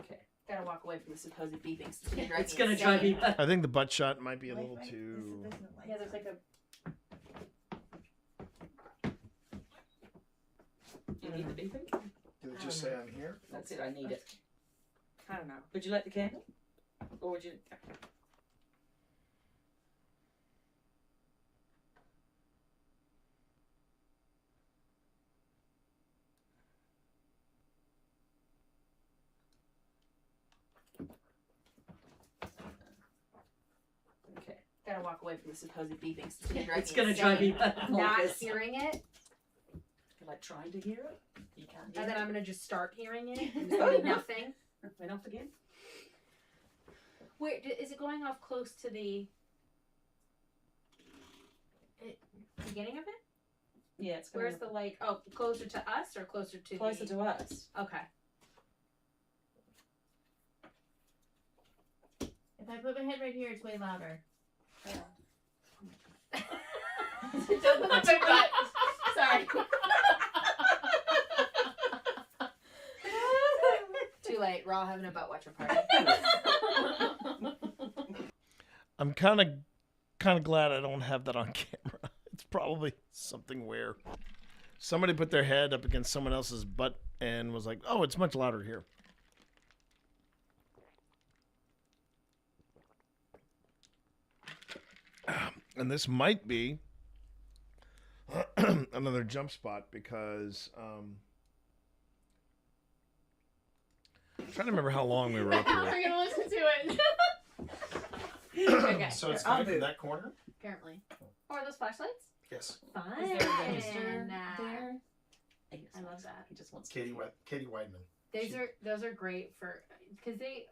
Okay. Gotta walk away from the supposed beepings. It's gonna drive you. I think the butt shot might be a little too. There's no lights. Yeah, there's like a. You need the beeping? Did it just say I'm here? That's it. I need it. I don't know. Would you like the candle? Or would you? Okay. Gotta walk away from the supposed beepings. It's gonna drive you. Not hearing it, You're like trying to hear it. You can't. and then I'm gonna just start hearing it. And there's gonna be nothing. Went off again. Wait, is it going off close to the beginning of it? Yeah, it's Where's the like? Oh, closer to us or closer to closer the... to us? Okay. If I put my head right here, it's way louder. Don't put my butt. Sorry. Too late. We're all having a butt watcher party. I'm kind of glad I don't have that on camera. It's probably something where somebody put their head up against someone else's butt and was like, "Oh, it's much louder here." And this might be another jump spot because I'm trying to remember how long we were up We're here. gonna listen to it. Okay. So it's coming from that corner? Apparently. Oh, are those flashlights? Yes. Fun. Is there a register there? I love that. He just wants Katie Weidman. Those are great for because the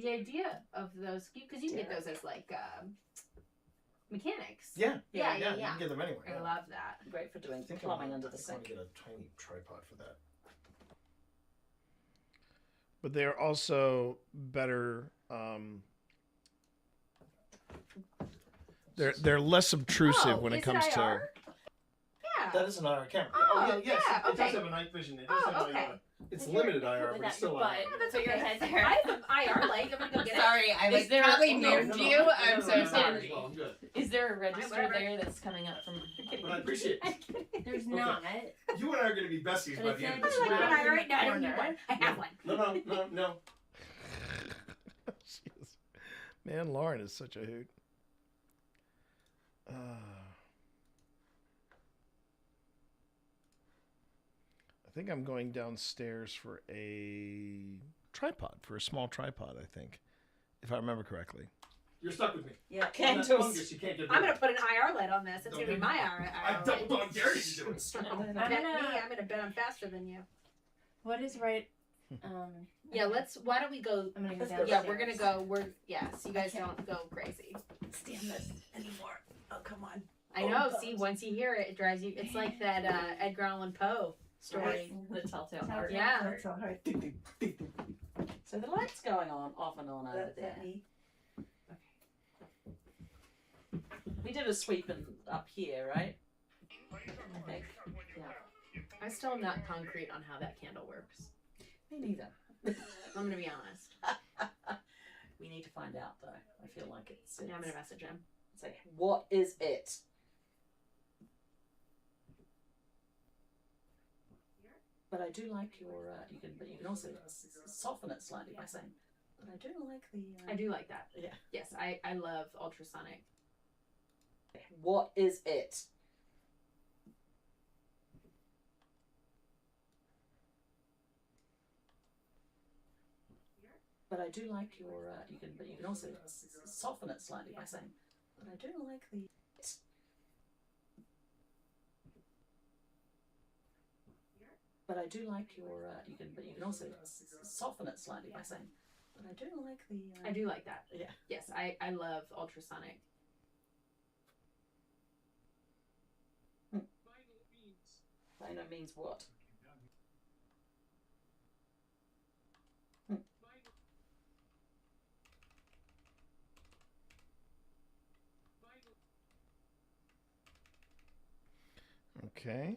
idea of those because you can get those as like mechanics. Yeah. Yeah. You can get them anywhere. I love that. great for doing I think plumbing I under the want sink. to get a tiny tripod for that. But they're also better. They're less obtrusive when it comes to. Yeah. That is an IR camera. Oh, yes. yeah, It does okay. have a night vision. It does Oh, have okay. It's limited IR, but it's still IR. Yeah, that's Put your okay. head there. I have an IR light. I'm gonna go get Sorry, I Is there- probably no, moved you. I'm so sorry. Well, I'm good. Is there a register whatever. there that's coming up from? But I appreciate it. There's not. You and I are going to be besties But by it the end said of this. I have an round IR right now. I don't need corner. one. I have one. No. Man, Lauren is such a hoot. think I'm going downstairs for a tripod, for a small tripod, I think, if I remember correctly. You're stuck with me. Yeah, Can't I'm gonna put an IR light on this. It's gonna be my IR. I double dog dare you to do it. Bet me. I'm gonna bet I'm faster than you. What is right? Yeah, why don't we go? I'm gonna go Yeah, downstairs. we're gonna go. So you guys don't go crazy. Stand this anymore. Oh, come on. I know. See, once you hear it, it drives you. It's like that Edgar Allan Poe story. The telltale heart. Yeah. Telltale heart. So the light's going on, off and on over That's there. me. We did a sweep up here, right? I think. Yeah. I'm still not concrete on how that candle works. Me neither. I'm gonna be honest. We need to find out, though. I feel like it's. Yeah, I'm gonna message him. Say, what is it? But I do like your. But you can also soften it slightly by saying. But I do like the. I do like that. Yeah. Yes, I love ultrasonic. What is it? But I do like your. But you can also soften it slightly by saying. But I do like the. But I do like your. But you can also soften it slightly by saying. But I do like the. I do like that. Yeah. Yes, I love ultrasonic. Vinyl means what? Okay.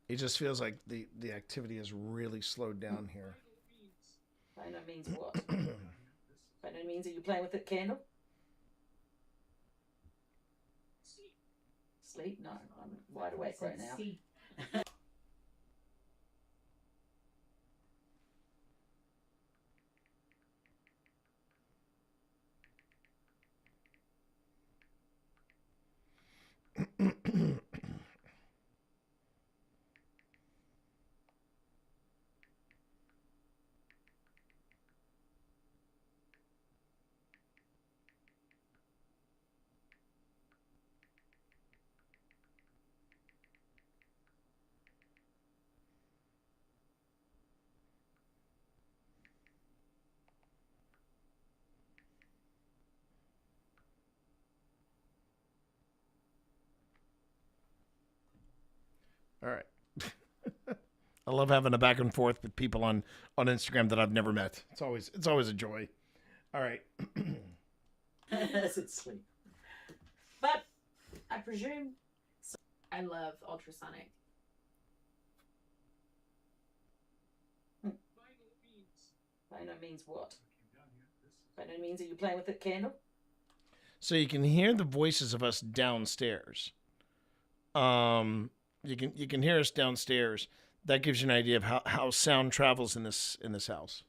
It just feels like the activity has really slowed down here. Vinyl means what? Vinyl means, are you playing with the candle? Sleep? No, I'm wide awake right now. All right. I love having a back and forth with people on Instagram that I've never met. It's always a joy. All right. It's sleep. But I presume. I love ultrasonic. Vinyl means what? Vinyl means, are you playing with the candle? So you can hear the voices of us downstairs. You can hear us downstairs. That gives you an idea of how sound travels in this house.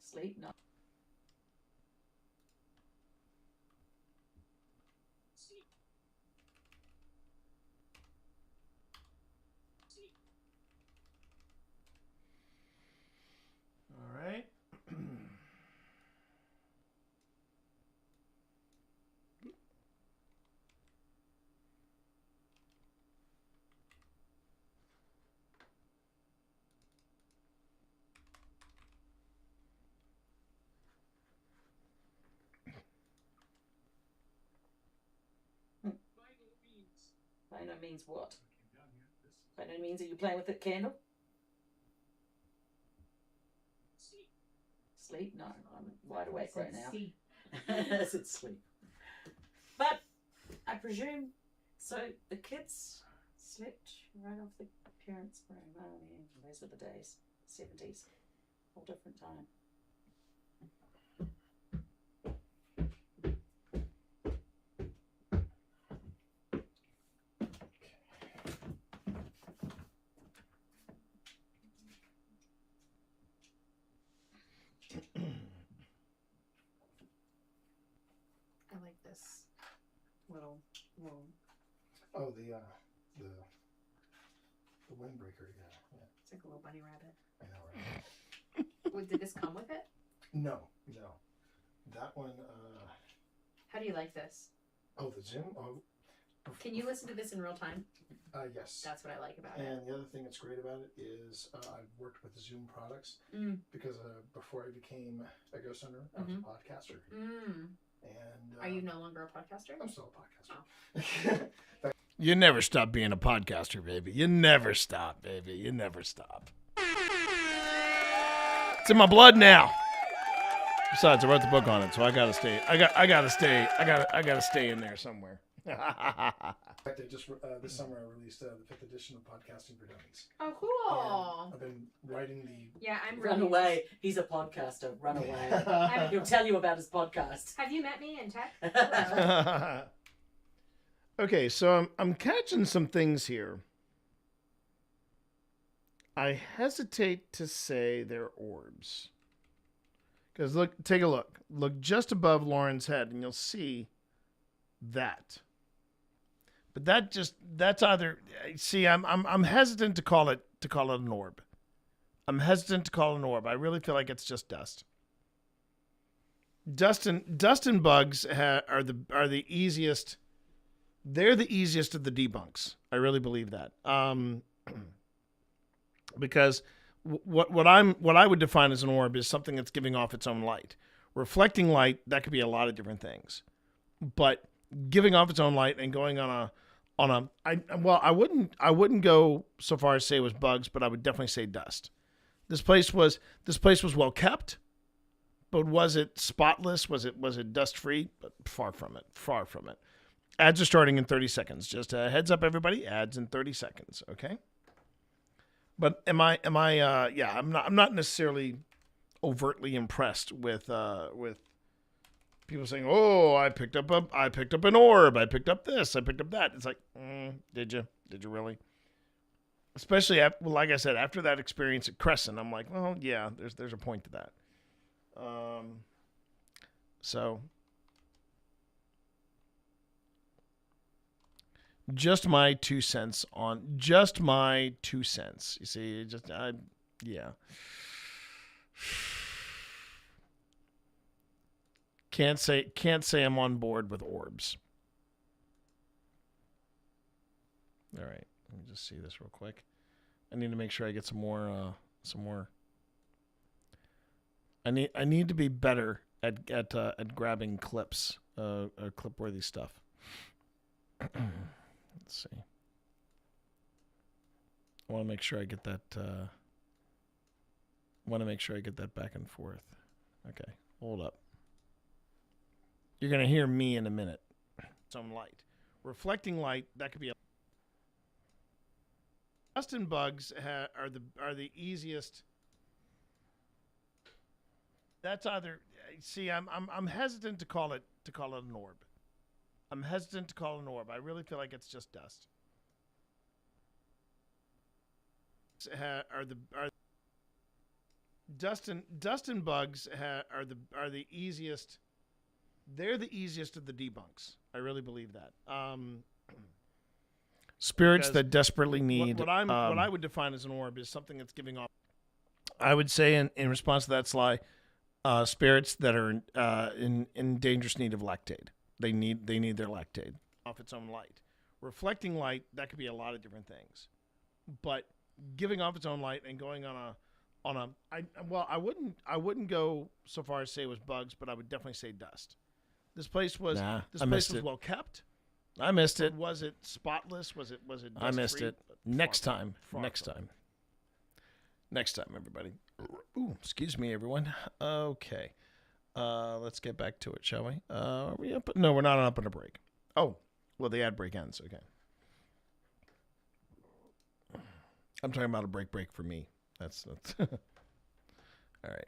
Sleep? No. All right. Vinyl means what? Vinyl means, are you playing with the candle? Sleep? No, I'm wide awake right now. It's sleep. But I presume, so the kids slept right off the parents' room. Oh, yeah, those were the days. 70s. Whole different time. this little. Oh, the windbreaker. Yeah. It's like a little bunny rabbit. I know, right? Did this come with it? No. That one. How do you like this? Oh, the Zoom. Oh. Can you listen to this in real time? Yes. That's what I like about it. And the other thing that's great about it is I've worked with Zoom products because before I became a ghost hunter, I was a podcaster. And are you no longer a podcaster? I'm still a podcaster. Oh. You never stop being a podcaster, baby. You never stop, baby. You never stop. It's in my blood now. Besides, I wrote the book on it, so I gotta stay. I gotta stay in there somewhere. In fact, I just this summer I released the 5th edition of Podcasting for Dummies. Oh, cool! And I've been writing the. Yeah, I'm. Run away! He's a podcaster. Run away! He'll tell you about his podcast. Have you met me in tech? Okay, so I'm catching some things here. I hesitate to say they're orbs. Because take a look. Look just above Lauren's head, and you'll see that. But that's either. See, I'm hesitant to call it an orb. I'm hesitant to call it an orb. I really feel like it's just dust. Dust and bugs are the easiest. They're the easiest of the debunks. I really believe that. Because what I would define as an orb is something that's giving off its own light. Reflecting light, that could be a lot of different things. But giving off its own light and going I wouldn't go so far as say it was bugs, but I would definitely say dust. This place was well kept, but was it spotless? Was it dust free? But far from it. Ads are starting in 30 seconds. Just a heads up, everybody. Ads in 30 seconds. Okay. But am I? Yeah, I'm not necessarily overtly impressed with people saying, "Oh, I picked up an orb. I picked up this. I picked up that." It's like, did you really? Especially like I said, after that experience at Crescent, I'm like, well, yeah, there's a point to that. So. Just my 2 cents. You see, yeah. Can't say I'm on board with orbs. All right, let me just see this real quick. I need to make sure I get some more. I need to be better at grabbing clips, clip-worthy stuff. Let's see. I want to make sure I get that. Back and forth. Okay, hold up. You're gonna hear me in a minute. Some light, reflecting light. That could be. Dust and bugs are the easiest. That's either. See, I'm hesitant to call it an orb. I'm hesitant to call it an orb. I really feel like it's just dust. Dust and bugs are the easiest. They're the easiest of the debunks. I really believe that. Spirits that desperately need. What I would define as an orb is something that's giving off. I would say in response to that, Sly, spirits that are in dangerous need of lactate. They need their lactate off its own light. Reflecting light, that could be a lot of different things. But giving off its own light and going I wouldn't go so far as say it was bugs, but I would definitely say dust. This place was well kept. I missed it. Was it spotless? Was it dust free? I missed it. Next time, everybody. Ooh, excuse me, everyone. Okay. Let's get back to it, shall we? Are we up? No, we're not up on a break. Oh, well, the ad break ends. Okay. I'm talking about a break for me. That's all right.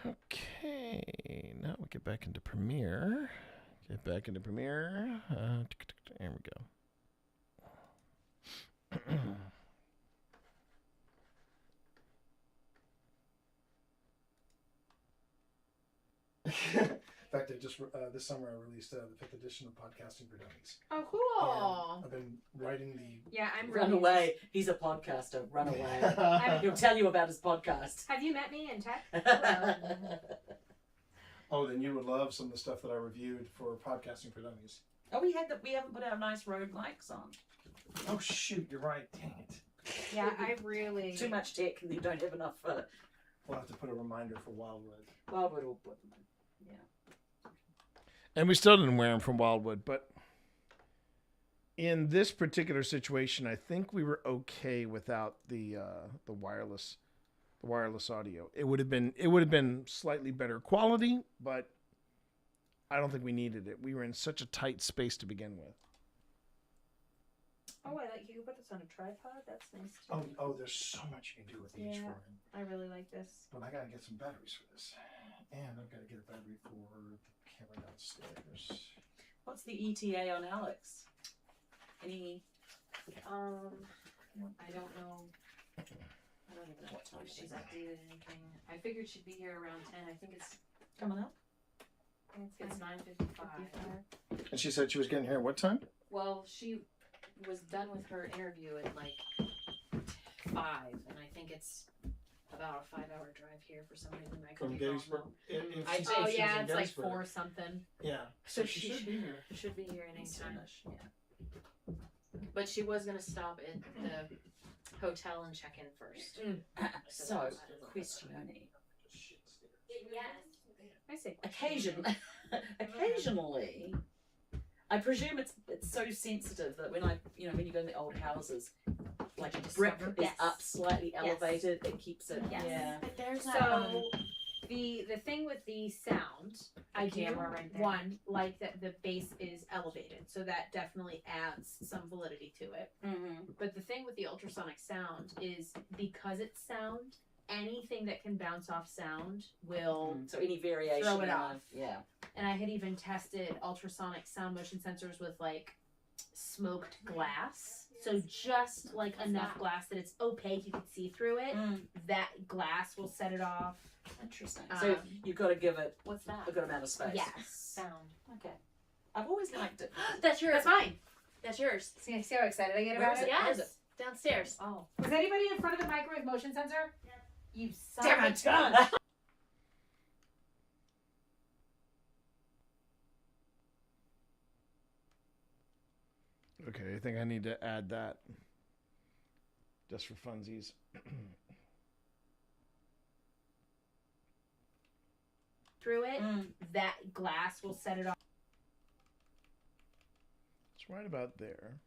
Okay, now we get back into Premiere. There we go. In fact, I just this summer I released the 5th edition of Podcasting for Dummies. Oh, And cool. I've been writing the. Yeah, I'm Run really away. He's a podcaster. Run away. He'll tell you about his podcast. Have you met me in tech? Oh, then you would love some of the stuff that I reviewed for Podcasting for Dummies. Oh, we haven't put our nice road likes on. Oh shoot, you're right. Dang it. Yeah, I really. Too much tech and you don't have enough. We'll have to put a reminder for Wildwood. Wildwood will put them in. Yeah. And we still didn't wear them from Wildwood, but in this particular situation, I think we were okay without the wireless audio. It would have been slightly better quality, but I don't think we needed it. We were in such a tight space to begin with. Oh, I like you can put this on a tripod. That's nice too. Oh, there's so much you can do with each one. I really like this. But I gotta get some batteries for this, and I've got to get a battery for the camera downstairs. What's the ETA on Alex? Any? I don't know. I don't even know what time she's updated anything. I figured she'd be here around 10. I think it's coming up. It's 9:55. And she said she was getting here at what time? Well, she was done with her interview at like 5, and I think it's about a 5-hour drive here for some reason. I From could be wrong, Gettysburg? though. Oh yeah, it's like 4 something. Yeah. So she she should be here. Should be here any time. Yeah. But she was gonna stop at the hotel and check in first. So, question. Yes. I say occasionally, I presume it's so sensitive that when you go in the old houses, like a brick is up slightly elevated, it keeps it. Yes. Yeah. But there's So the thing with the sound, I do camera right there. one like that the bass is elevated, so that definitely adds some validity to it. Mm-hmm. But the thing with the ultrasonic sound is because it's sound, anything that can bounce off sound will So any variation. throw it of- off. Yeah. And I had even tested ultrasonic sound motion sensors with like smoked glass. So just like enough glass that it's opaque, you can see through it. That glass will set it off. Interesting. So you've got to give it What's that? a good amount of space. Yes. Sound. Okay. I've always liked it. That's yours. That's mine. That's yours. See how excited I get Where about is it? it? Where is Yes. Downstairs. Oh. Was anybody in front of the microwave motion sensor? You son Damn of a it. gun. Okay, I think I need to add that just for funsies. Through it, that glass will set it off. It's right about there.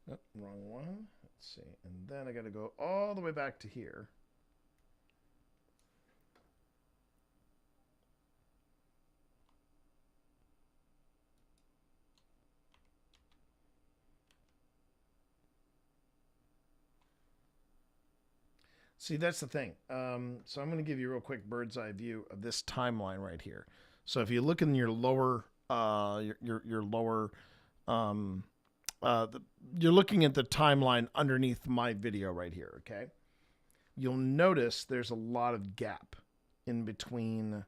Nope, wrong one. Let's see. And then I got to go all the way back to here. See, that's the thing. So I'm going to give you a real quick bird's eye view of this timeline right here. So if you look in your lower, your lower, you're looking at the timeline underneath my video right here. Okay, you'll notice there's a lot of gap in between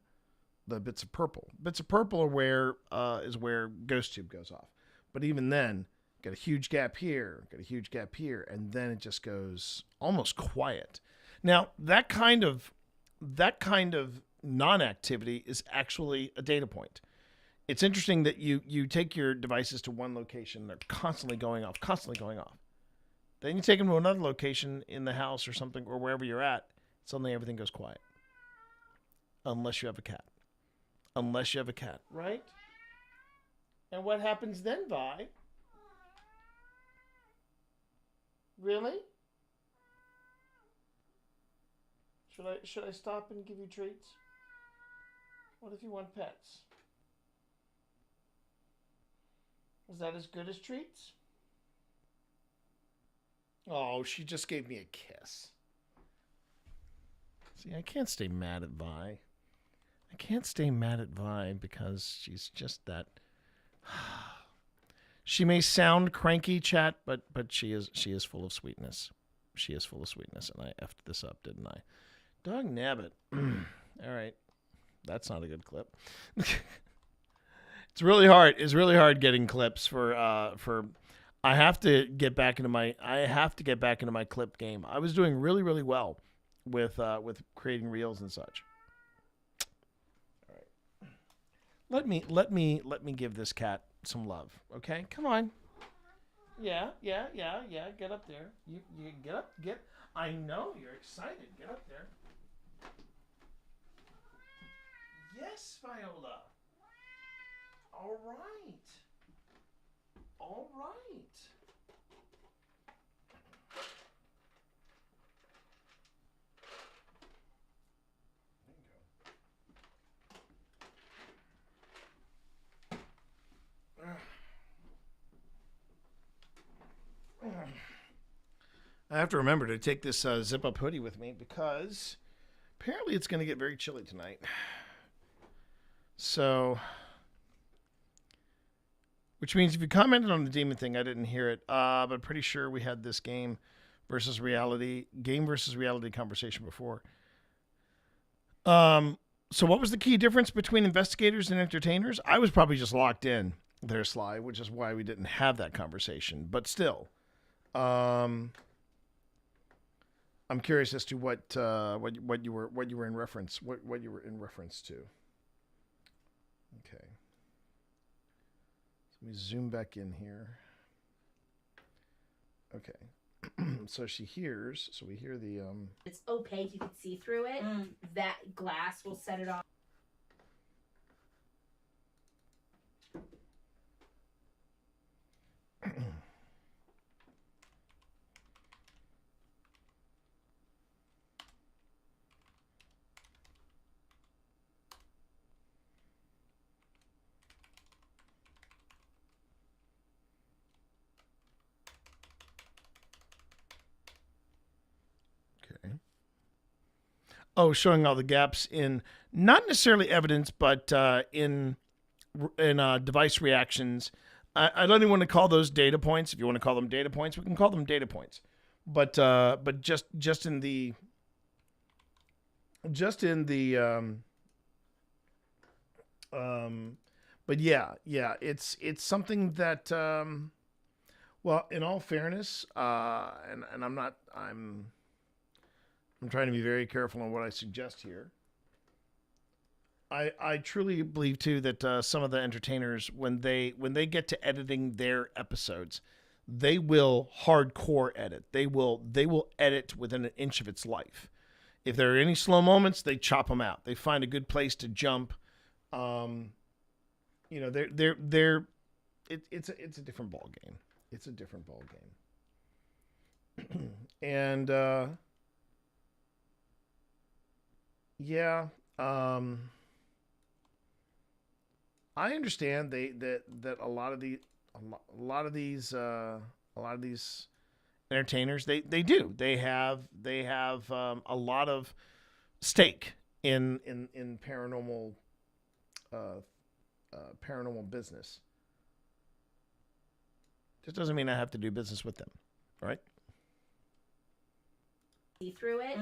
the bits of purple. Bits of purple are where is where Ghost Tube goes off. But even then, got a huge gap here, got a huge gap here, and then it just goes almost quiet. Now, that kind of non-activity is actually a data point. It's interesting that you take your devices to one location, they're constantly going off. Then you take them to another location in the house or something, or wherever you're at, suddenly everything goes quiet. Unless you have a cat. Right? And what happens then, Vi? Really? Should I stop and give you treats? What if you want pets? Is that as good as treats? Oh, she just gave me a kiss. See, I can't stay mad at Vi. Because she's just that. She may sound cranky, chat, but she is full of sweetness. She is full of sweetness, and I effed this up, didn't I? Dog nabbit. All right. That's not a good clip. It's really hard. It's really hard getting clips for I have to get back into my clip game. I was doing really, really well with creating reels and such. All right. Let me give this cat some love. Okay? Come on. Yeah. Get up there. You get up. I know you're excited. Get up there. Yes, Viola. All right. All right. I have to remember to take this zip-up hoodie with me because apparently it's going to get very chilly tonight. So, which means if you commented on the demon thing, I didn't hear it, but I'm pretty sure we had this game versus reality conversation before. So what was the key difference between investigators and entertainers? I was probably just locked in there, Sly, which is why we didn't have that conversation. But still, I'm curious as to what you were in reference to. Okay. Let me zoom back in here. Okay. So we hear the It's opaque, you can see through it. That glass will set it off. Oh, showing all the gaps in not necessarily evidence, but in device reactions. I don't even want to call those data points. If you want to call them data points, we can call them data points. But just in the but yeah, it's something that well, in all fairness, and I'm trying to be very careful on what I suggest here. I truly believe too that some of the entertainers, when they get to editing their episodes, they will hardcore edit. They will edit within an inch of its life. If there are any slow moments, they chop them out. They find a good place to jump. It's a different ball game. It's a different ball game. And yeah, I understand that a lot of these entertainers they have a lot of stake in paranormal business. Just doesn't mean I have to do business with them, right? See through it,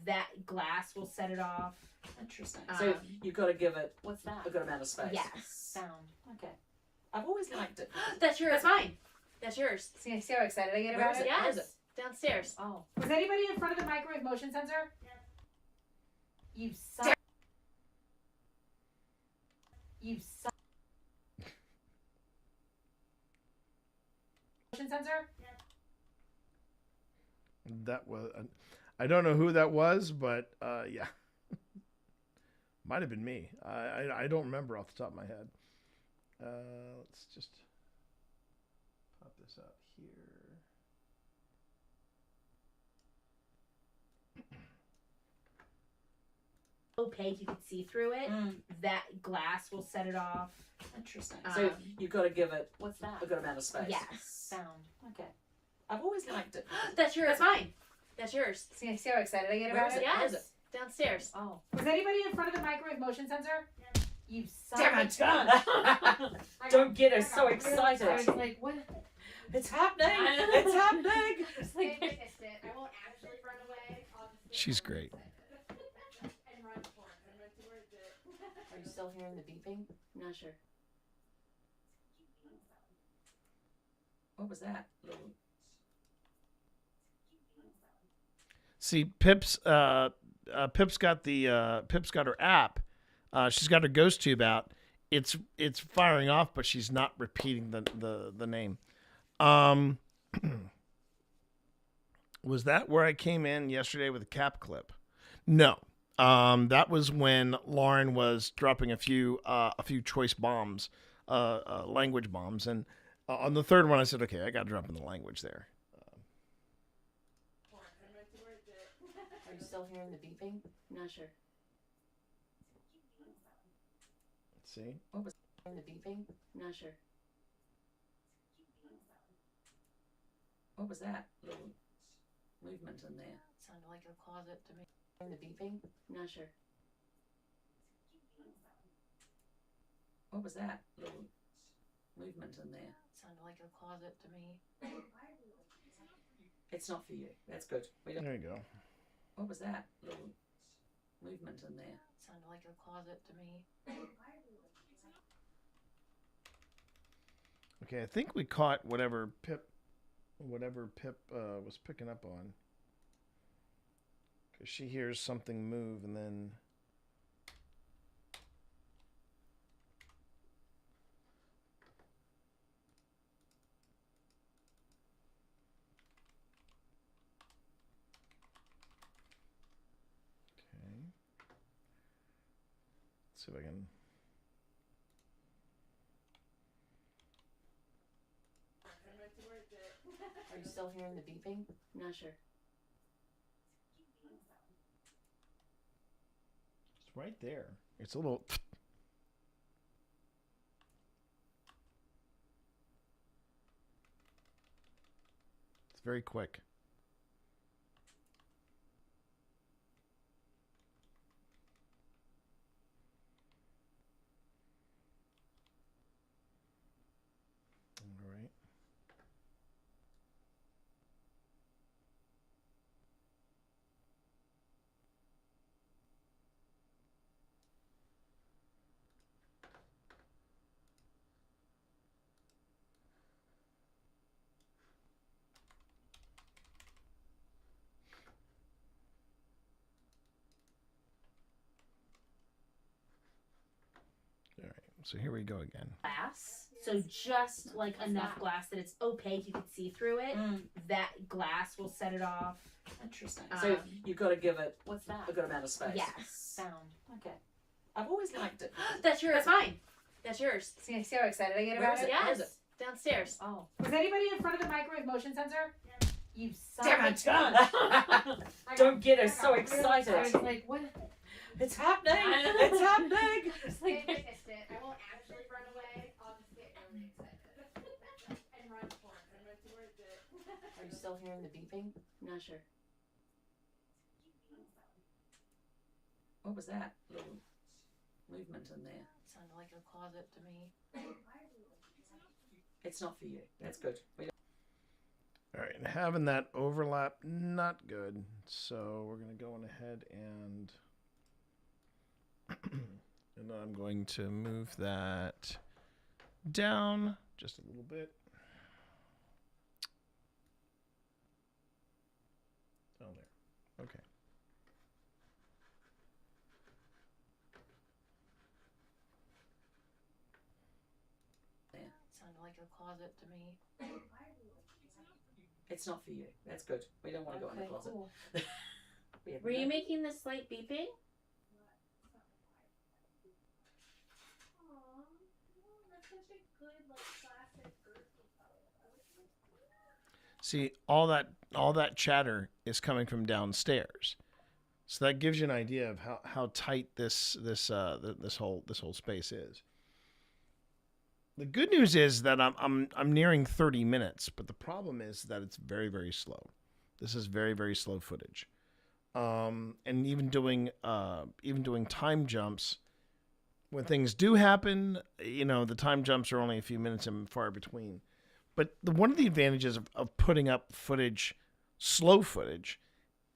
that glass will set it off. Interesting. So you've got to give it what's that? A good amount of space. Yes. Sound. Okay. I've always liked it. That's yours. That's mine. That's yours. See how excited I get Where about is it? it? Where Yes. is it? Downstairs. Oh. Was anybody in front of the microwave motion sensor? Yes. You suck. You suck. Motion sensor? Yes. That was I don't know who that was, but yeah. Might have been me. I don't remember off the top of my head. Let's just pop this out here. Opaque, you can see through it. That glass will set it off. Interesting. So you've got to give it what's that? A good amount of space. Yes. Sound. Okay. I've always liked it. That's yours. That's mine. That's yours. See how excited I get Where about is it? it? Where Yes. is it? Downstairs. Oh. Was anybody in front of the microwave motion sensor? Yes. You suck. Damn it! Don't get her so excited. I was like, what? It's happening! It's happening! It's like, I won't ask She's great. Are you still hearing the beeping? I'm not sure. What was that? Little... See, Pip's got her app. She's got her ghost tube out. It's firing off, but she's not repeating the name. Was that where I came in yesterday with a cap clip? No. That was when Lauren was dropping a few choice bombs, language bombs, and on the third one I said, okay, I got to drop in the language there. Are you still hearing the beeping? I'm not sure. Let's see. What was the beeping? I'm not sure. What was that? Little movement in there. Sounded like a closet to me. The beeping? I'm not sure. What was that? Little movement in there. Sounded like a closet to me. It's not for you. That's good. We don't... There you go. What was that? Little movement in there. Sounded like a closet to me. Okay, I think we caught whatever Pip was picking up on. Because she hears something move and then... Okay. Let's see if I can... Are you still hearing the beeping? I'm not sure. It's right there. It's a little... It's very quick. All right. All right. So here we go again. Glass. So just like enough glass that it's opaque, you can see through it. That glass will set it off. Interesting. So you've got to give it what's that? a good amount of space. Yes. Sound. Okay. I've always liked it. That's yours. That's mine. That's yours. See how excited I get Where about is it? it? Where is Yes. it? Downstairs. Oh. Was anybody in front of the microwave motion sensor? You son Damn of it! a Don't get her so excited. I was like, what? It's happening! It's happening! They missed it. I won't actually run away. I'll just get really excited and run towards it. Are you still hearing the beeping? I'm not sure. What was that? Little movement in there. Sounded like a closet to me. It's not for you. That's good. We don't... All right, and having that overlap, not good. So we're going to go on ahead and... and then I'm going to move that down just a little bit. Oh, there. Okay. Sounded like a closet to me. It's not for you. That's good. We don't want to go in the closet. Cool. Have Were you no- making the slight beeping? See, all that chatter is coming from downstairs, so that gives you an idea of how tight this whole space is. The good news is that I'm nearing 30 minutes, but the problem is that it's very, very slow. This is very, very slow footage, and even doing time jumps. When things do happen, the time jumps are only a few minutes and far between. But one of the advantages of putting up footage, slow footage,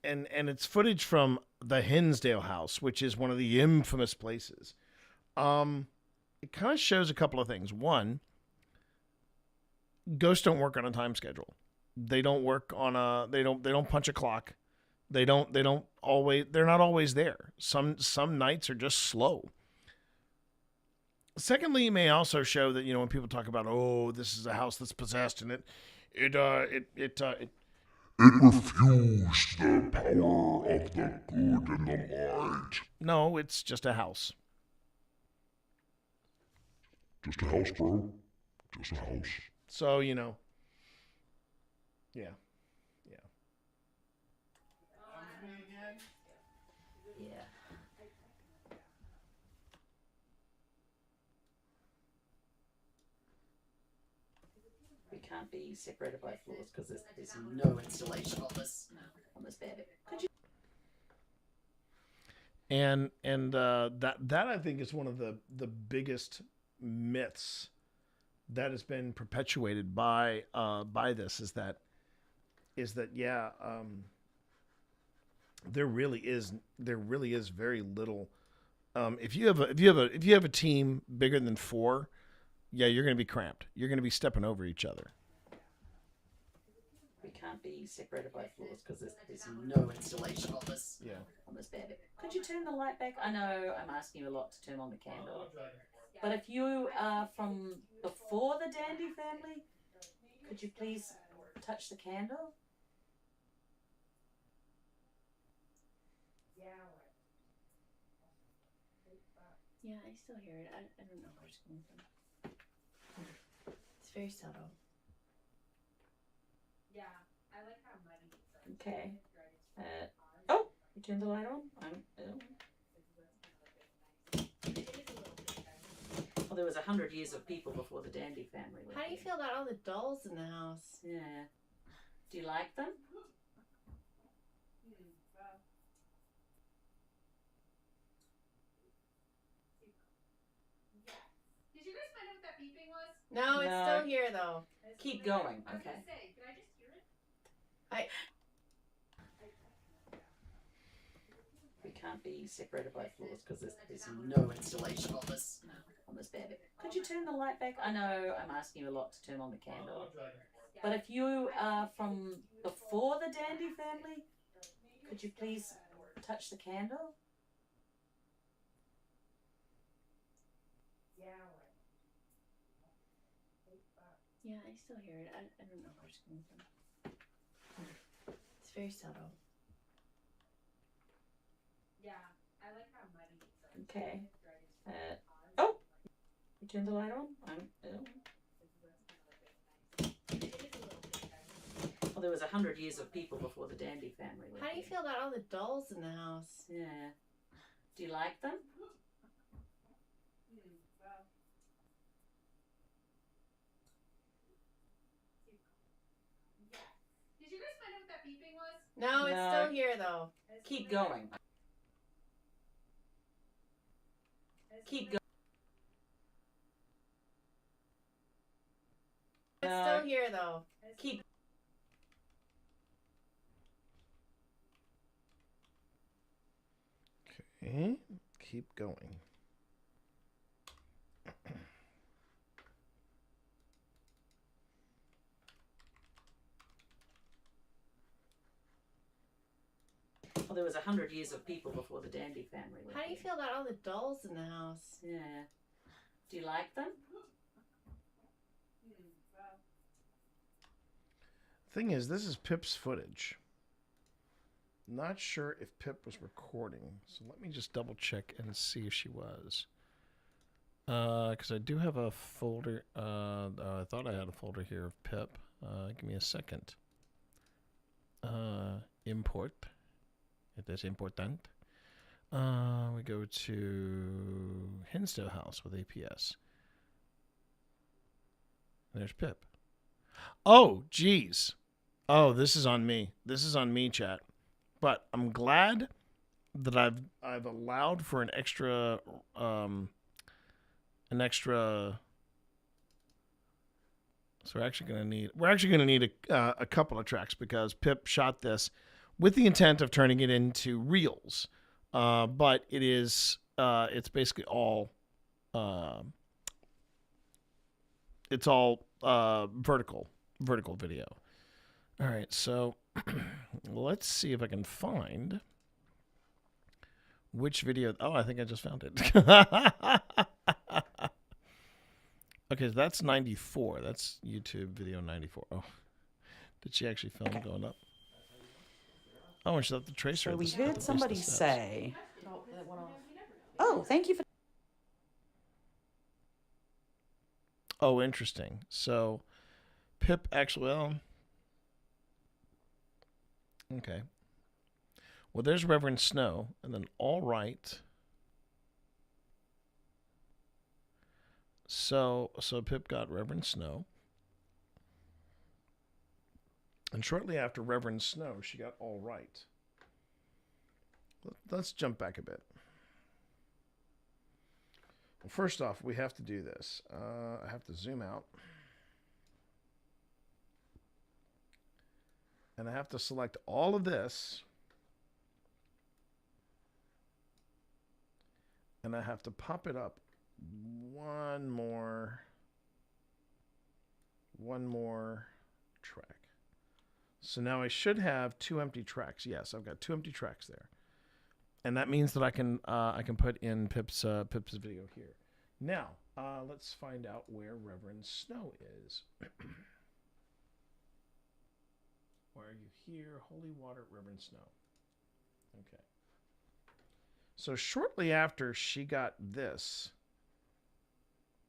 and it's footage from the Hinsdale House, which is one of the infamous places. It kind of shows a couple of things. One, ghosts don't work on a time schedule. They don't work on a they don't punch a clock. They're not always there. Some nights are just slow. Secondly, it may also show that, when people talk about, oh, this is a house that's possessed and it refused the power of the good and the light. No, it's just a house. Just a house, bro. Just a house. So, yeah. Yeah. We can't be separated by floors because there's no installation on this bed. Could you? And that I think is one of the biggest myths that has been perpetuated by this is that there really is very little. If you have a team bigger than 4, yeah, you're going to be cramped. You're going to be stepping over each other. We can't be separated by floors because there's no installation on this bed. Could you turn the light back? I know I'm asking you a lot to turn on the candle. But if you are from before the Dandy family, could you please touch the candle? Yeah, I still hear it. I don't know where it's coming from. It's very subtle. Yeah, I like how muddy it's like. Okay. Oh, you turned the light on? Well, there was 100 years of people before the Dandy family. How do you feel about all the dolls in the house? Yeah. Do you like them? Did you guys find out what that beeping was? No, it's No. still here though. Keep going. I was Okay. gonna say, could I just hear it? We can't be separated by floors because there's no installation on this bed. Could you turn the light back? I know I'm asking you a lot to turn on the candle. But if you are from before the Dandy family, could you please touch the candle? Yeah, I still hear it. I don't know where it's coming from. It's very subtle. Yeah, I like how muddy it's like. Okay. Oh, you turned the light on? Well, there was 100 years of people before the Dandy family. How do you feel about all the dolls in the house? Yeah. Do you like them? Did you guys find out what that beeping was? No, it's still here though. Keep going. Keep going. It's still here though. Keep. Okay, keep going. Well, there was 100 years of people before the Dandy family. How do you feel about all the dolls in the house? Yeah. Do you like them? Thing is, this is Pip's footage. Not sure if Pip was recording, so let me just double check and see if she was. Because I do have a folder. I thought I had a folder here of Pip. Give me a second. Import. It is important. We go to Hinsdale House with APS. There's Pip. Oh, geez. Oh, this is on me. This is on me, chat. But I'm glad that I've allowed for an extra. So we're actually gonna need a couple of tracks because Pip shot this with the intent of turning it into reels. But it is it's basically all vertical video. All right, so let's see if I can find which video. Oh, I think I just found it. Okay, so that's 94. That's YouTube video 94. Oh, did she actually film going up? Oh, and she left the tracer. So we at heard the somebody steps. say, "Oh, thank you for." Oh, interesting. So, Pip actually, well, okay. Well, there's Reverend Snow, and then all right. So Pip got Reverend Snow, and shortly after Reverend Snow, she got all right. Let's jump back a bit. Well, first off, we have to do this. I have to zoom out. And I have to select all of this. And I have to pop it up one more track. So now I should have 2 empty tracks. Yes, I've got 2 empty tracks there. And that means that I can put in Pip's video here. Now, let's find out where Reverend Snow is. Where are you here? Holy Water, Reverend Snow. Okay. So shortly after she got this,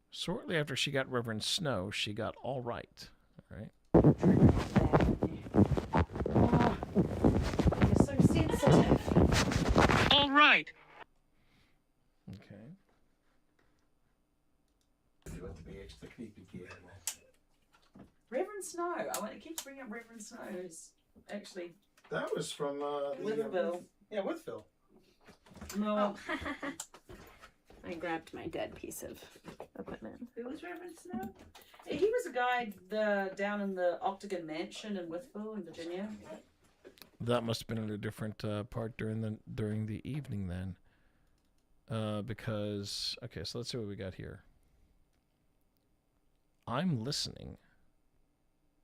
shortly after she got Reverend Snow, she got all right. All right. You're so sensitive. All right. Okay. Reverend Snow. It keeps bringing up Reverend Snow. Who's actually That was from Witherville. Yeah, Withville. No. I grabbed my dead piece of equipment. Who was Reverend Snow? He was a guy down in the Octagon Mansion in Withville in Virginia. That must have been at a different part during the evening then. Because okay, so let's see what we got here. I'm listening.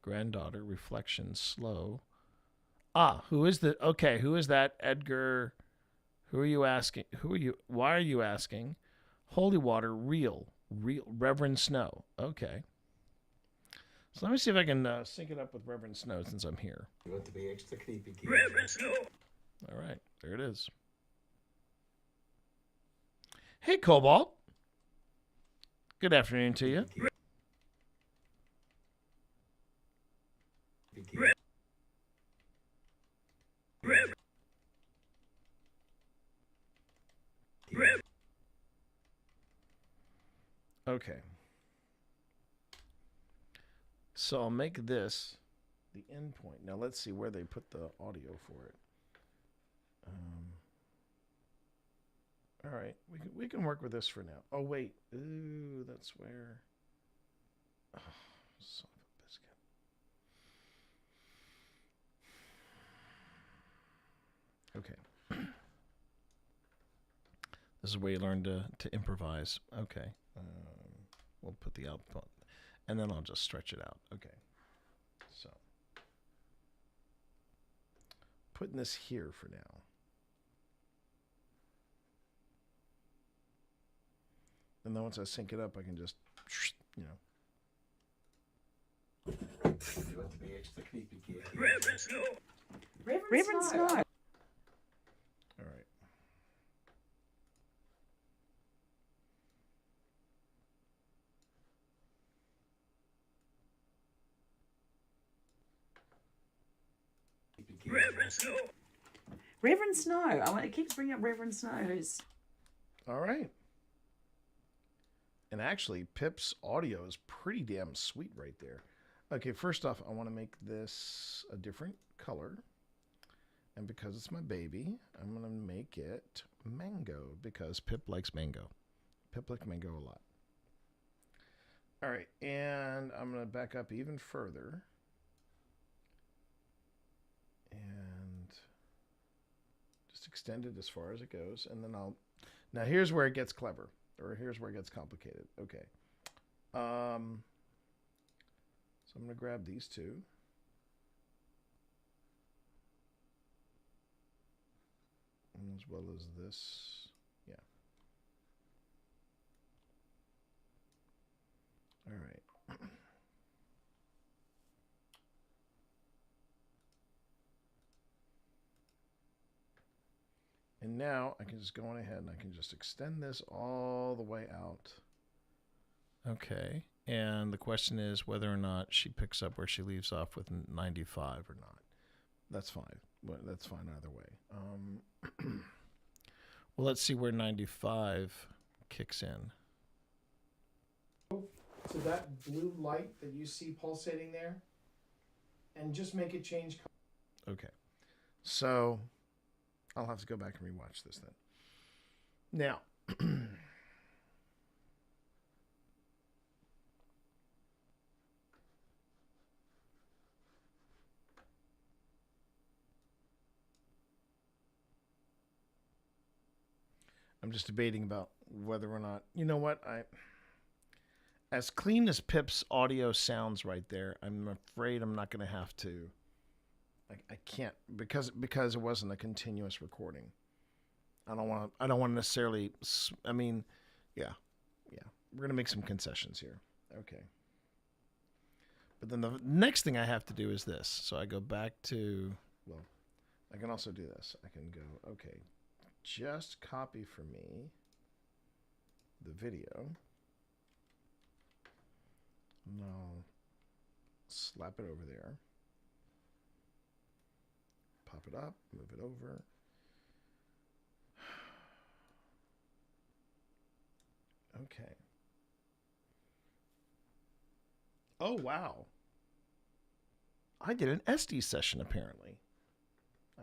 Granddaughter, reflection, slow. Who is that? Edgar. Who are you asking? Who are you? Why are you asking? Holy Water, real, Reverend Snow. Okay. So let me see if I can sync it up with Reverend Snow since I'm here. You want to be extra creepy, kid. Reverend Snow. All right, there it is. Hey, Cobalt. Good afternoon to you. Okay. So I'll make this the end point. Now let's see where they put the audio for it. All right, we can work with this for now. Oh wait, ooh, that's where. Oh, son of a biscuit. Okay. This is where you learn to improvise. Okay. We'll put the output, and then I'll just stretch it out. Okay. So, putting this here for now. And then once I sync it up, I can just, you know. You want to be extra creepy, kid. Reverend Snow. Reverend Snow. All right. Reverend Snow. Reverend Snow. It keeps bringing up Reverend Snow. Who's All right. And actually, Pip's audio is pretty damn sweet right there. Okay, first off, I want to make this a different color. And because it's my baby, I'm going to make it mango because Pip likes mango. Pip likes mango a lot. All right, and I'm going to back up even further. And extend it as far as it goes, and then I'll. Now here's where it gets clever, or here's where it gets complicated. Okay. So I'm gonna grab these two. As well as this. Yeah. All right. And now I can just go on ahead and I can just extend this all the way out. Okay. And the question is whether or not she picks up where she leaves off with 95 or not. That's fine. Well, that's fine either way. Well, let's see where 95 kicks in. To that blue light that you see pulsating there, and just make it change. Okay. So I'll have to go back and rewatch this then. Now, I'm just debating about whether or not, you know what, as clean as Pip's audio sounds right there, I'm afraid I'm not going to have to. I can't because it wasn't a continuous recording. I don't want to necessarily. I mean, yeah, we're gonna make some concessions here. Okay. But then the next thing I have to do is this. So I go back to. Well, I can also do this. I can go. Okay, just copy for me the video. And I'll slap it over there. Pop it up, move it over. Okay. Oh, wow. I did an SD session, apparently.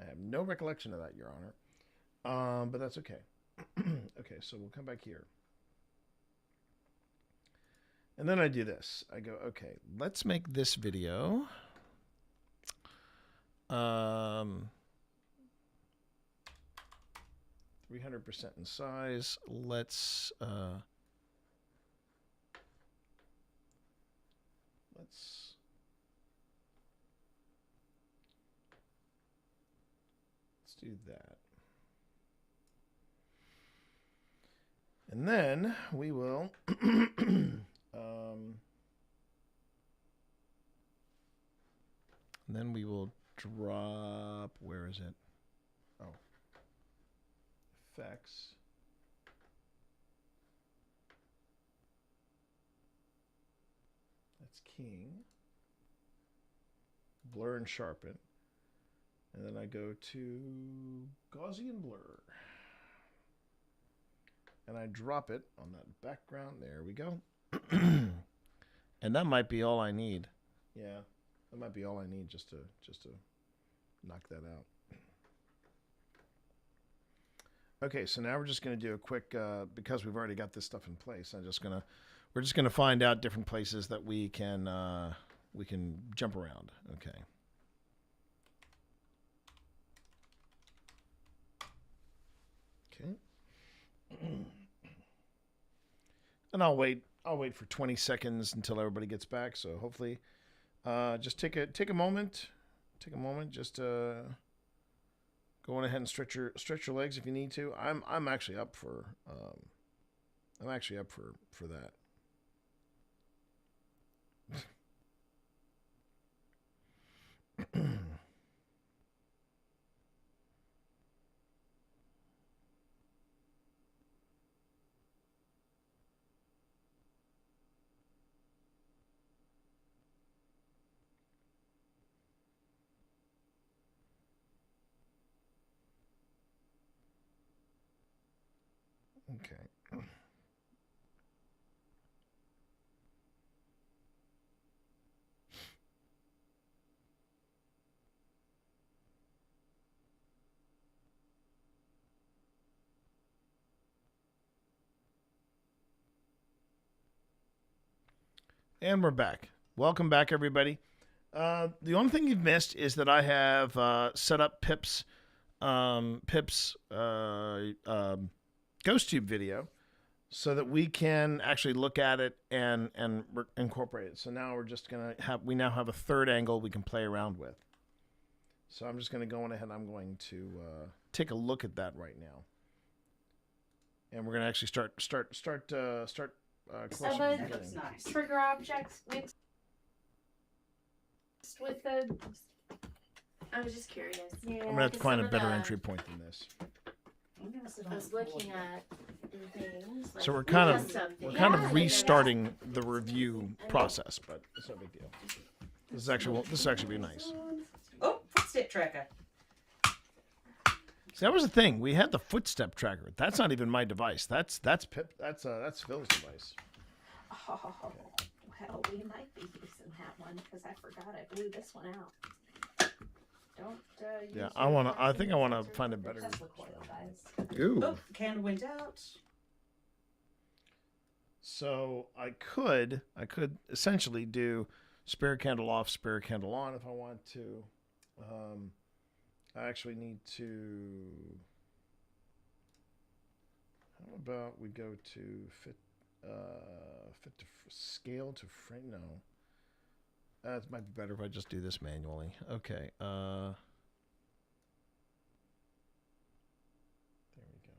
I have no recollection of that, Your Honor. But that's okay. Okay, so we'll come back here. And then I do this. I go, okay, let's make this video. 300% in size. Let's do that. And then we will drop, where is it? Oh. Effects. That's keying. Blur and sharpen. And then I go to Gaussian blur. And I drop it on that background. There we go. And that might be all I need. Yeah, that might be all I need just to knock that out. Okay, so now we're just going to do a quick because we've already got this stuff in place. We're just gonna find out different places that we can jump around. Okay. Okay. And I'll wait for 20 seconds until everybody gets back. So hopefully, just take a moment. Take a moment. Just go on ahead and stretch your legs if you need to. I'm actually up for that. Okay. And we're back. Welcome back, everybody. The only thing you've missed is that I have set up Pip's Pip's ghost tube video so that we can actually look at it and incorporate it. So now we're just gonna we now have a third angle we can play around with. So I'm just gonna go on ahead and I'm going to take a look at that right now. And we're gonna actually start closer to the beginning. Trigger objects mixed with the. I was just curious. Yeah, I'm gonna have to find a better entry point than this. I was looking at things. So like we're kind custom of things. restarting the review process, but it's no big deal. This is actually be nice. Oh, footstep tracker. See, that was the thing. We had the footstep tracker. That's not even my device. That's Pip. That's Phil's device. Oh, well, we might be using that one because I forgot I blew this one out. Don't. Yeah, use I think I wanna find a better. Tesla coil, guys. Ooh. Oh, candle went out. So I could essentially do spare candle off, spare candle on if I want to. I actually need to. How about we go to fit to scale to frame? No. It might be better if I just do this manually. Okay. There we go.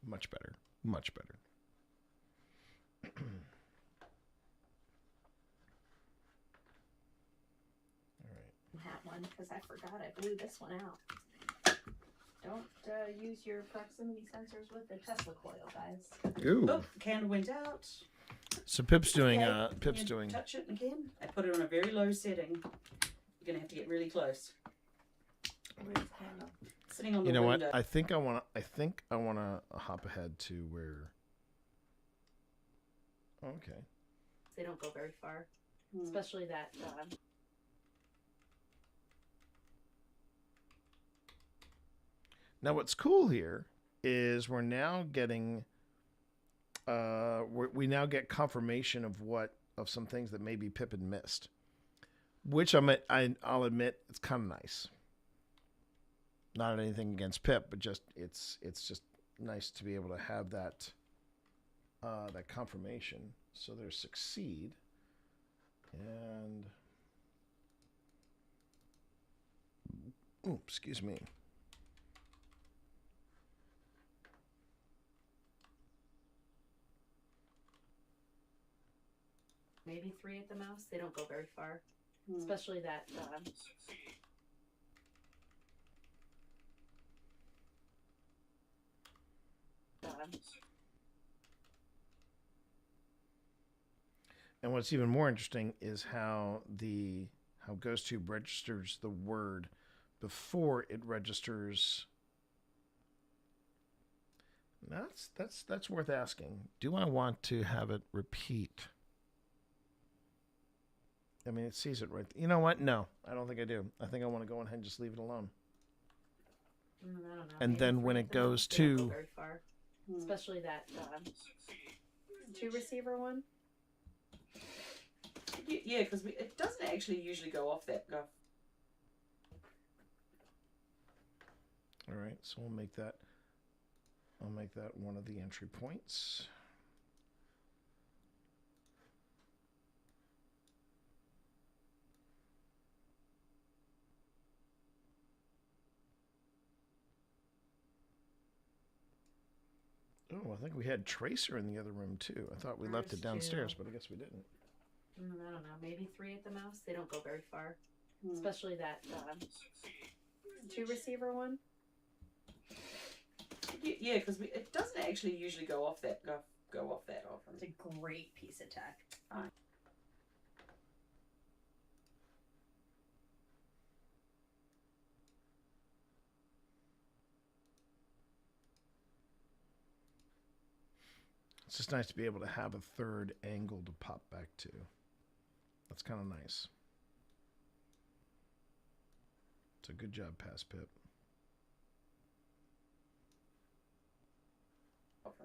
Much better. Much better. That one because I forgot I blew this one out. Don't use your proximity sensors with the Tesla coil, guys. Ooh. Oh, candle went out. So Pip's doing. Okay, Pip's you doing. Touch it again. I put it on a very low setting. You're gonna have to get really close. Sitting on the You know window. what? I think I wanna hop ahead to where. Okay. They don't go very far, especially that. Now what's cool here is we're now getting. We now get confirmation of some things that maybe Pip had missed, which I'll admit it's kind of nice. Not anything against Pip, but just it's just nice to be able to have that confirmation. So there's succeed, and excuse me. Maybe 3 at the mouse. They don't go very far, especially that. And what's even more interesting is how GhostTube registers the word before it registers. That's worth asking. Do I want to have it repeat? I mean, it sees it right. You know what? No, I don't think I do. I think I want to go ahead and just leave it alone. I don't know. And Maybe then 3 when at it the mouse. goes They don't go to very far, especially that 2 receiver one. Yeah, because it doesn't actually usually go off that. All right, so I'll make that one of the entry points. Oh, I think we had Tracer in the other room too. I thought we left it downstairs, but I guess we didn't. I don't know. Maybe 3 at the mouse. They don't go very far, especially that 2 receiver one. Yeah, because it doesn't actually usually go off that often. It's a great piece of tech. It's just nice to be able to have a third angle to pop back to. That's kind of nice. It's a good job, Pass Pip.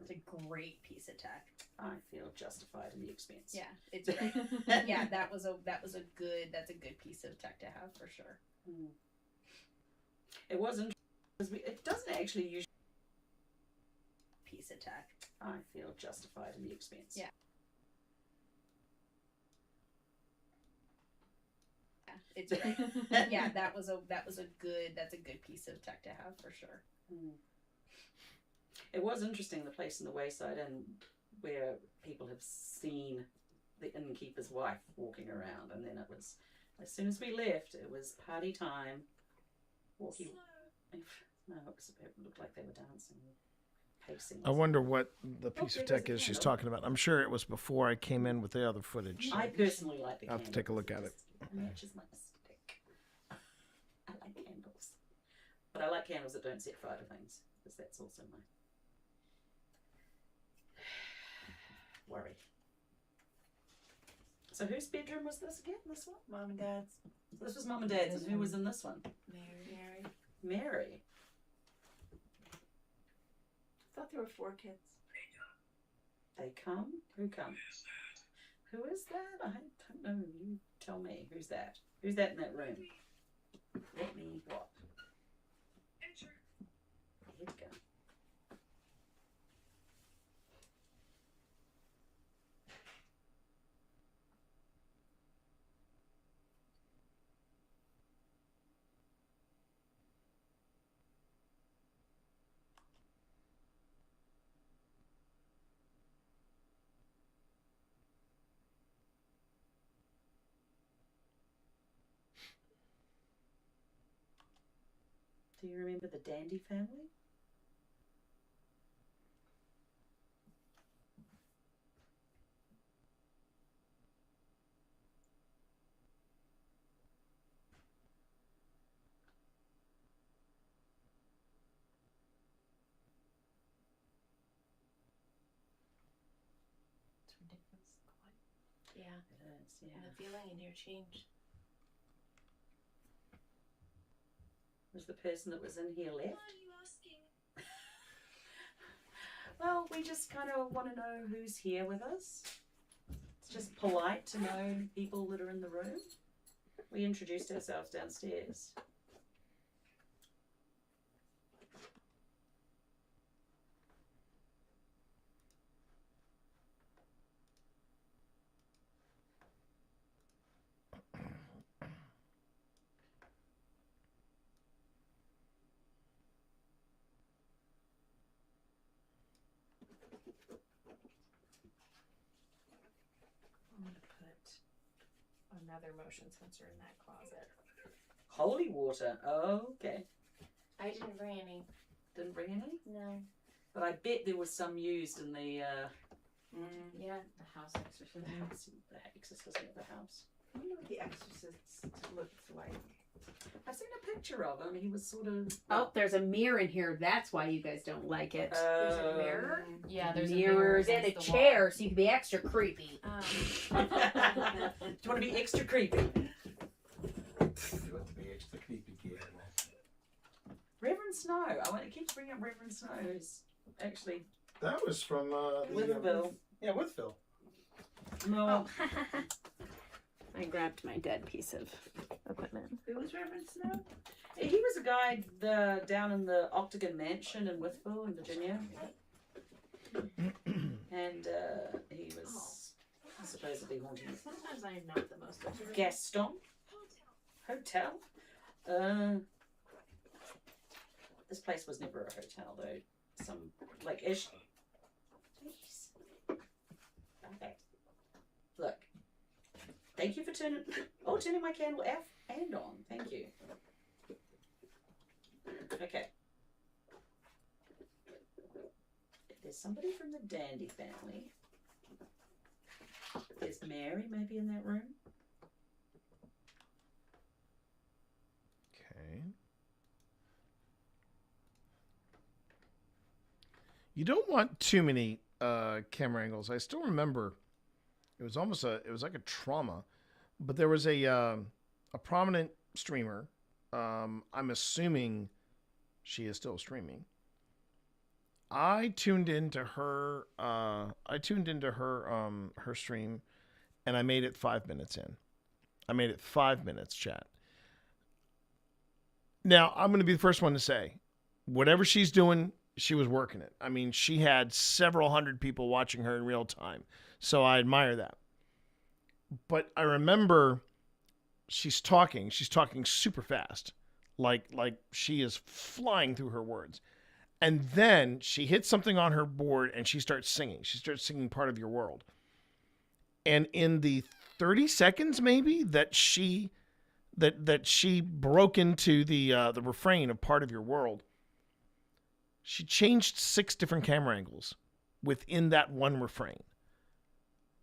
It's a great piece of tech. I feel justified in the expense. Yeah, it's yeah. That's a good piece of tech to have for sure. It wasn't because it doesn't actually usually Piece of tech. I feel justified in the expense. Yeah. It's yeah, that's a good piece of tech to have for sure. It was interesting, the place in the Wayside Inn where people have seen the innkeeper's wife walking around, and then it was, as soon as we left, it was party time. Walking. No, it looked like they were dancing, pacing. I wonder what the piece of tech is she's talking about. I'm sure it was before I came in with the other footage. I personally like the I'll have to take a look at it. It matches my aesthetic. I like candles. But I like candles that don't set fire to things, because that's also my worry. So whose bedroom was this again? This one? Mom and Dad's. This was Mum and Dad's, and who was in this one? Mary. Mary. I thought there were 4 kids. They come? Who comes? Who is that? I don't know. You tell me. Who's that? Who's that in that room? Let me what? Enter. Edgar. Do you remember the Dandy family? It's ridiculous. Yeah. It is, yeah. And the feeling in here changed. Was the person that was in here left? Why are you asking? Well, we just kind of want to know who's here with us. It's just polite to know people that are in the room. We introduced ourselves downstairs. I'm gonna put another motion sensor in that closet. Holy water. Oh, okay. I didn't bring any. Didn't bring any? No. But I bet there was some used in the Yeah, the house exorcism. the exorcism of the house. I wonder what the Exorcist looks like. I've seen a picture of him. He was sort of. Oh, there's a mirror in here. That's why you guys don't like it. There's a mirror? Yeah, there's mirrors a and mirror a against the chair, so you can be extra creepy. Do you want to be extra creepy? You want to be extra creepy, kid. Reverend Snow. It keeps bringing up Reverend Snow, who's actually That was from with Bill. Yeah, with Phil. No. I grabbed my dead piece of equipment. Who was Reverend Snow? He was a guy down in the Octagon Mansion in Wytheville in Virginia. And he was supposedly haunting Sometimes I am not the most observant. Gaston Hotel. This place was never a hotel though. Some like ish. Jeez. Okay. Look. Thank you for turning my candle off and on. Thank you. Okay. There's somebody from the Dandy family. There's Mary maybe in that room. Okay. You don't want too many camera angles. I still remember it was like a trauma, but there was a prominent streamer. I'm assuming she is still streaming. I tuned into her her stream, and I made it 5 minutes in. I made it 5 minutes, chat. Now, I'm going to be the first one to say, whatever she's doing, she was working it. I mean, she had several hundred people watching her in real time. So I admire that. But I remember she's talking super fast. Like she is flying through her words. And then she hits something on her board and she starts singing. She starts singing Part of Your World. And in the 30 seconds maybe that she broke into the refrain of Part of Your World, she changed 6 different camera angles within that one refrain.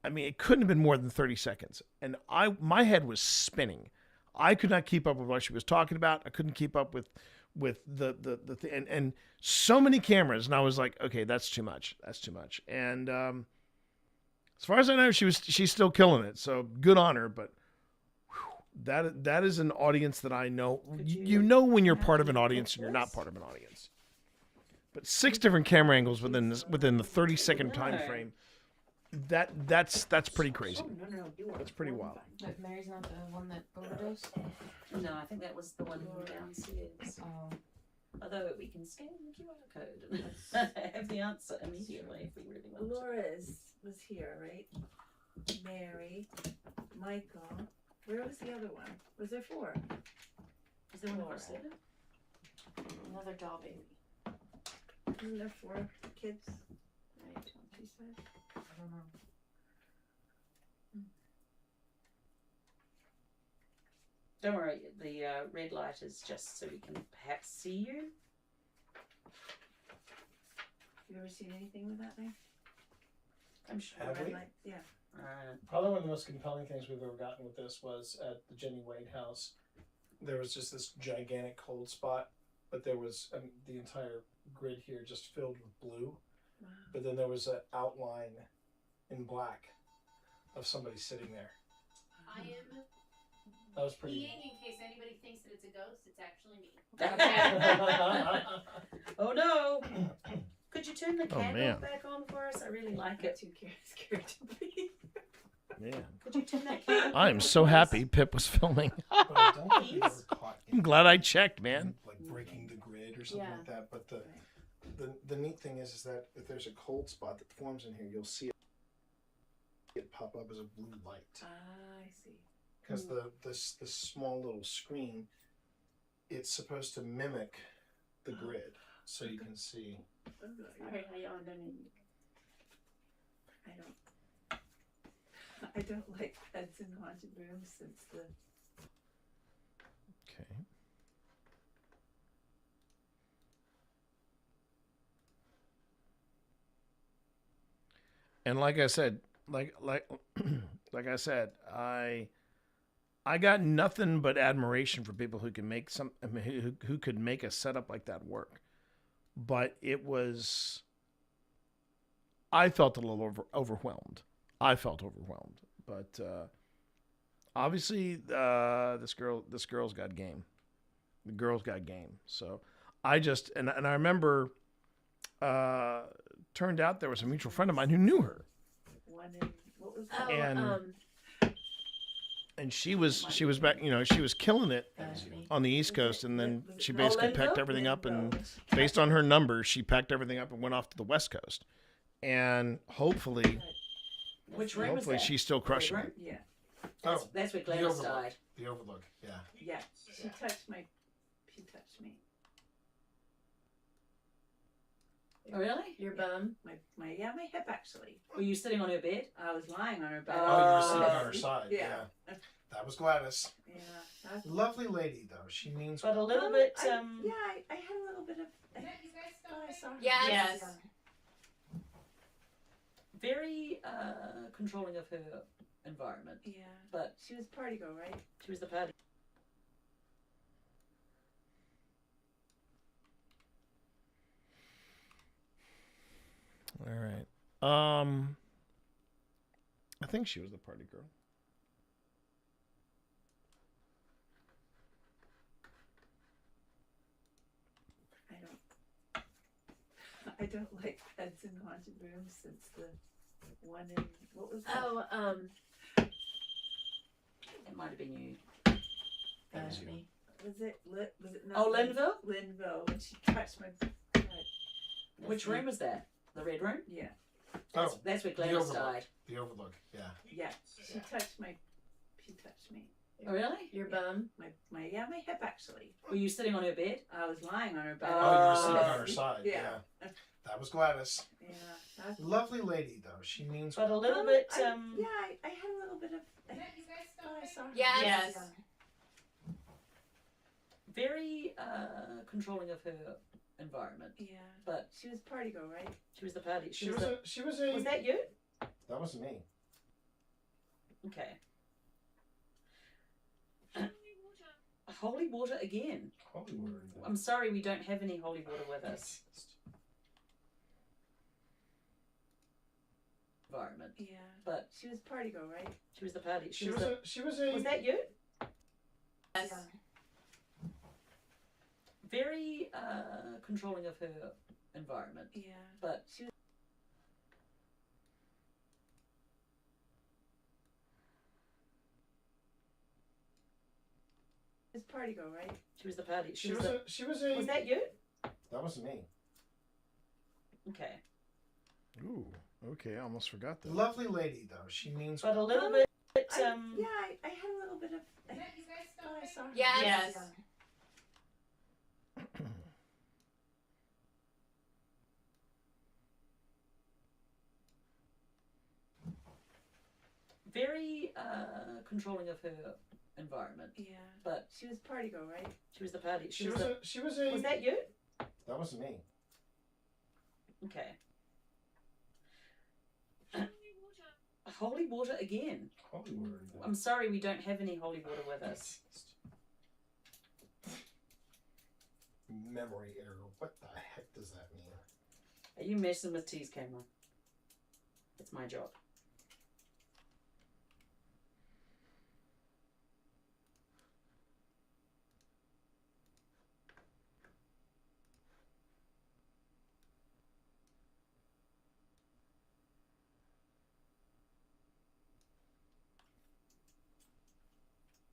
I mean, it couldn't have been more than 30 seconds. And my head was spinning. I could not keep up with what she was talking about. I couldn't keep up with the and so many cameras, and I was like, okay, that's too much. That's too much. And as far as I know, she's still killing it. So good on her. But whew, that is an audience that I know. You know when you're part of an audience and you're not part of an audience. But 6 different camera angles within the 30-second time frame. That's pretty crazy. That's pretty wild. But Mary's not the one that overdosed? No, I think that was the one downstairs. Oh. Although we can scan the QR code and have the answer immediately if we really want to. Laura was here, right? Mary, Michael. Where was the other one? Was there 4? Is there one Laura. Another doll baby. Isn't there 4 kids? Right, she said. I don't know. Don't worry, the red light is just so we can perhaps see you. You ever seen anything with that name? I'm sure. Have we? Yeah. Probably one of the most compelling things we've ever gotten with this was at the Jenny Wade house. There was just this gigantic cold spot, but there was the entire grid here just filled with blue. Wow. But then there was an outline in black of somebody sitting there. I am That was pretty. peeing in case anybody thinks that it's a ghost. It's actually me. Oh no! Could you turn the candle man. back on for us? I really like it. Too scared to be. Man. Could you turn that candle? I am so happy Pip was filming. But I don't think we were caught I'm glad I checked, man. like breaking the grid or something Yeah. like that. But the neat thing is that if there's a cold spot that forms in here, you'll see it pop up as a blue light. I see. Because the small little screen, it's supposed to mimic the grid, so you can see. Sorry, I yawned. I don't like pets in haunted rooms since the. Okay. And like I said, like I said, I got nothing but admiration for people who can make who could make a setup like that work. But it was, I felt a little overwhelmed. I felt overwhelmed, but obviously this girl's got game. The girl's got game. So I just and I remember. Turned out there was a mutual friend of mine who knew her. One in, what was Oh, that? And she was back, she was killing it on the East Coast, and then she basically packed everything up, and based on her numbers, she packed everything up and went off to the West Coast. And hopefully Which room was that? she's still crushing it. Yeah. That's where the Gladys overlook. died. The overlook, yeah. Yeah. She touched me. Oh, really? Your bum? My hip actually. Were you sitting on her bed? I was lying on her bed. Oh, you were sitting on her side. Yeah. That was Gladys. Yeah. Lovely lady, though. She means But a well. little bit. I had a little bit of. I saw her. Yes. Very controlling of her environment. Yeah. But she was party girl, right? She was the party. All right. I think she was the party girl. I don't like pets in haunted rooms since the one in, what was that? Oh, It might have been you. That was you. Was it not? Oh, Linville? Linville, when she touched my foot. Which room was that? The red room? Yeah. That's where the Gladys overlook. died. The overlook. Yeah. Yeah. She touched me. Oh, really? Your bum? My hip actually. Were you sitting on her bed? I was lying on her bed. Oh, you were sitting on her side. Yeah. That was Gladys. Yeah. That's... Lovely lady, though. She means But a well. little bit. I had a little bit of. I saw her. Yes. Very controlling of her environment. Yeah. But she was party girl, right? she was the party. She was a. Was that you? That wasn't me. Okay. Holy water again. Holy water. I'm sorry, we don't have any holy water with us. Environment. Yeah. But she was party girl, right? She was the party. She was a. Was that you? Yes. Very controlling of her environment. Yeah. But she was. It's party girl, right? She was the party. She was a. Was that you? That wasn't me. Okay. Ooh. Okay, I almost forgot that. Lovely lady, though. She means But a well. little bit. I had a little bit of. I saw her. Yes. Very controlling of her environment. Yeah. But she was party girl, right? She was the party. She was a. Was that you? That wasn't me. Okay. Holy water again. Holy water. I'm sorry, we don't have any holy water with us. Memory error. What the heck does that mean? Are you messing with T's camera? It's my job.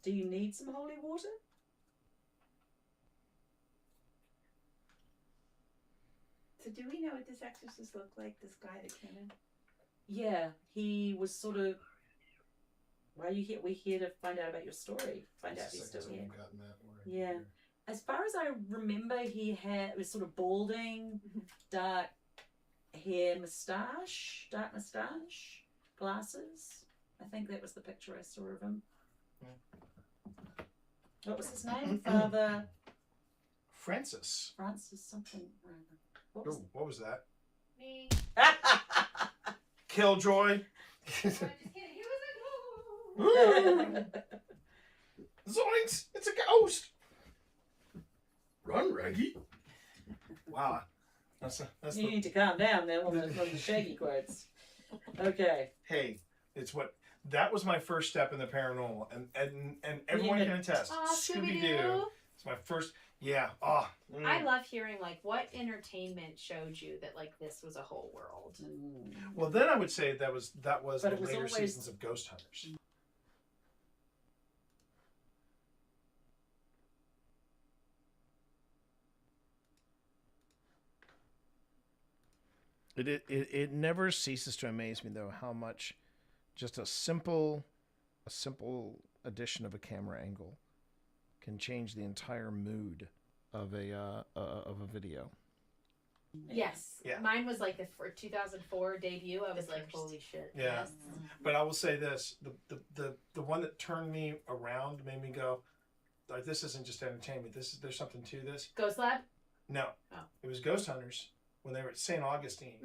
Do you need some holy water? So do we know what this exorcist looked like? This guy that came in. Yeah, he was sort of. Why are you here? We're here to find out about your story. Find out your story. Yeah. As far as I remember, he was sort of balding, dark hair, dark moustache, glasses. I think that was the picture I saw of him. What was his name? Father Francis. Francis something. What was that? Me. Killjoy. Zoinks! It's a ghost. Run, Reggie. Wow. You need to calm down now on the shaggy quotes. Okay. Hey, it's what. That was my first step in the paranormal, and everyone can attest. Scooby-Doo. It's my first. Yeah. I love hearing like what entertainment showed you that like this was a whole world. Well, then I would say that was But the it was later always- seasons of Ghost Hunters. It never ceases to amaze me though how much just a simple addition of a camera angle can change the entire mood of a video. Yes. Yeah. Mine was like for 2004 debut. I was like, holy shit. Yeah. Yes. But I will say this: the one that turned me around made me go, like, this isn't just entertainment. There's something to this. Ghost Lab? No. Oh. It was Ghost Hunters when they were at St. Augustine,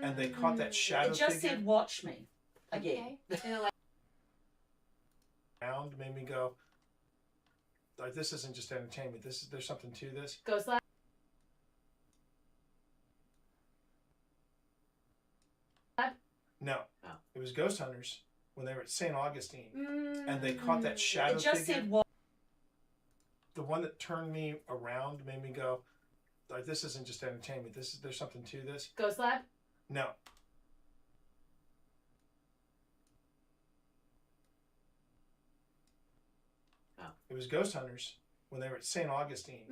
and they caught that shadow It just figure. said, "Watch me," again. Around made me go, like, this isn't just entertainment. There's something to this. Ghost Lab? No. Oh. It was Ghost Hunters when they were at St. Augustine, and they caught that shadow It just figure. said, "Watch." The one that turned me around made me go, like, this isn't just entertainment. There's something to this. Ghost Lab? No. Oh. It was Ghost Hunters when they were at St. Augustine,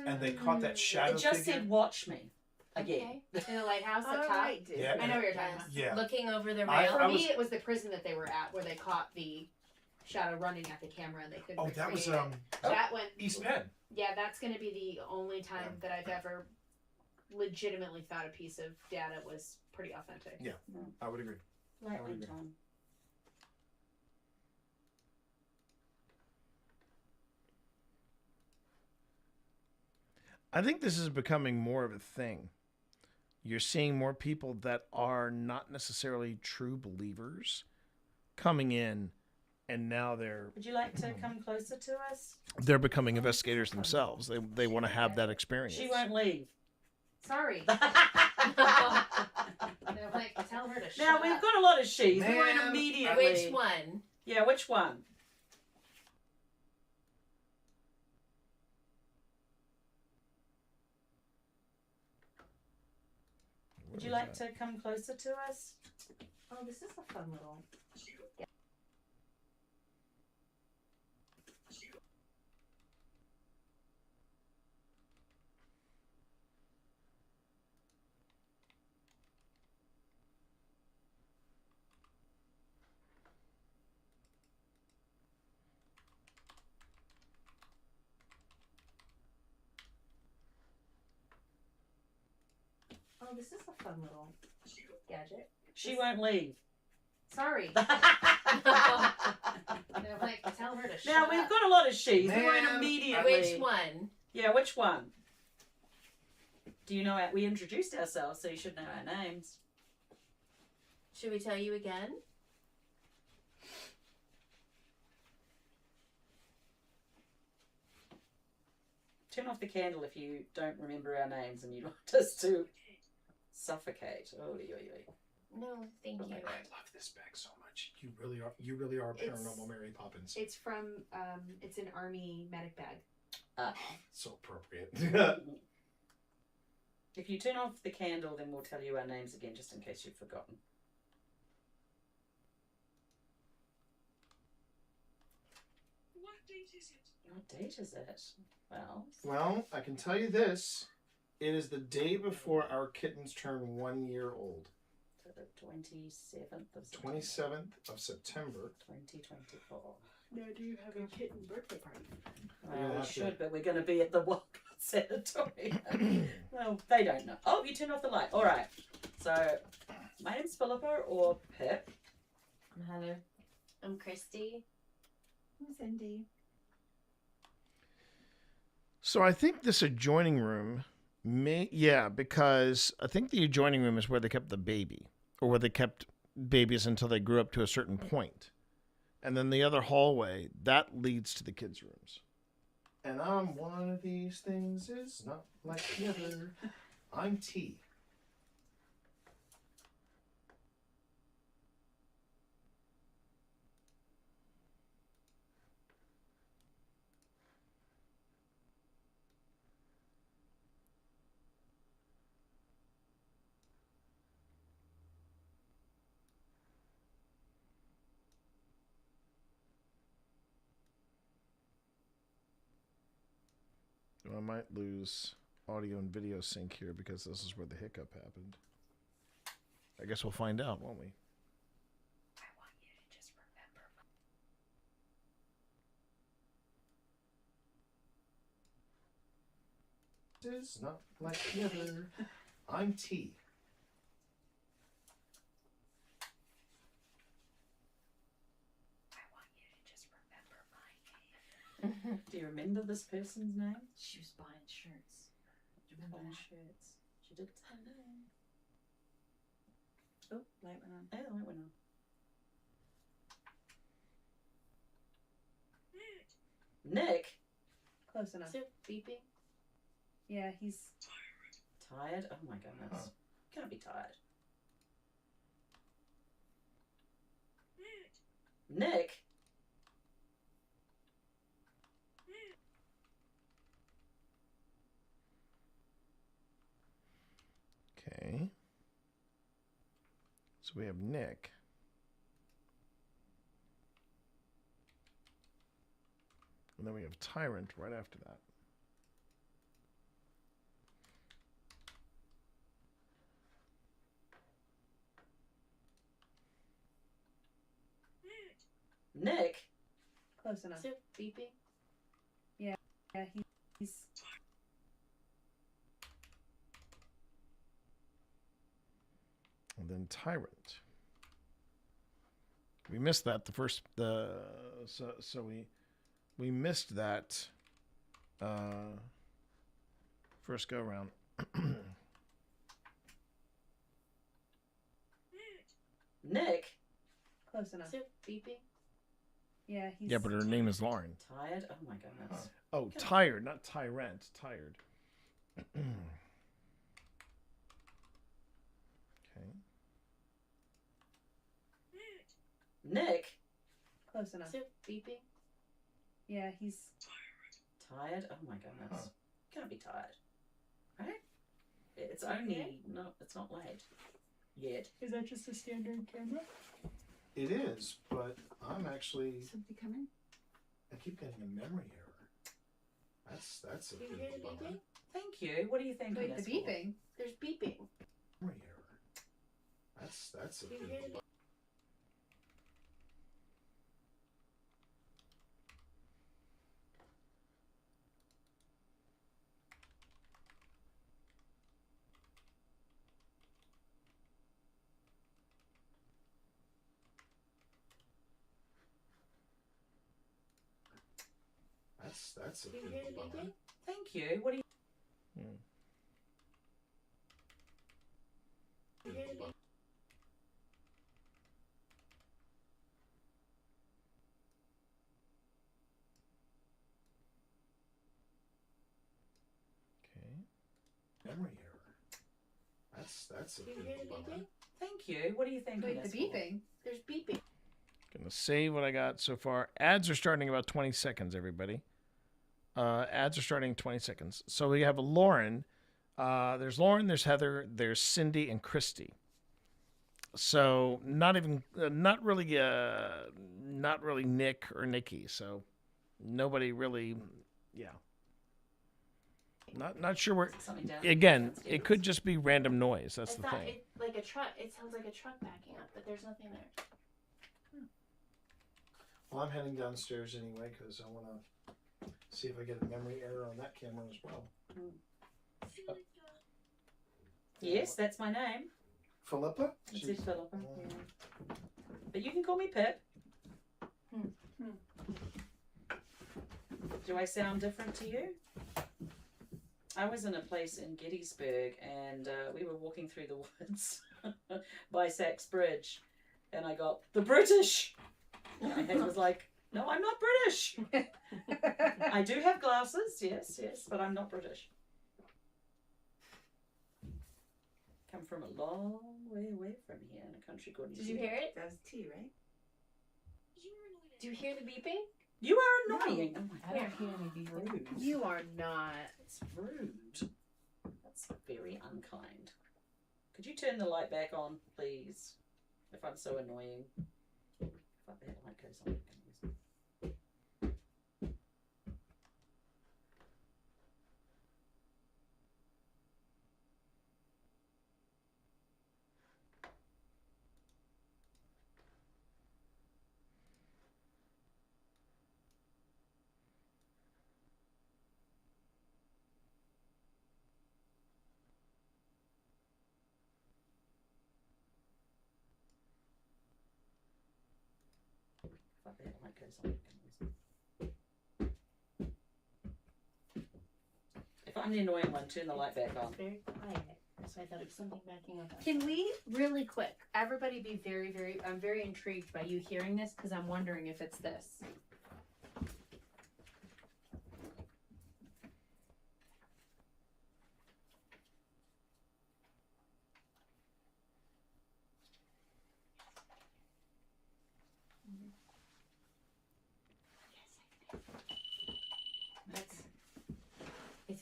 and they caught that shadow It just figure. said, "Watch me." Again. In the lighthouse All up top. right, dude. Yeah. I know what you're talking about. Yeah. Looking over the I- rail. For I me, was- it was the prison that they were at where they caught the shadow running at the camera and they couldn't. Oh, that was recreate it. that one. East Penn. Yeah, that's going to be the only time that I've ever legitimately thought a piece of data was pretty authentic. Yeah, I would agree. Light I would went agree. on. I think this is becoming more of a thing. You're seeing more people that are not necessarily true believers coming in, and now Would you like to come closer to us? they're becoming investigators themselves. They want to have that experience. She won't leave. Sorry. They're like, tell her to shut Now up. we've got a lot of she's. We won't Man, immediately. Which one? Yeah, which one? Would you like to come closer to us? Oh, this is a fun little. Oh, this is a fun little gadget. She won't leave. Sorry. They're like, tell her to shut Now up. we've got a lot of she's. We won't Man, immediately. Which one? Yeah, which one? Do you know we introduced ourselves, so you should know our names. Should we tell you again? Turn off the candle if you don't remember our names and you want us to suffocate. Oh, No, thank you. I love this bag so much. You really are. You really are paranormal Mary Poppins. It's from, it's an army medic bag. So appropriate. If you turn off the candle, then we'll tell you our names again, just in case you've forgotten. What date is it? What date is it? Well, Well, I can tell you this. It is the day before our kittens turn 1 year old. so the 27th of 27th of September. 2024. Now, do you have a kitten birthday party? Well, we have to- should, but we're going to be at the Wildcat Sanatorium. Well, they don't know. Oh, you turned off the light. All right. So, my name's Philippa or Pip. I'm Heather. I'm Christy. I'm Cindy. So I think this adjoining room because I think the adjoining room is where they kept the baby, or where they kept babies until they grew up to a certain point. And then the other hallway, that leads to the kids' rooms. And I'm one of these things is not like the other. I'm T. I might lose audio and video sync here because this is where the hiccup happened. I guess we'll find out, won't we? I want you to just remember. Is not like the other. I'm T. I want you to just remember my name. Do you remember this person's name? She was buying shirts. Do you remember her shirts? She did say her name. Oh, light went on. Oh, the light went on. Nick? Close enough. Is it beeping? Yeah, he's Tired? Oh my goodness. Can't be tired. Nick? Okay. So we have Nick. And then we have Tyrant right after that. Nick? Close enough. Is it beeping? Yeah, he's. And then Tyrant. We missed that so we missed that first go round. Nick? Close enough. Is it beeping? Yeah, he's. Yeah, but her name is Lauren. Tired? Oh my goodness. Oh, tired, not tyrant. Tired. Okay. Nick? Close enough. Is it beeping? Yeah, he's. Tired? Oh my goodness. Can't be tired. Right? It's only it's not late. Yet. Is that just a standard camera? It is, but I'm actually. Something coming? I keep getting a memory error. That's a Do you big hear the bummer. beeping? Thank you. What do you think? Wait, the beeping? There's beeping. Memory error. That's a Do you big hear the bummer. That's a Do you big hear the bummer. beeping? Thank you. What do you Do you hear the beeping? Memory error. That's a Do you hear big the bummer. beeping? Thank you. What do you think? Wait, the beeping? There's beeping. Gonna save what I got so far. Ads are starting about 20 seconds, everybody. Ads are starting in 20 seconds. So we have a Lauren. There's Lauren, there's Heather, there's Cindy, and Christy. So not really Nick or Nikki. So nobody really, yeah. Not sure where. Again, it could just be random noise. That's the thing. It like a truck. It sounds like a truck backing up, but there's nothing there. Well, I'm heading downstairs anyway because I want to see if I get a memory error on that camera as well. Yes, that's my name. Philippa? It's it, Philippa. Yeah. But you can call me Pip. Do I sound different to you? I was in a place in Gettysburg and we were walking through the woods by Sachs Bridge and I got the British. And my head was like, no, I'm not British. I do have glasses, yes, but I'm not British. Come from a long way away from here in a country called New Did you Zealand. hear it? That was T, right? Do you hear the beeping? You are annoying. No. Oh my I God. don't hear any beeping. Rude. You are not. It's rude. That's very unkind. Could you turn the light back on, please? If I'm so annoying. If that light goes on. That light goes on. If I'm the annoying one, turn the light back on. It's very quiet. So I thought it was something backing up. Can we really quick, everybody be very, I'm very intrigued by you hearing this because I'm wondering if it's this.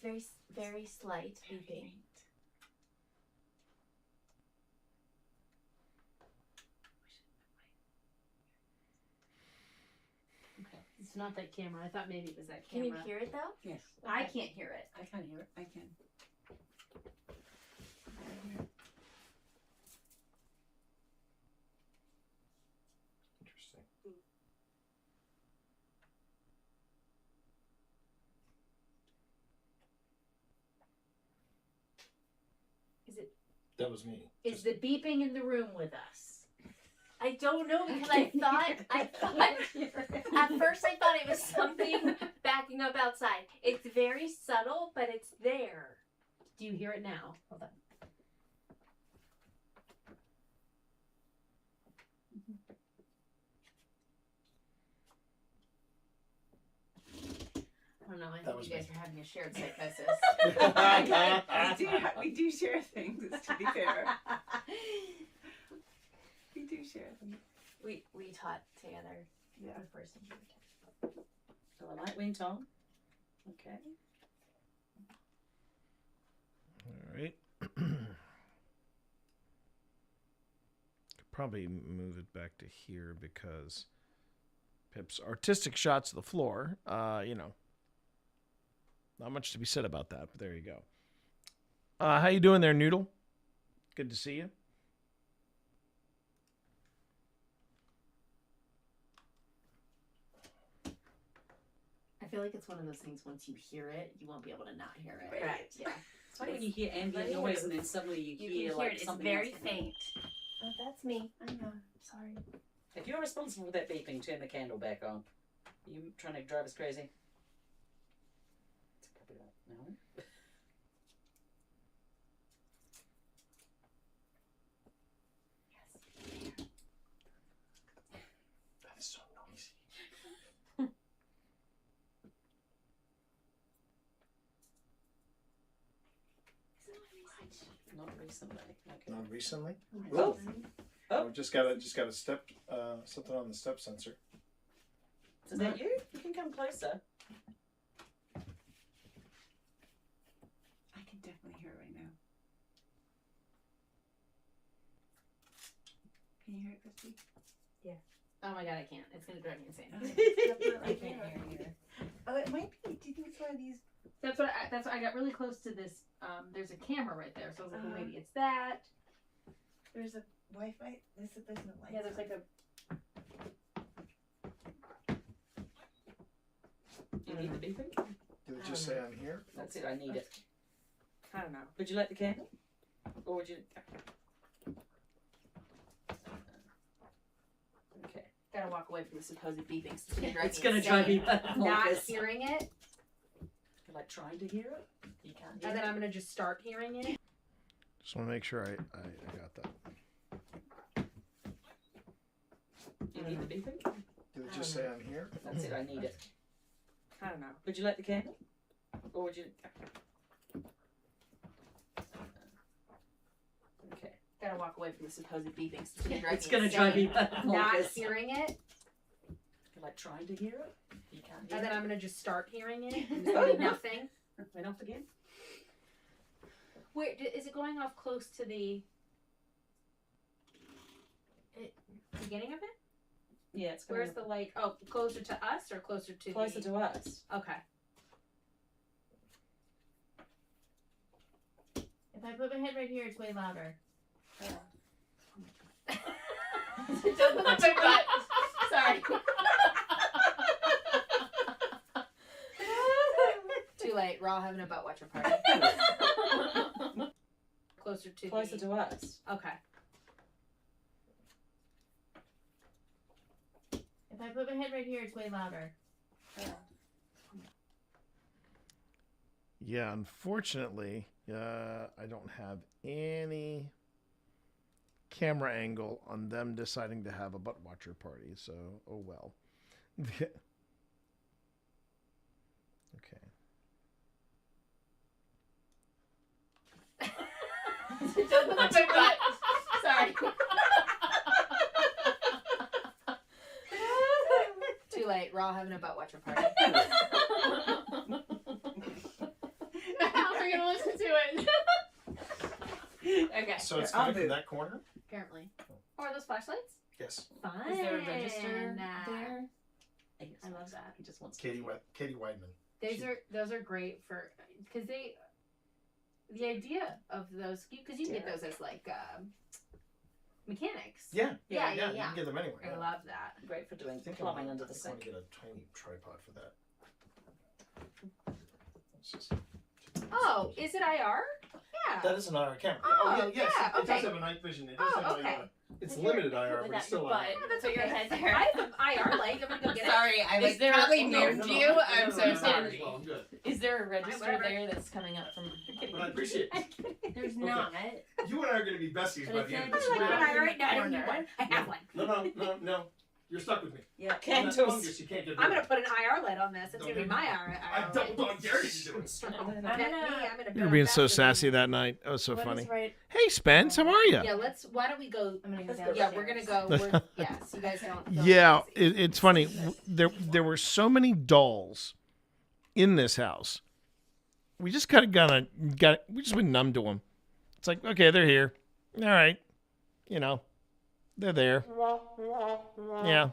It's very slight beeping. Okay. It's not that camera. I thought maybe it was that Can camera. you hear it though? Yes. I can't hear it. I can't hear it. I can. Interesting. Is it? That was me. Is the beeping in the room with us? I don't know because I thought at first I thought it was something backing up outside. It's very subtle, but it's there. Do you hear it now? Hold on. I don't know. I think you guys are having a shared psychosis. we do share things, to be fair. We do share things. We taught together. Yeah. The first thing. So the light went on. Okay. All right. Could probably move it back to here because Pip's artistic shots of the floor, you know, not much to be said about that, but there you go. How you doing there, Noodle? Good to see you. I feel like it's one of those things. Once you hear it, you won't be able to not hear it. Right. Yeah. It's funny when you hear ambient noise and then suddenly you hear can like it. It's something very else. faint. Oh, that's me. I know. Sorry. If you're responsible for that beeping, turn the candle back on. Are you trying to drive us crazy? It's probably not. No. That is so noisy. Not recently. Okay. Not recently. Oh. Oh, just got a step something on the step sensor. Is that you? You can come closer. I can definitely hear it right now. Can you hear it, Christy? Yeah. Oh my god, I can't. It's gonna drive me insane. I can't hear it. Oh, it might be. Do you think it's one of these? That's what I got really close to this. There's a camera right there, so I was like, well, maybe it's that. There's a Wi-Fi. There's no lights. Yeah, there's like a. You need the beeping? Did it just say on here? That's it. I need it. I don't know. Would you like the candle? Or would you? Okay. Gotta walk away from the supposed beeping. It's gonna drive me Not bonkers. hearing it, You're like trying to hear it. You can't hear and then it. I'm gonna just start hearing it. Just want to make sure I got that. You need the beeping? Did it just say on here? That's it. I need it. I don't know. Would you like the candle? Or would you? Okay. Gotta walk away from the supposed beeping. It's gonna drive me Not bonkers. hearing it, You're like trying to hear it. You can't hear and then it. I'm gonna just start hearing it. And Oh. there's nothing. Went off again. Wait, is it going off close to the beginning of it? Yeah, it's Where's the light? Oh, closer to us or closer to closer to us? Okay. If I put my head right here, it's way louder. Don't look at my butt. Sorry. Too late. We're all having a butt watcher party. Closer to us. Okay. If I put my head right here, it's way louder. Yeah, unfortunately, I don't have any camera angle on them deciding to have a butt watcher party, so oh well. Okay. Don't look at my butt. Sorry. Too late. We're all having a butt watcher party. Now we're gonna listen to it. Okay. So it's coming from that corner? Apparently. Or are those flashlights? Yes. Fine. Is there a register there? I love that. He just wants Katie Weidman. Those are great for because the idea of those because you can get those as like mechanics. Yeah. You Yeah. can get them anywhere. I love that. Great for doing I think plumbing I'm under the going sink. to get a tiny tripod for that. Oh, is it IR? Yeah. That is an IR camera. Oh, yes. yeah, It does okay. have a night vision. It does have okay. It's limited IR, but it's still IR. Yeah, that's okay. I have an IR light. I'm gonna go get it. Sorry, I Is there- probably no, moved you. I'm so sorry. Well, I'm good. Is there a register Whatever. there that's coming up from? But I appreciate it. There's Okay. not. You and I are going to be besties by the end of this. I like Really. an IR right now. I don't need one. I have one. No. You're stuck with me. Yeah, You're not candles. fungus, you can't get I'm rid gonna of put an IR light on this. It's Don't gonna be do my it. IR. I double dog dare you to do it. I'm gonna You were being so sassy that night. That was so What is funny. right- Hey, Spence, how are you? Yeah, why don't we go? I'm gonna go Yeah, we're gonna go. downstairs. Yeah, so you guys don't. Yeah, it's funny. There were so many dolls in this house. We just kind of we just went numb to them. It's like, okay, they're here. All right, they're there. Yeah,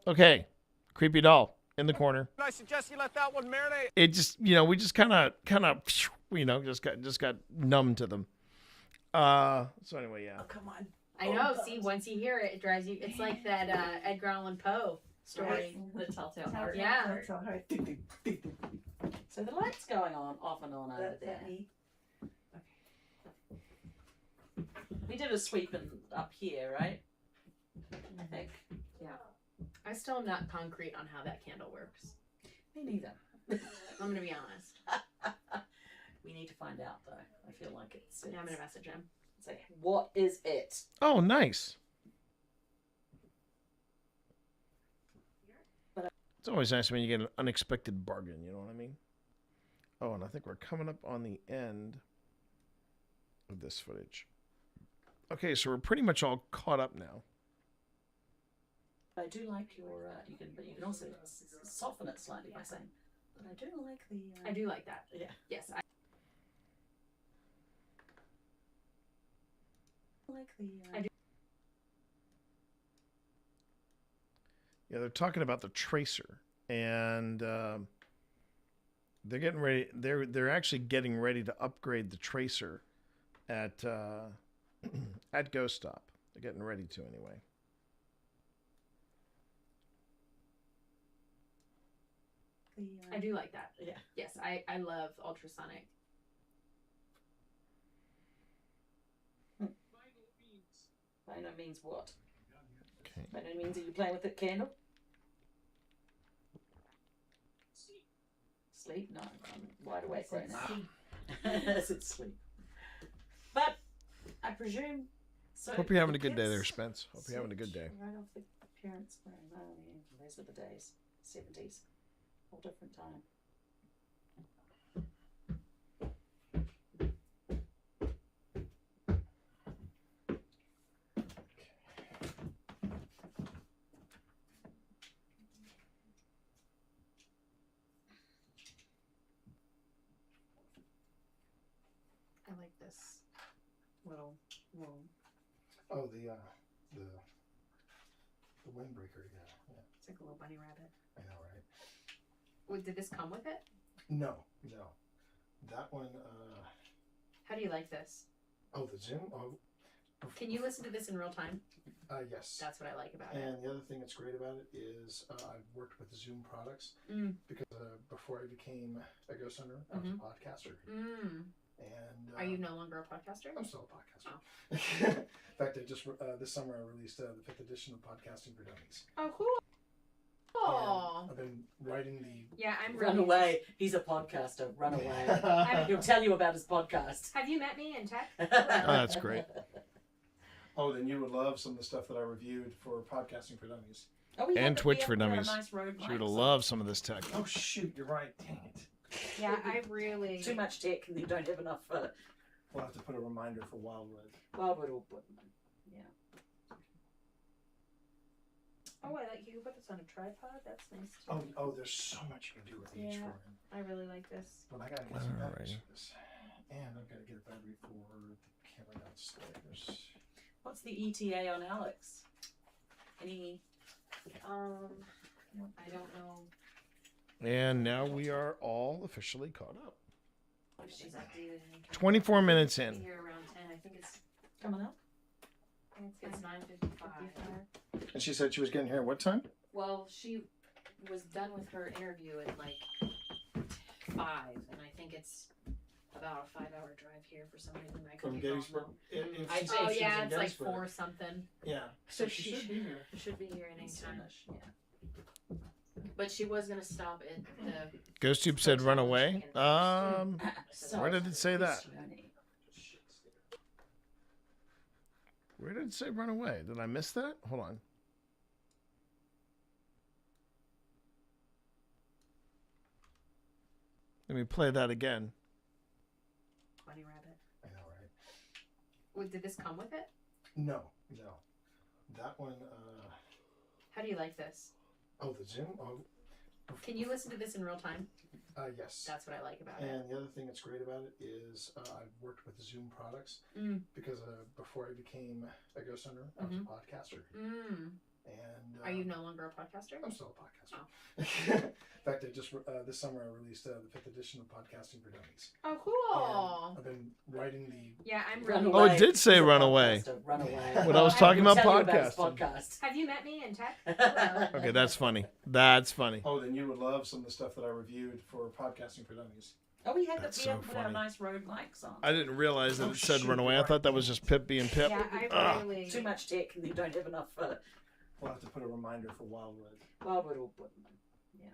Okay, creepy doll in the corner. I suggest you let that one marinate. It just, we just kind of, just got numb to them. So anyway, yeah. Oh, come on. I know. See, once you hear it, it drives you. It's like that Edgar Allan Poe story. The Telltale Heart. Yeah. So the light's going on off and on over That's there. me. We did a sweep up here, right? I think. Yeah. I still am not concrete on how that candle works. Me neither. I'm gonna be honest. We need to find out though. I feel like it's. Yeah, I'm gonna message him. Say, what is it? Oh, nice. It's always nice when you get an unexpected bargain, you know what I mean? Oh, and I think we're coming up on the end of this footage. Okay, so we're pretty much all caught up now. I do like your. You can also soften it slightly by saying, but I do like the. I do like that. Yeah. Yes. Like the. I do. Yeah, they're talking about the tracer, and they're getting ready. They're actually getting ready to upgrade the tracer at at Ghost Stop. They're getting ready to anyway. I do like that. Yeah. Yes, I love ultrasonic. By no means what? Okay. By no means are you playing with the candle? Sleep? No, I'm wide awake right now. Yes, it's sleep. But I presume. So Hope you're having a the good day there, kids Spence. Hope you're having a good day. Right off the parents' wearing. Oh, yeah, those were the days. 70s. Whole different time. I like this little room. Oh, the windbreaker, yeah. It's like a little bunny rabbit. I know, right? Wait, did this come with it? No. That one, How do you like this? oh, the Zoom? Oh, Can you listen to this in real time? yes. That's what I like about it. And the other thing that's great about it is I've worked with Zoom products because before I became a ghost hunter, I was a podcaster. And Are you no longer a podcaster? I'm still a podcaster. In fact, I just this summer I released the 5th edition of Podcasting for Dummies. Oh, cool. Oh. I've been writing the. Yeah, I'm Run really. away. He's a podcaster. Run away. He'll tell you about his podcast. Have you met me in tech? Oh, that's great. Oh, then you would love some of the stuff that I reviewed for Podcasting for Dummies. Oh, And Twitch for Dummies. She would have loved some of this tech. Oh shoot, you're right. Dang it. Yeah, I really. Too much tech and you don't have enough. We'll have to put a reminder for Wildwood. Wildwood will put them in. Yeah. Oh, I like you can put this on a tripod. That's nice too. Oh, there's so much you can do with each Yeah. for him. I really like this. But I gotta get some batteries for this. And I've got to get a battery for the camera downstairs. What's the ETA on Alex? Any I don't know And now we are all officially caught up. if she's updated anything. 24 minutes She'll in. be here around 10. I think it's Coming up? It's 9:55. And she said she was getting here at what time? Well, she was done with her interview at like 5, and I think it's about a 5-hour drive here for some reason. I could From be wrong, Gettysburg? though. I'd say Oh if she's yeah, in it's like Gettysburg. 4 something. Yeah. So she should be here. Should be here any time. But she was gonna stop at the. Ghost Tube said run away. So- Where did it say that? Where did it say run away? Did I miss that? Hold on. Let me play that again. Bunny rabbit. I know, right? Wait, did this come with it? No. That one, How do you like this? oh, the Zoom? Oh, Can you listen to this in real time? yes. That's what I like about it. And the other thing that's great about it is I've worked with Zoom products because before I became a ghost hunter, I was a podcaster. And Are you no longer a podcaster? I'm still a podcaster. In fact, I just this summer I released the 5th edition of Podcasting for Dummies. Oh, cool. And I've been writing the. Yeah, I'm Run really. Oh, it did say run away. Run away. When I was talking about podcasting. Podcast. Have you met me in tech? Okay, that's funny. That's funny. Oh, then you would love some of the stuff that I reviewed for Podcasting for Dummies. Oh, we had That's we so had put our funny. nice road mics on. I didn't realize that Oh, it said shoot, run away. I right. thought that was just Pip being Pip. Yeah, I Ugh. really. Too much tech, and you don't have enough. We'll have to put a reminder for Wildwood. Wildwood will put them. Yeah.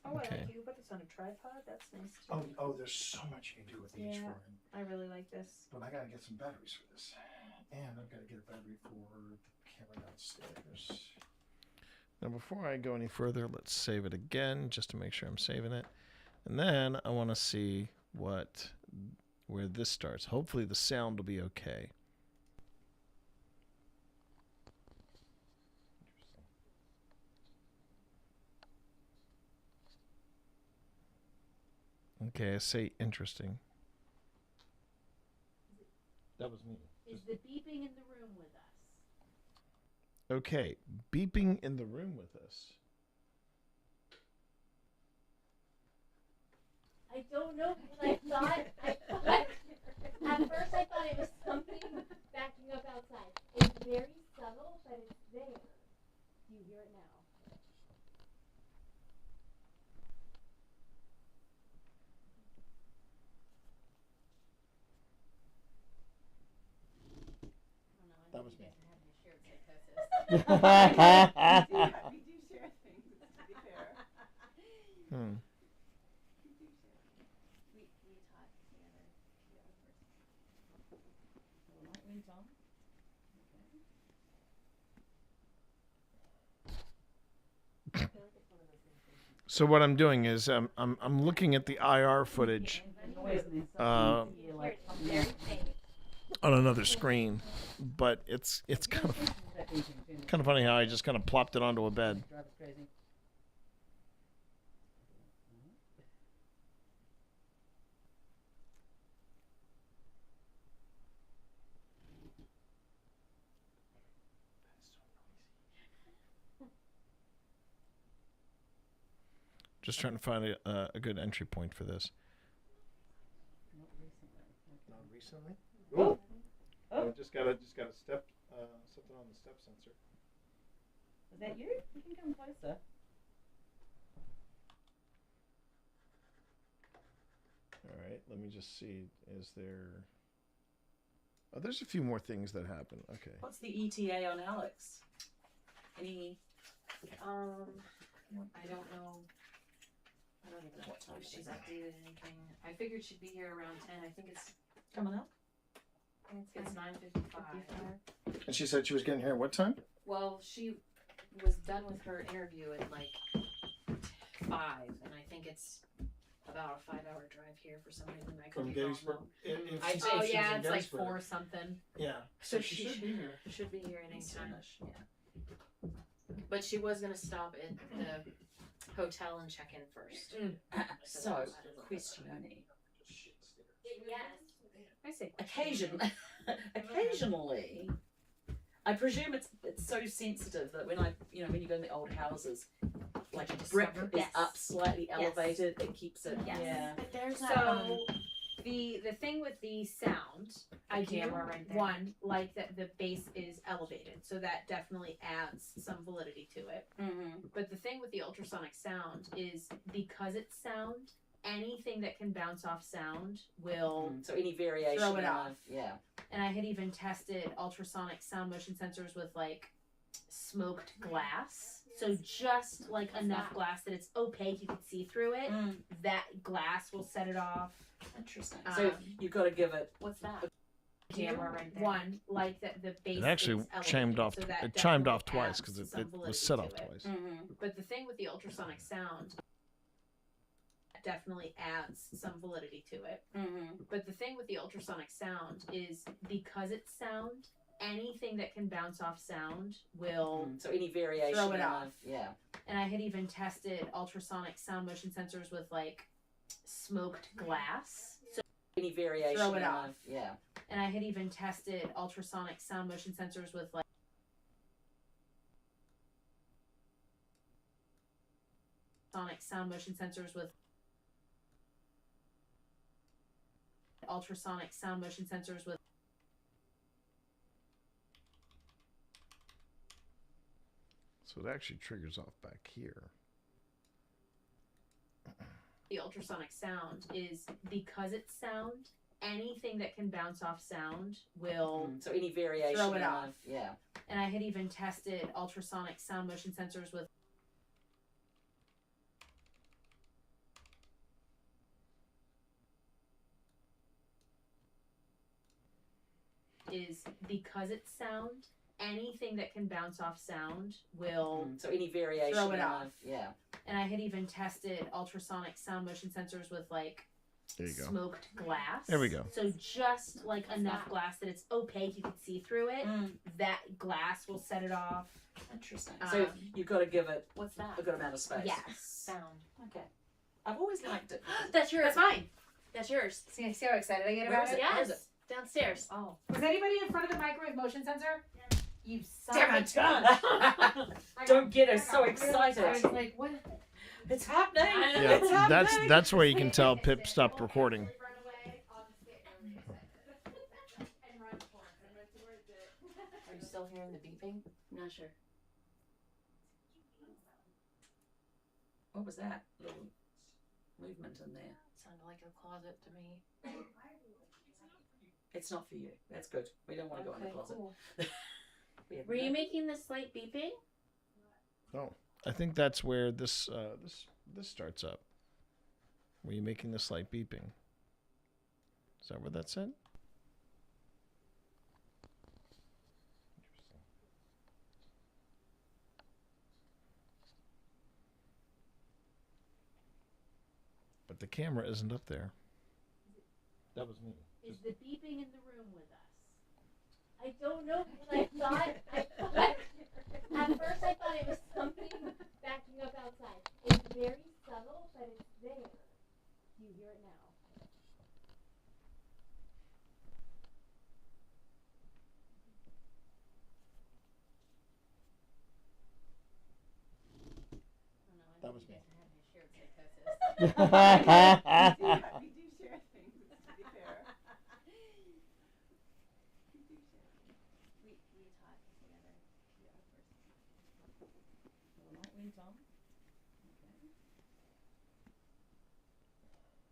Oh, I Okay. like you can put this on a tripod. That's nice too. Oh, there's so much you can do with each Yeah. one. I really like this. But I gotta get some batteries for this. And I've gotta get a battery for the camera downstairs. Now, before I go any further, let's save it again just to make sure I'm saving it. And then I want to see where this starts. Hopefully the sound will be okay. Okay, I say interesting. That was me. Is the beeping in the room with us? Okay, beeping in the room with us. I don't know because at first I thought it was something backing up outside. It's very subtle, but it's there. Do you hear it now? That was me. We do share things, to be fair. Hmm. We taught together. So what I'm doing is I'm looking at the IR footage on another screen, but it's kind of funny how I just kind of plopped it onto a bed. Just trying to find a good entry point for this. Not recently. Oh. I just gotta step something on the step sensor. Is that you? You can come closer. All right, let me just see. Is there? Oh, there's a few more things that happen. Okay. What's the ETA on Alex? Any? I don't know. I don't even know what time she's updated anything. I figured she'd be here around 10. I think it's Coming up? It's 9:55. And she said she was getting here at what time? Well, she was done with her interview at like 5, and I think it's about a 5-hour drive here for some reason. I could From be wrong, Gettysburg? though. I'd say oh yeah, it's like 4 something. Yeah. So she should be here. Should be here any time. Yeah. But she was gonna stop at the hotel and check in first. So, question only. Yes. I say Occasionally, I presume it's so sensitive that when when you go in the old houses, like brick is Yes. up slightly elevated, it keeps it. Yes. Yeah. But there's so the thing with the sound, I do camera right there. one like that the bass is elevated, so that definitely adds some validity to it. Mm-hmm. But the thing with the ultrasonic sound is because it's sound, anything that can bounce off sound will So any variation throw it of- off. Yeah. And I had even tested ultrasonic sound motion sensors with like smoked glass. So just like enough glass that it's opaque, you can see through it. That glass will set it off. Interesting. So you've got to give it. What's that? Camera right there. One like that the bass It actually is elevated, chimed off. so that It chimed definitely off twice adds because it some was validity set to off it. twice. But the thing with the ultrasonic sound definitely adds some validity to it. But the thing with the ultrasonic sound is because it's sound, anything that can bounce off sound will So any variation throw it of- off. yeah. And I had even tested ultrasonic sound motion sensors with like smoked glass. So any variation throw it of- off. yeah. And I had even tested ultrasonic sound motion sensors with like sonic sound motion sensors with ultrasonic sound motion sensors with So it actually triggers off back here. the ultrasonic sound is because it's sound, anything that can bounce off sound will So any variation throw it of- off. yeah. And I had even tested ultrasonic sound motion sensors with is because it's sound, anything that can bounce off sound will So any variation throw it of- off. yeah. And I had even tested ultrasonic sound motion sensors with like There you go. smoked glass. There we go. So just like enough glass that it's opaque, you can see through it. That glass will set it off. Interesting. So you've got to give it What's that? a good amount of space. Yes. Sound. Okay. I've always liked it. That's yours. That's mine. That's yours. See how excited I get Where about is it? it? Where is Yes. Downstairs. Oh. Was anybody in front of the microwave motion sensor? You son Damn of it. a gun. Don't get her so excited. I was like, what? It's happening. Yeah, It's happening. that's where you can tell Pip stopped recording. Are you still hearing the beeping? Not sure. What was that little movement in there? Sounded like a closet to me. It's not for you. That's good. We don't want to go in the Okay, closet. cool. We have Were you no- making the slight beeping? Oh, I think that's where this starts up. Were you making the slight beeping? Is that what that said? But the camera isn't up there. That was me. Is the beeping in the room with us? I don't know. At first I thought it was something backing up outside. It's very subtle, but it's there. Do you hear it now? That was me. We do share things, to be fair. We taught together. The night went on.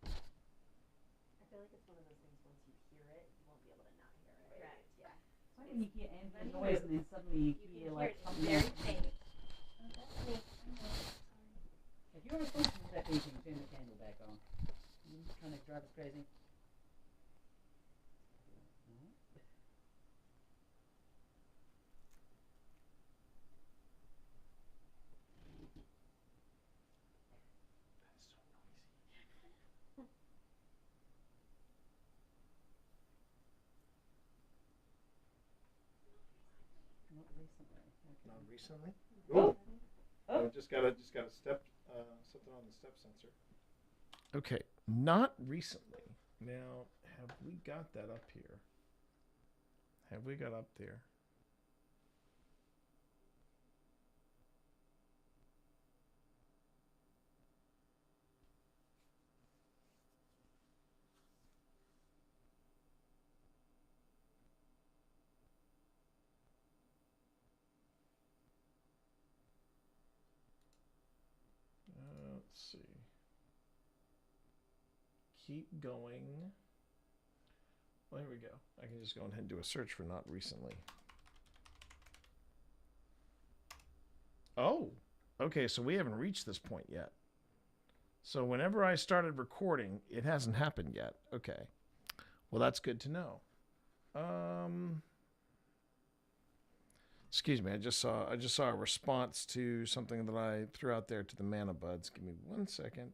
I feel like it's one of those things once you hear it, you won't be able to not hear it. Right. Yeah. It's like when you hear ambient noise and then suddenly you hear like something very else. faint. If you're responsible for that beeping, turn the candle back on. You kind of drive us crazy. Not recently. Okay. Not recently. Oh, just gotta step something on the step sensor. Okay, not recently. Now, have we got that up here? Have we got up there? keep going. Well, here we go. I can just go ahead and do a search for not recently. Oh, okay, so we haven't reached this point yet. So whenever I started recording, it hasn't happened yet. Okay. Well, that's good to know. Excuse me, I just saw a response to something that I threw out there to the Mana Buds. Give me 1 second.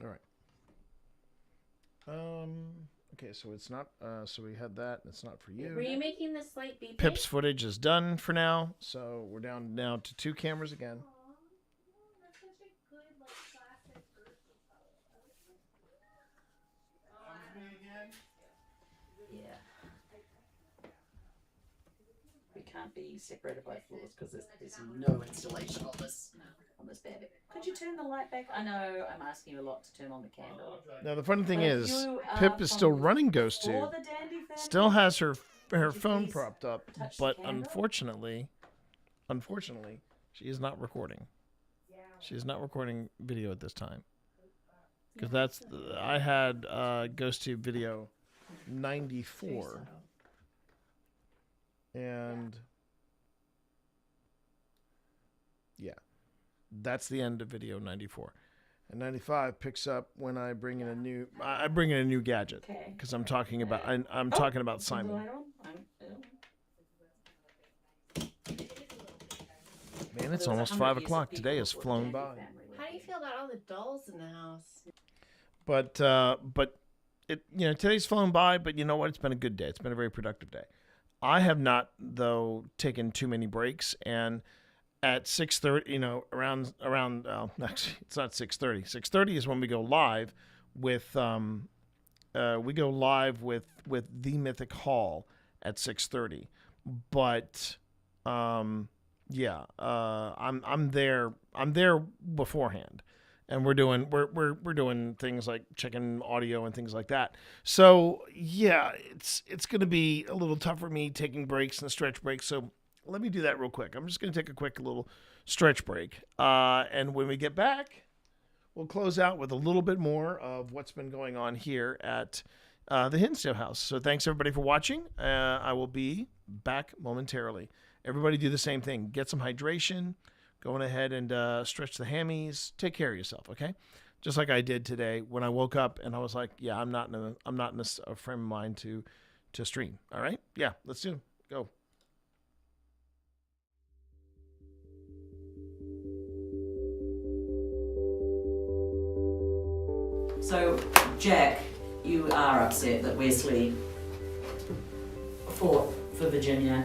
All right. Okay, so it's not. So we had that. And it's not for you. Were you making this light beeping? Pip's footage is done for now, so we're down now to 2 cameras again. That's such a good, like, classic earthy color. Yeah. We can't be separated by floors because there's no installation on this bed. Could you turn the light back? I know I'm asking you a lot to turn on the candle. Now the funny thing But is, you are Pip is still from running Ghost before 2. the Dandy Family? Still has her you phone please propped up, touch the but candle? unfortunately, she is not recording. She is not recording video at this time. Because I had Ghost Tube video 94. And yeah, that's the end of video 94. And 95 picks up when I bring in a new gadget, because I'm talking about I'm talking about Simon. Man, it's almost 5 o'clock. Today has flown by. How do you feel about all the dolls in the house? But it today's flown by. But you know what? It's been a good day. It's been a very productive day. I have not, though, taken too many breaks, and at 6:30, around actually it's not 6:30. 6:30 is when we go live with the Mythic Hall at 6:30. But I'm there beforehand. And we're doing things like checking audio and things like that. So yeah, it's going to be a little tough for me taking breaks and stretch breaks. So let me do that real quick. I'm just going to take a quick little stretch break, and when we get back, we'll close out with a little bit more of what's been going on here at the Hinsdale House. So thanks everybody for watching. I will be back momentarily. Everybody do the same thing. Get some hydration. Going ahead and stretch the hammies. Take care of yourself, okay? Just like I did today when I woke up and I was like, yeah, I'm not in a frame of mind to stream. All right? Yeah, let's do it. Go. So, Jack, you are upset that Wesley fought for Virginia,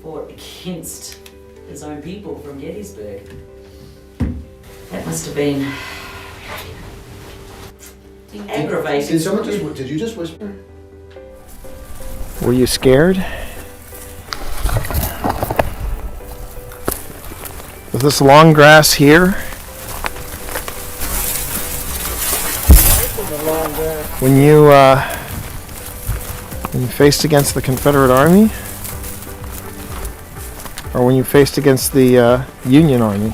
fought against his own people from Gettysburg. That must have been aggravating. Did you just whisper? Were you scared? Was this long grass here? When you faced against the Confederate Army? Or when you faced against the Union Army?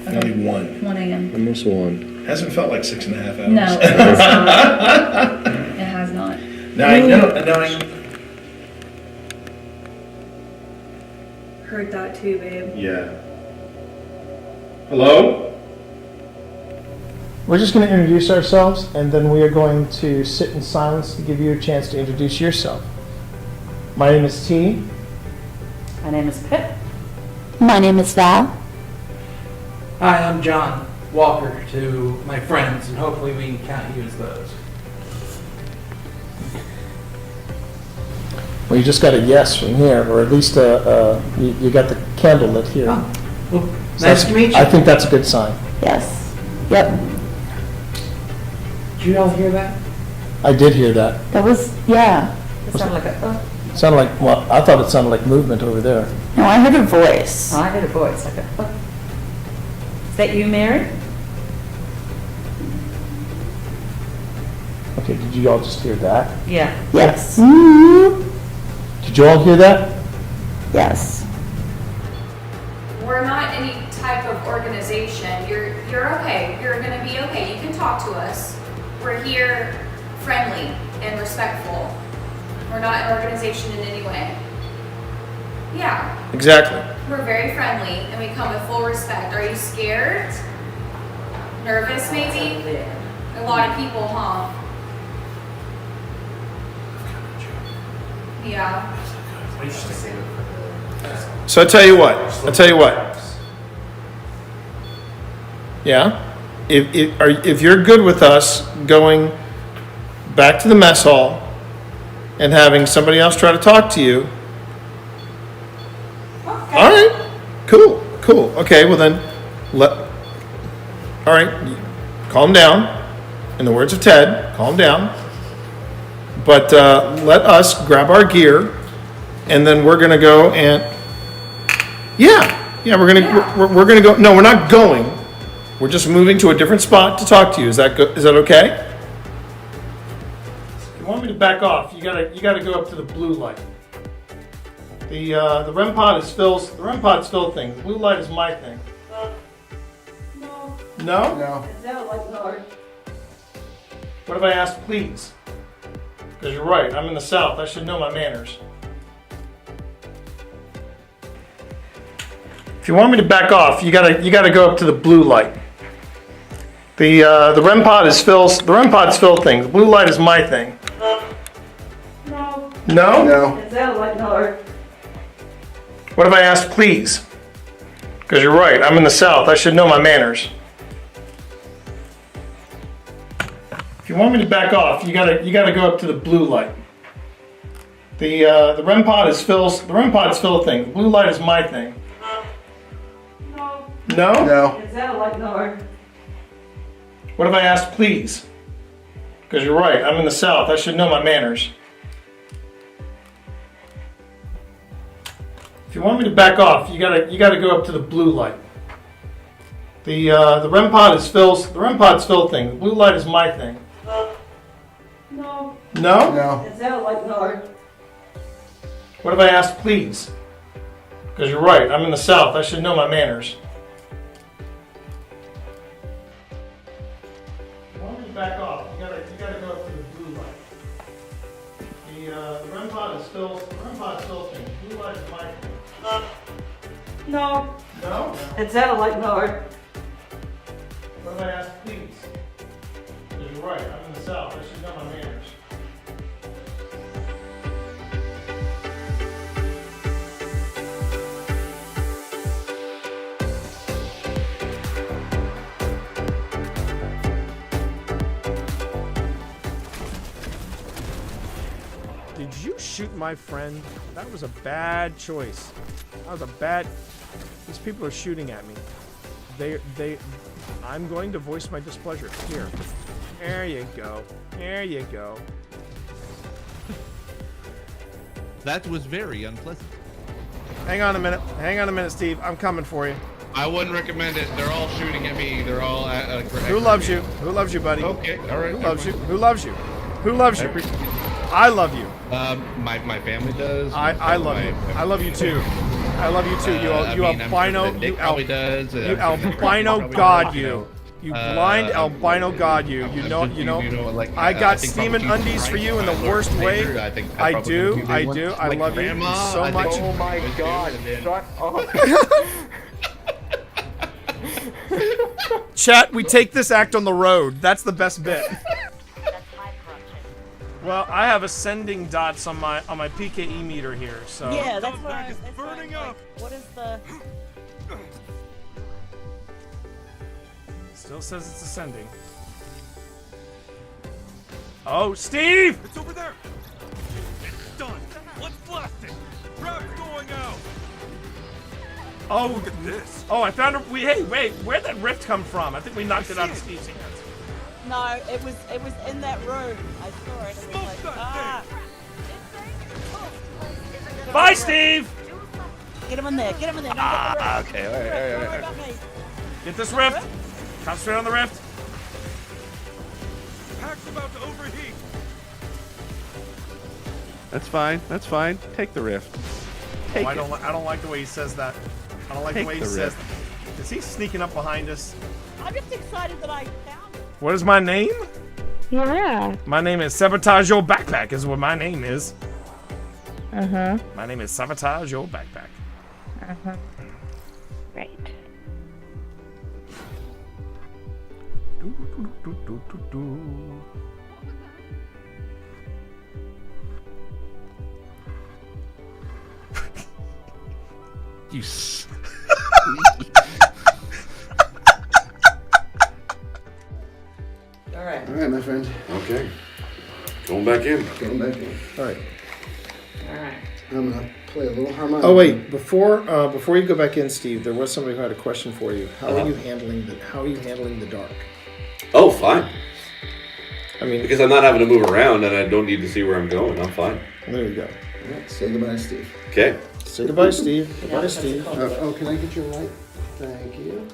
Only 1. 1 a.m. Almost 1. Hasn't felt like 6.5 hours. No, it has not. It has not. Now I know. Heard that too, babe. Yeah. Hello? We're just going to introduce ourselves, and then we are going to sit in silence to give you a chance to introduce yourself. My name is T. My name is Pip. My name is Val. Hi, I'm John Walker to my friends, and hopefully we can count you as those. Well, you just got a yes from here, or at least you got the candle lit here. Oh, well, So nice to meet you. I think that's a good sign. Yes. Yep. Did you all hear that? I did hear that. That was, yeah. It sounded like a. Sounded like, well, I thought it sounded like movement over there. No, I heard a voice. I heard a voice like a. Is that you, Mary? Okay, did you all just hear that? Yeah. Yes. Did you all hear that? Yes. We're not any type of organization. You're okay. You're gonna be okay. You can talk to us. We're here friendly and respectful. We're not an organization in any way. Yeah. Exactly. We're very friendly and we come with full respect. Are you scared? Nervous maybe? A lot of people, huh? Yeah. So I tell you what. Yeah? If you're good with us going back to the mess hall and having somebody else try to talk to you. Okay. All right. Cool. Okay, well then, all right, calm down. In the words of Ted, calm down. But let us grab our gear, and then we're gonna go and we're gonna go. No, we're not going. We're just moving to a different spot to talk to you. Is that good? Is that okay? If you want me to back off, you gotta go up to the blue light. The REM pod is Phil's. The REM pod's Phil thing. The blue light is my thing. No? No. Is that like no? What if I asked please? Because you're right, I'm in the South. I should know my manners. If you want me to back off, you gotta go up to the blue light. The REM pod is Phil's. The REM pod's Phil thing. The blue light is my thing. No. No? No. Is that like no? What if I asked please? Because you're right, I'm in the South. I should know my manners. If you want me to back off, you gotta go up to the blue light. The REM pod is Phil's. The REM pod's Phil thing. The blue light is my thing. No. No? No. Is that like no? What if I asked please? Because you're right, I'm in the South. I should know my manners. If you want me to back off, you gotta go up to the blue light. The REM pod is Phil's. The REM pod's Phil thing. The blue light is my thing. No. No? No. Is that like no? What if I asked please? Because you're right, I'm in the South. I should know my manners. If you want me to back off, you gotta go up to the blue light. The REM pod is Phil's. The REM pod's Phil thing. The blue light is my thing. No. No? It sounded like no. What if I asked please? Because you're right, I'm in the South. I should know my manners. Did you shoot my friend? That was a bad choice. That was a bad. These people are shooting at me. I'm going to voice my displeasure. Here. There you go. There you go. That was very unpleasant. Hang on a minute. Hang on a minute, Steve. I'm coming for you. I wouldn't recommend it. They're all shooting at me. They're all Who loves you? Who loves you, buddy? Okay, all right. Who loves you? Who loves you? Who loves you? I love you. My family does. I love you. I love you too. I love you too. You albino. You albino god. You blind albino god. You know. Like, I got steaming undies for you in the worst way. I do. I love you so much. Oh my god! Shut up. Chat, we take this act on the road. That's the best bit. Well, I have ascending dots on my PKE meter here, so. Yeah, that's what I was burning up. What is the? Still says it's ascending. Oh, Steve! It's over there. It's done. Let's blast it. Rap's going out. Oh, look at this. Oh, I found a. Hey, wait, where'd that rift come from? I think we knocked it out of Steve's hands. No, it was in that room. I saw it. It was like, ah. Bye, Steve. Get him in there. Get him in there. Okay. All right. Get this rift. Concentrate on the rift. Pack's about to overheat. That's fine. Take the rift. Take I it. don't like the way he says that. I don't like Take the way he the says rift. that. Is he sneaking up behind us? I'm just excited that I found it. What is my name? Yeah. My name is Sabotage Your Backpack is what my name is. Uh-huh. My name is Sabotage Your Backpack. Uh-huh. Right. You sneaky. All right. All right, my friend. Okay. Going back in. Going back in. All right. All right. I'm gonna play a little harmonica. Oh wait, before you go back in, Steve, there was somebody who had a question for you. How are you handling the dark? Oh, fine. I mean, because I'm not having to move around and I don't need to see where I'm going. I'm fine. There you go. All right, say goodbye, Steve. Okay. Say goodbye, Steve. Goodbye, Yeah, Steve. oh, can I get your light? Thank you.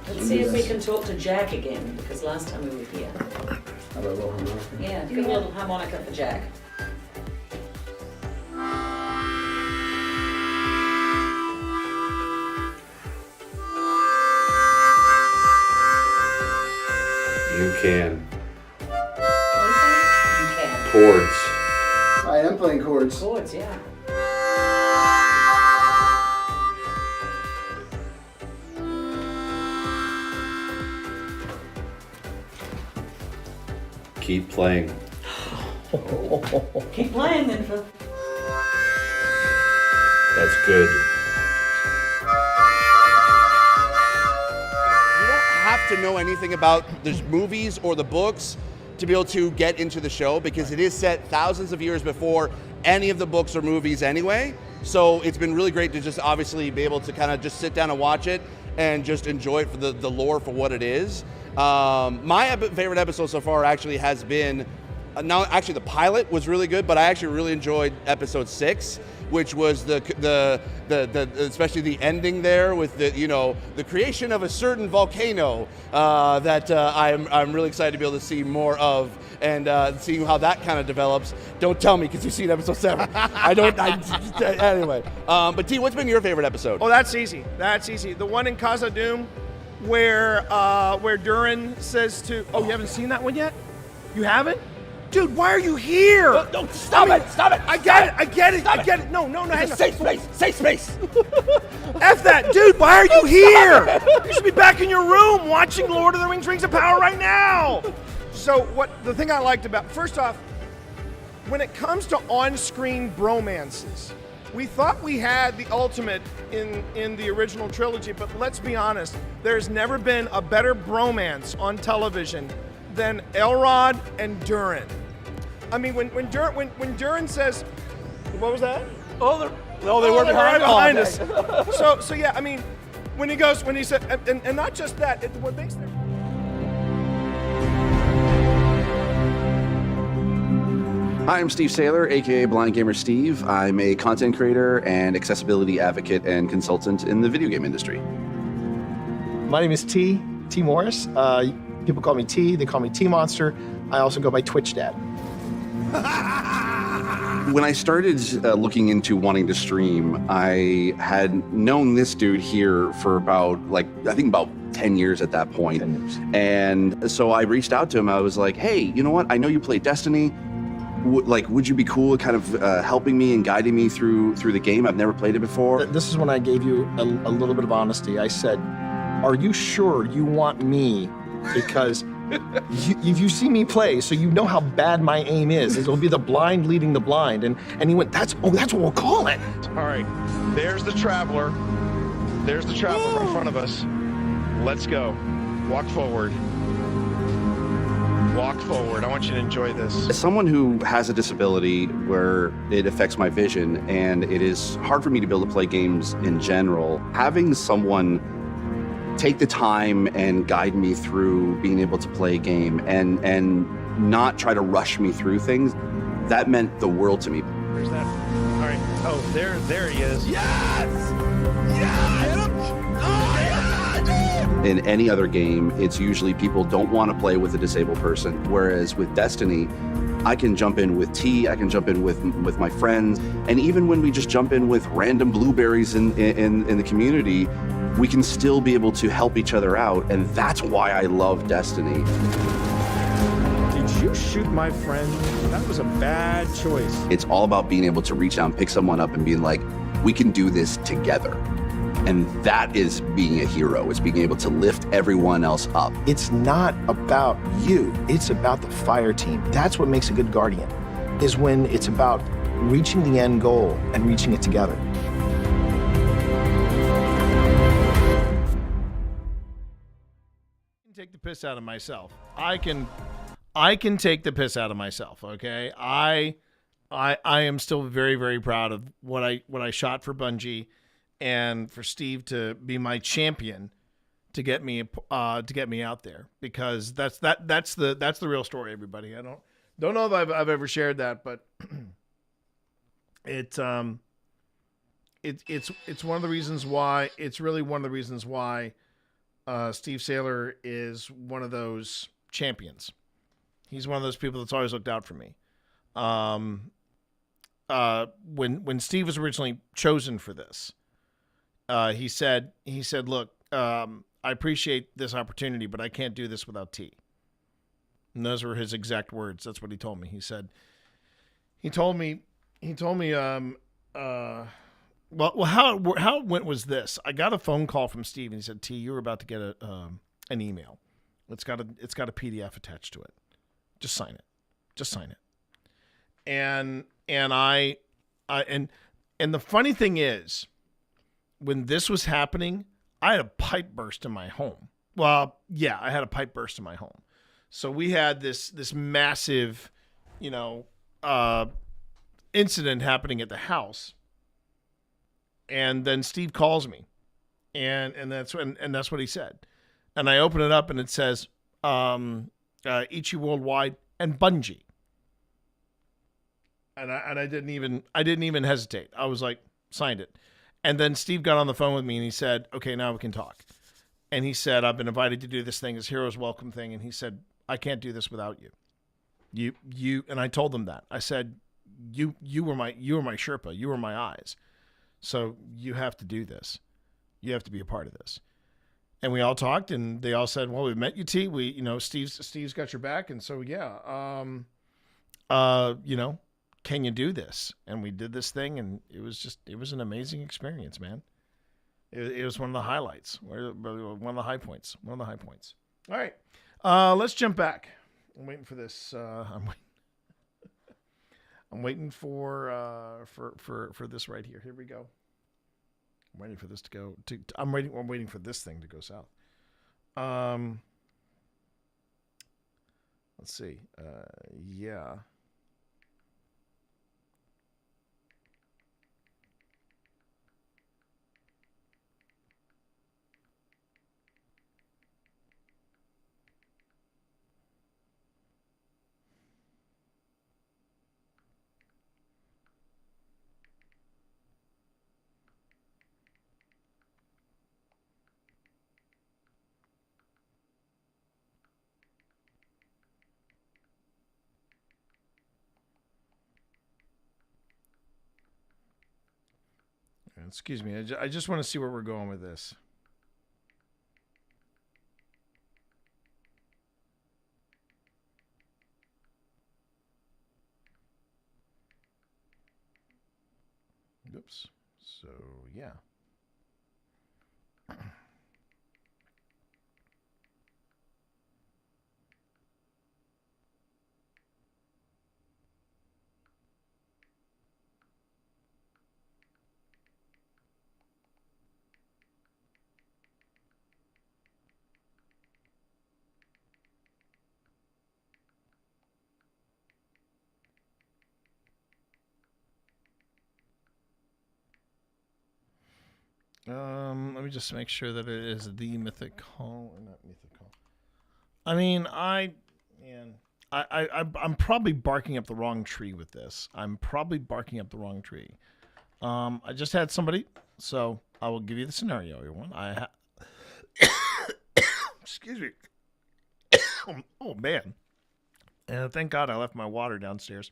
Let's see if we can talk to Jack again, because last time we were here. How about a little harmonica? Yeah, give a little harmonica for Jack. You can. You can. Chords. I am playing chords. Chords, yeah. Keep playing. Keep playing then, Phil. That's good. You don't have to know anything about the movies or the books to be able to get into the show, because it is set thousands of years before any of the books or movies anyway. So it's been really great to just obviously be able to kind of just sit down and watch it and just enjoy it for the lore for what it is. My favorite episode so far actually has been, now actually the pilot was really good, but I actually really enjoyed episode 6, which was the especially the ending there with the creation of a certain volcano that I'm really excited to be able to see more of, and seeing how that kind of develops. Don't tell me, because you've seen episode 7. Anyway. But T, what's been your favorite episode? Oh, that's easy. That's easy. The one in Casa Doom where Durin says to... Oh, you haven't seen that one yet? You haven't? Dude, why are you here? No, stop it! I get it. No, hang on. Safe space. F that, dude, why are you here? You should be back in your room watching Lord of the Rings Rings of Power right now. So the thing I liked about, first off, when it comes to on-screen bromances, we thought we had the ultimate in the original trilogy, but let's be honest, there's never been a better bromance on television than Elrod and Durin. I mean, when Durin says, what was that? They were behind us. So yeah, I mean, when he said, and not just that, what makes them. Hi, I'm Steve Saylor, aka Blind Gamer Steve. I'm a content creator and accessibility advocate and consultant in the video game industry. My name is T Morris. People call me T. They call me T Monster. I also go by Twitch Dad. When I started looking into wanting to stream, I had known this dude here for about 10 years at that point. 10 years. And so I reached out to him. I was like, hey, you know what? I know you play Destiny. would you be cool kind of helping me and guiding me through the game? I've never played it before. This is when I gave you a little bit of honesty. I said, are you sure you want me? Because you see me play, so you know how bad my aim is. It'll be the blind leading the blind. And he went, that's what we'll call it. All right, there's the traveler. There's the traveler in front of us. Let's go. Walk forward. Walk forward. I want you to enjoy this. As someone who has a disability where it affects my vision, and it is hard for me to be able to play games in general, having someone take the time and guide me through being able to play a game and not try to rush me through things, that meant the world to me. There's that. All right. Oh, there he is. Yes! Yes! Oh, yeah, dude! In any other game, it's usually people don't want to play with a disabled person, whereas with Destiny, I can jump in with T, I can jump in with my friends, and even when we just jump in with random blueberries in the community, we can still be able to help each other out, and that's why I love Destiny. Did you shoot my friend? That was a bad choice. It's all about being able to reach out and pick someone up and being like, we can do this together. And that is being a hero. It's being able to lift everyone else up. It's not about you. It's about the fire team. That's what makes a good guardian, is when it's about reaching the end goal and reaching it together. Take the piss out of myself. I can take the piss out of myself. Okay, I am still very, very proud of what I shot for Bungie, and for Steve to be my champion to get me out there, because that's the real story, everybody. I don't know if I've ever shared that, but it's one of the reasons why, it's really one of the reasons why Steve Saylor is one of those champions. He's one of those people that's always looked out for me. When Steve was originally chosen for this, he said, look, I appreciate this opportunity, but I can't do this without T. And those were his exact words. That's what he told me. He told me, well, how it went was this. I got a phone call from Steve, and he said, T, you were about to get an email. It's got a PDF attached to it. Just sign it. And the funny thing is, when this was happening, I had a pipe burst in my home. Well, yeah, I had a pipe burst in my home. So we had this massive, incident happening at the house. And then Steve calls me, and that's what he said. And I open it up, and it says, Ichi Worldwide and Bungie. And I didn't even hesitate. I was like, signed it. And then Steve got on the phone with me, and he said, okay, now we can talk. And he said, I've been invited to do this thing, this Heroes Welcome thing. And he said, I can't do this without you. You, and I told him that. I said, you were my Sherpa. You were my eyes. So you have to do this. You have to be a part of this. And we all talked, and they all said, well, we met you, T. Steve's got your back. And so, yeah, can you do this? And we did this thing, and it was an amazing experience, man. It was one of the highlights, one of the high points. All right, let's jump back. I'm waiting for this. I'm waiting for this right here. Here we go. I'm waiting for this to go. I'm waiting for this thing to go south. Let's see. Yeah. Excuse me. I just want to see where we're going with this. Oops. So, yeah. Let me just make sure that it is the mythical or not mythical. I mean, I'm probably barking up the wrong tree with this. I'm probably barking up the wrong tree. I just had somebody, so I will give you the scenario, everyone. Excuse me. Oh man. And thank God I left my water downstairs.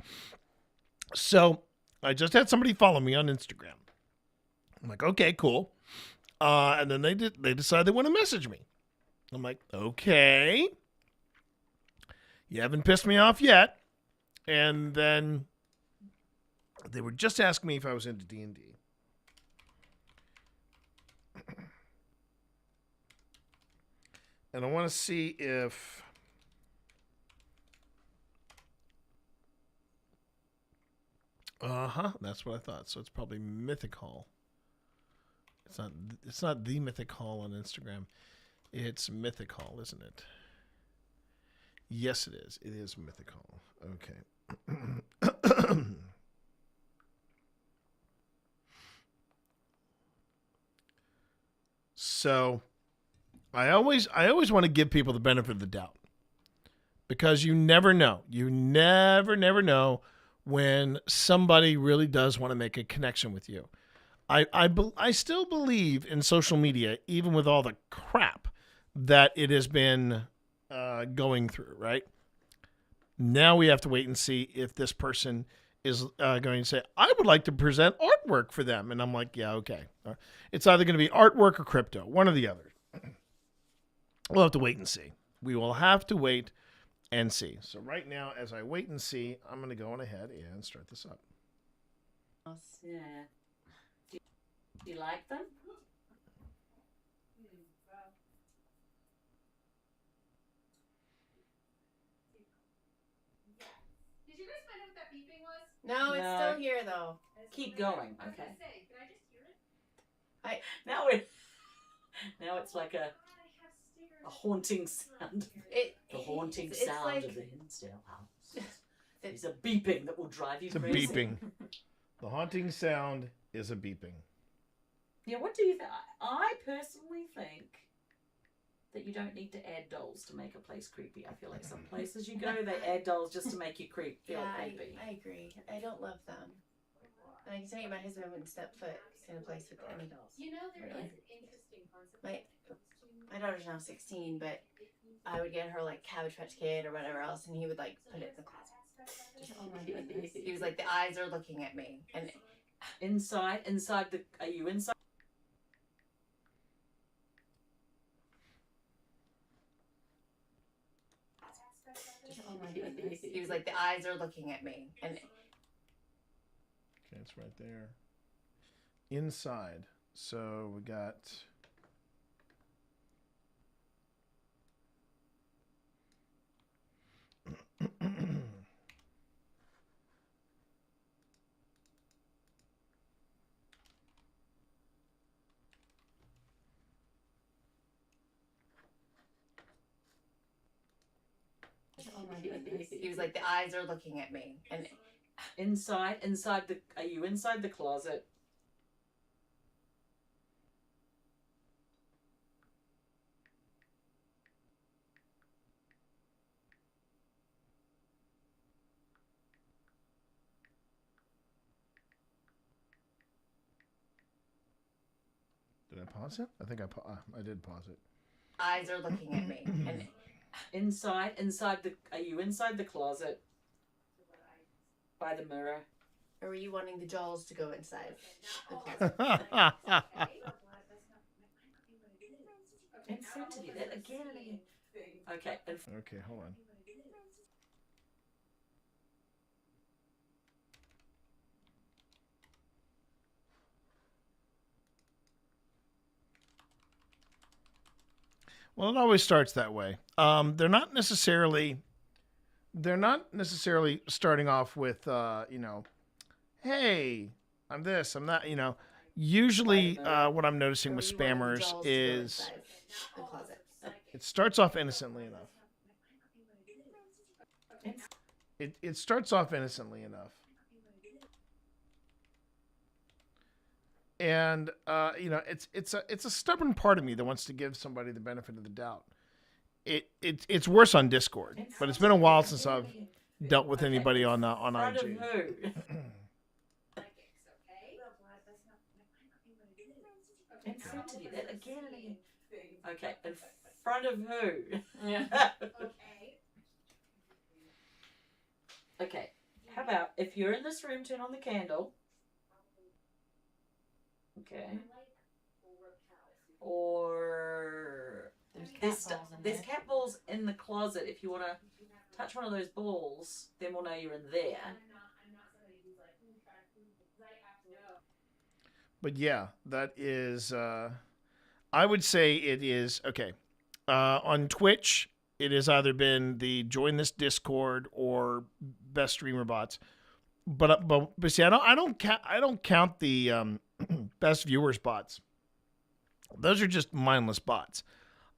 So I just had somebody follow me on Instagram. I'm like, okay, cool. And then they decide they want to message me. I'm like, okay. You haven't pissed me off yet. And then they were just asking me if I was into D&D. And I want to see if that's what I thought. So it's probably mythical. It's not the mythical on Instagram. It's mythical, isn't it? Yes, it is. It is mythical. Okay. So I always want to give people the benefit of the doubt. Because you never know. You never know when somebody really does want to make a connection with you. I still believe in social media, even with all the crap that it has been going through, right? Now we have to wait and see if this person is going to say, I would like to present artwork for them. And I'm like, yeah, okay. It's either going to be artwork or crypto, one or the other. We'll have to wait and see. We will have to wait and see. So right now, as I wait and see, I'm going to go on ahead and start this up. Yeah. Do you like them? Did you guys find out what that beeping was? No, it's still here though. Keep going. I was Okay. gonna say, can I just hear it? Now it's like a haunting sound. The haunting it's sound like- of the Hinsdale House. It's a beeping that will drive you It's a crazy. beeping. The haunting sound is a beeping. Yeah, what do you think? I personally think that you don't need to add dolls to make a place creepy. I feel like some places you go, they add dolls just to make you feel creepy. I agree. I don't love them. And I can tell you, my husband wouldn't step foot in a place with any dolls. You know, there is an interesting concept. My daughter's now 16, but I would get her like Cabbage Patch Kid or whatever else, and he would like put it in the closet. He was like, the eyes are looking at me, and inside the. Are you inside? he was like, the eyes are looking at me, and Okay, it's right there. Inside. So we got. he was like, the eyes are looking at me, and Inside the. Are you inside the closet? Did I pause it? I think I did pause it. eyes are looking at me, and Inside the. Are you inside the closet? By the mirror. Or were you wanting the dolls to go inside the closet? In front of you. Again and again. Okay. Okay, hold on. Well, it always starts that way. They're not necessarily starting off with hey, I'm this, I'm that. Usually what I'm noticing with spammers is it starts off innocently enough. It starts off innocently enough. And it's a stubborn part of me that wants to give somebody the benefit of the doubt. It's worse on Discord, but it's been a while since I've dealt with anybody on IG. In front of you, that again and again. Okay, in front of who? Yeah. Okay, how about if you're in this room, turn on the candle. Okay. Or there's cat balls in the closet. If you want to touch one of those balls, then we'll know you're in there. But yeah, that is. I would say it is okay. On Twitch, it has either been the join this Discord or best streamer bots. But see, I don't count the best viewers bots. Those are just mindless bots.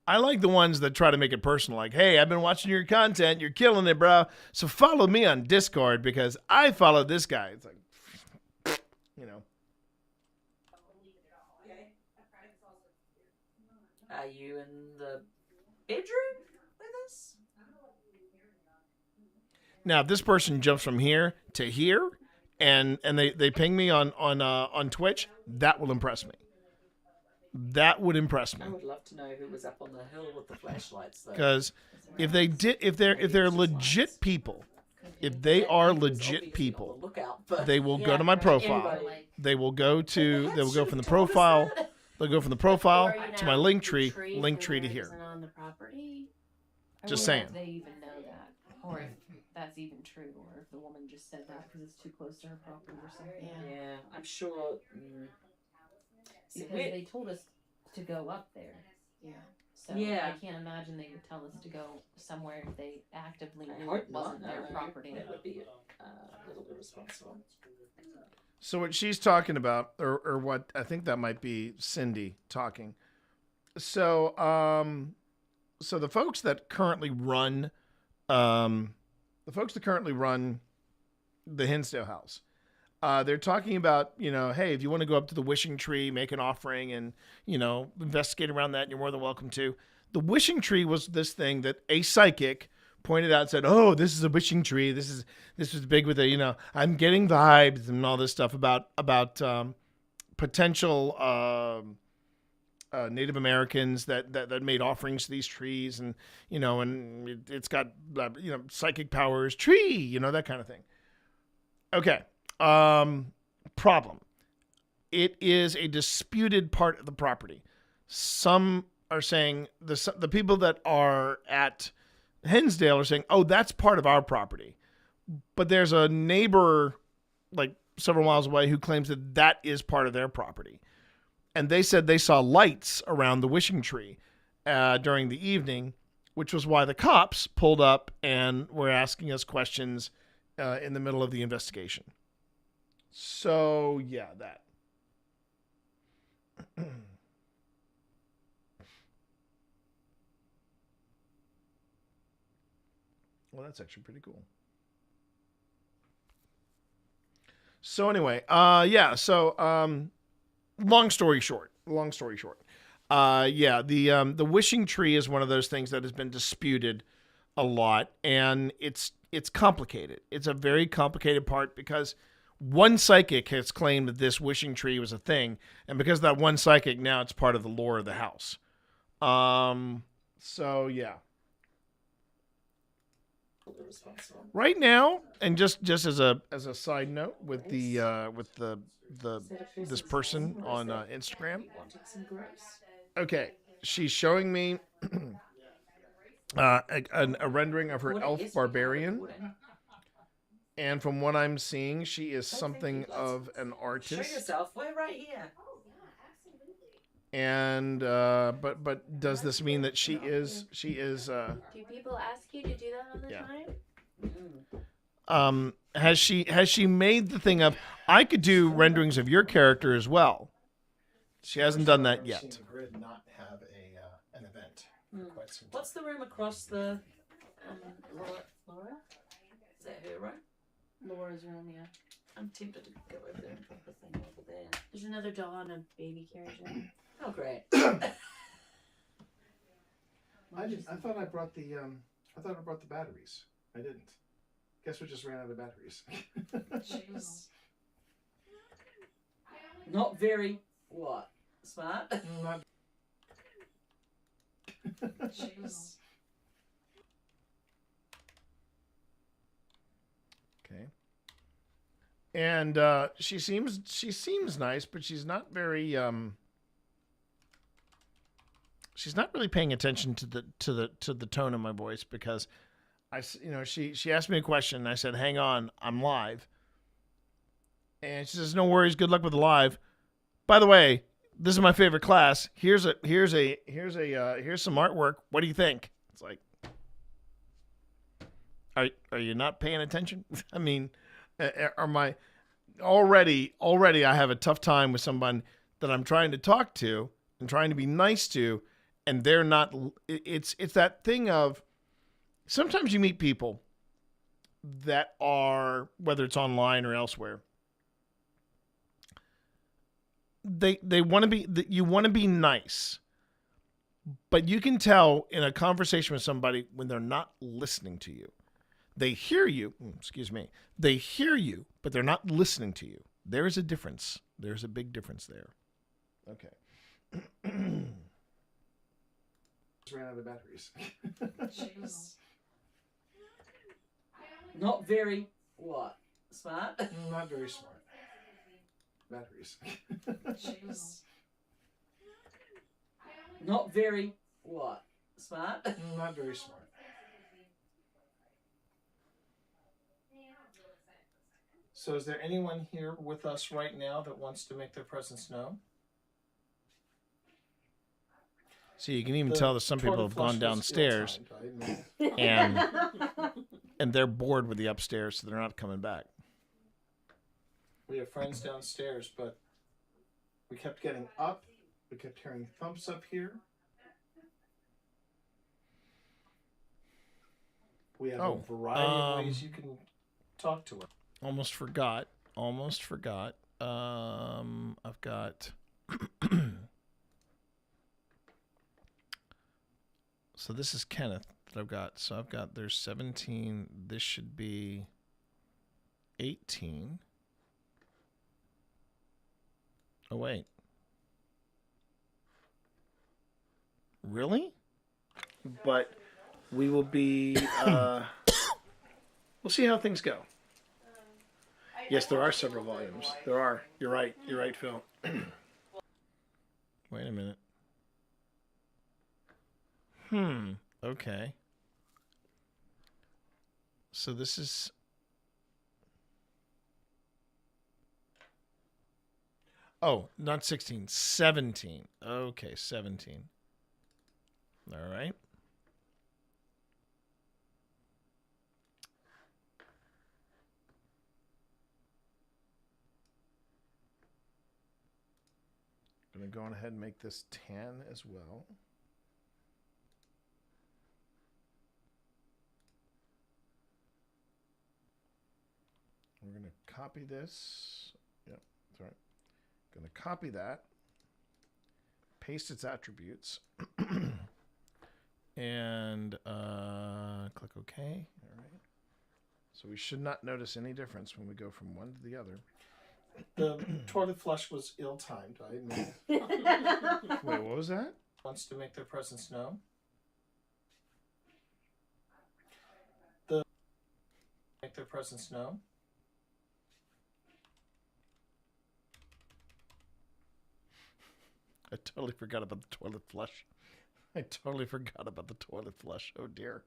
I like the ones that try to make it personal. Like, hey, I've been watching your content. You're killing it, bro. So follow me on Discord because I follow this guy. It's like, Are you in the bedroom with us? Now, if this person jumps from here to here and they ping me on Twitch, that will impress me. That would impress me. I would love to know who was up on the hill with the flashlights, though. Because if they're legit people, if they are legit people, they will go to my profile. They will go from the profile. They'll go from the profile to my link tree to here. On the property. Just saying. If they even know that, or if that's even true, or if the woman just said that because it's too close to her property or something. Yeah, I'm sure. Because they told us to go up there. Yeah. So I can't imagine they would tell us to go somewhere if they actively knew it wasn't their property. That would be a little irresponsible. So what she's talking about, or what I think that might be Cindy talking. So so the folks that currently run the Hinsdale House, they're talking about, hey, if you want to go up to the wishing tree, make an offering and, investigate around that, you're more than welcome to. The wishing tree was this thing that a psychic pointed out and said, oh, this is a wishing tree. This was big with I'm getting vibes and all this stuff about potential Native Americans that made offerings to these trees and, and it's got, psychic powers, tree, that kind of thing. Okay. Problem. It is a disputed part of the property. Some are saying the people that are at Hinsdale are saying, oh, that's part of our property. But there's a neighbor like several miles away who claims that is part of their property. And they said they saw lights around the wishing tree during the evening, which was why the cops pulled up and were asking us questions in the middle of the investigation. So, yeah, that. Well, that's actually pretty cool. So anyway, long story short, the wishing tree is one of those things that has been disputed a lot, and it's complicated. It's a very complicated part because one psychic has claimed that this wishing tree was a thing, and because of that one psychic, now it's part of the lore of the house. So yeah. Right now, and just as a side note with this person on Instagram. Okay, she's showing me a rendering of her elf barbarian. And from what I'm seeing, she is something of an artist. Show yourself. We're right here. And but does this mean that she is Do people ask you to do that all the Yeah. time? has she made the thing of I could do renderings of your character as well? She hasn't done that yet. I've seen the grid not have an event for quite some time. What's the room across the? Laura? Is that her room? Laura's room, yeah. I'm tempted to go over there and put the thing over there. There's another doll on a baby carriage. Oh, great. I thought I brought the batteries. I didn't. Guess we just ran out of batteries. Jeez. Not very what? Smart? Not. Jeez. Okay. And she seems nice, but she's not very she's not really paying attention to the tone of my voice, because she asked me a question and I said, "Hang on, I'm live." And she says, "No worries, good luck with the live. By the way, this is my favorite class. Here's some artwork. What do you think?" It's like, are you not paying attention? I mean, are my already I have a tough time with someone that I'm trying to talk to and trying to be nice to, and they're not. It's that thing of sometimes you meet people that are, whether it's online or elsewhere, they want to be, you want to be nice, but you can tell in a conversation with somebody when they're not listening to you. They hear you, they hear you, but they're not listening to you. There is a difference. There's a big difference there. Okay. Just ran out of batteries. Jeez. Not very what? Smart? Not very smart. Batteries. Jeez. Not very what? Smart? Not very smart. So is there anyone here with us right now that wants to make their presence known? See, you can even tell that some people have gone downstairs and they're bored with the upstairs, so they're not coming back. We have friends downstairs, but we kept getting up. We kept hearing thumps up here. We have a variety of ways you can talk to her. Almost forgot. I've got. So this is Kenneth that I've got. So I've got, there's 17. This should be 18. Oh, wait. Really? But we will be, we'll see how things go. Yes, there are several volumes. There are. You're right, Phil. Wait a minute. Okay. So this is... Oh, not 16, 17. Okay, 17. All right. Going to go on ahead and make this 10 as well. We're going to copy this. Yep, that's right. Going to copy that, paste its attributes, and click OK. All right. So we should not notice any difference when we go from one to the other. The toilet flush was ill-timed, I admit. Wait, what was that? Wants to make their presence known. Make their presence known. I totally forgot about the toilet flush. Oh, dear.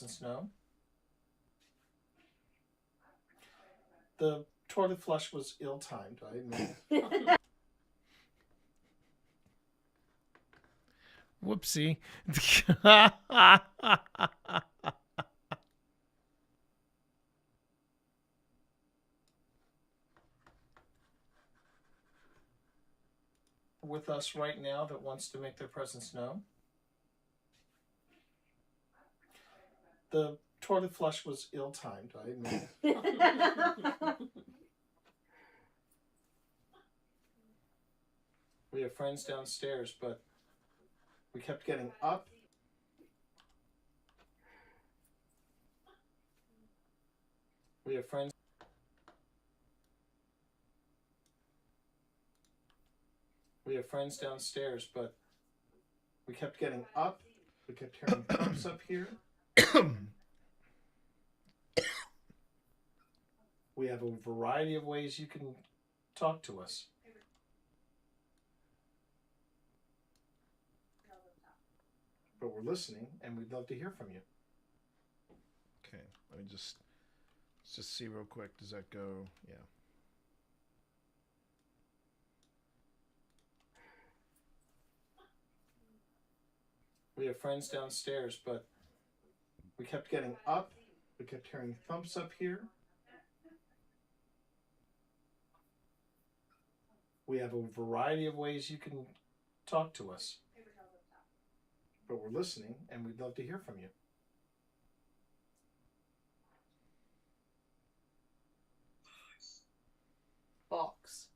presence known. The toilet flush was ill-timed, I admit. Whoopsie. With us right now that wants to make their presence known. The toilet flush was ill-timed, I admit. We have friends downstairs, but we kept getting up. We have friends. We have friends downstairs, but we kept getting up. We kept hearing thumps up here. We have a variety of ways you can talk to us. But we're listening, and we'd love to hear from you. Okay, let me let's just see real quick. Does that go? Yeah. We have friends downstairs, but we kept getting up. We kept hearing thumps up here. We have a variety of ways you can talk to us. But we're listening, and we'd love to hear from you. Box. Box.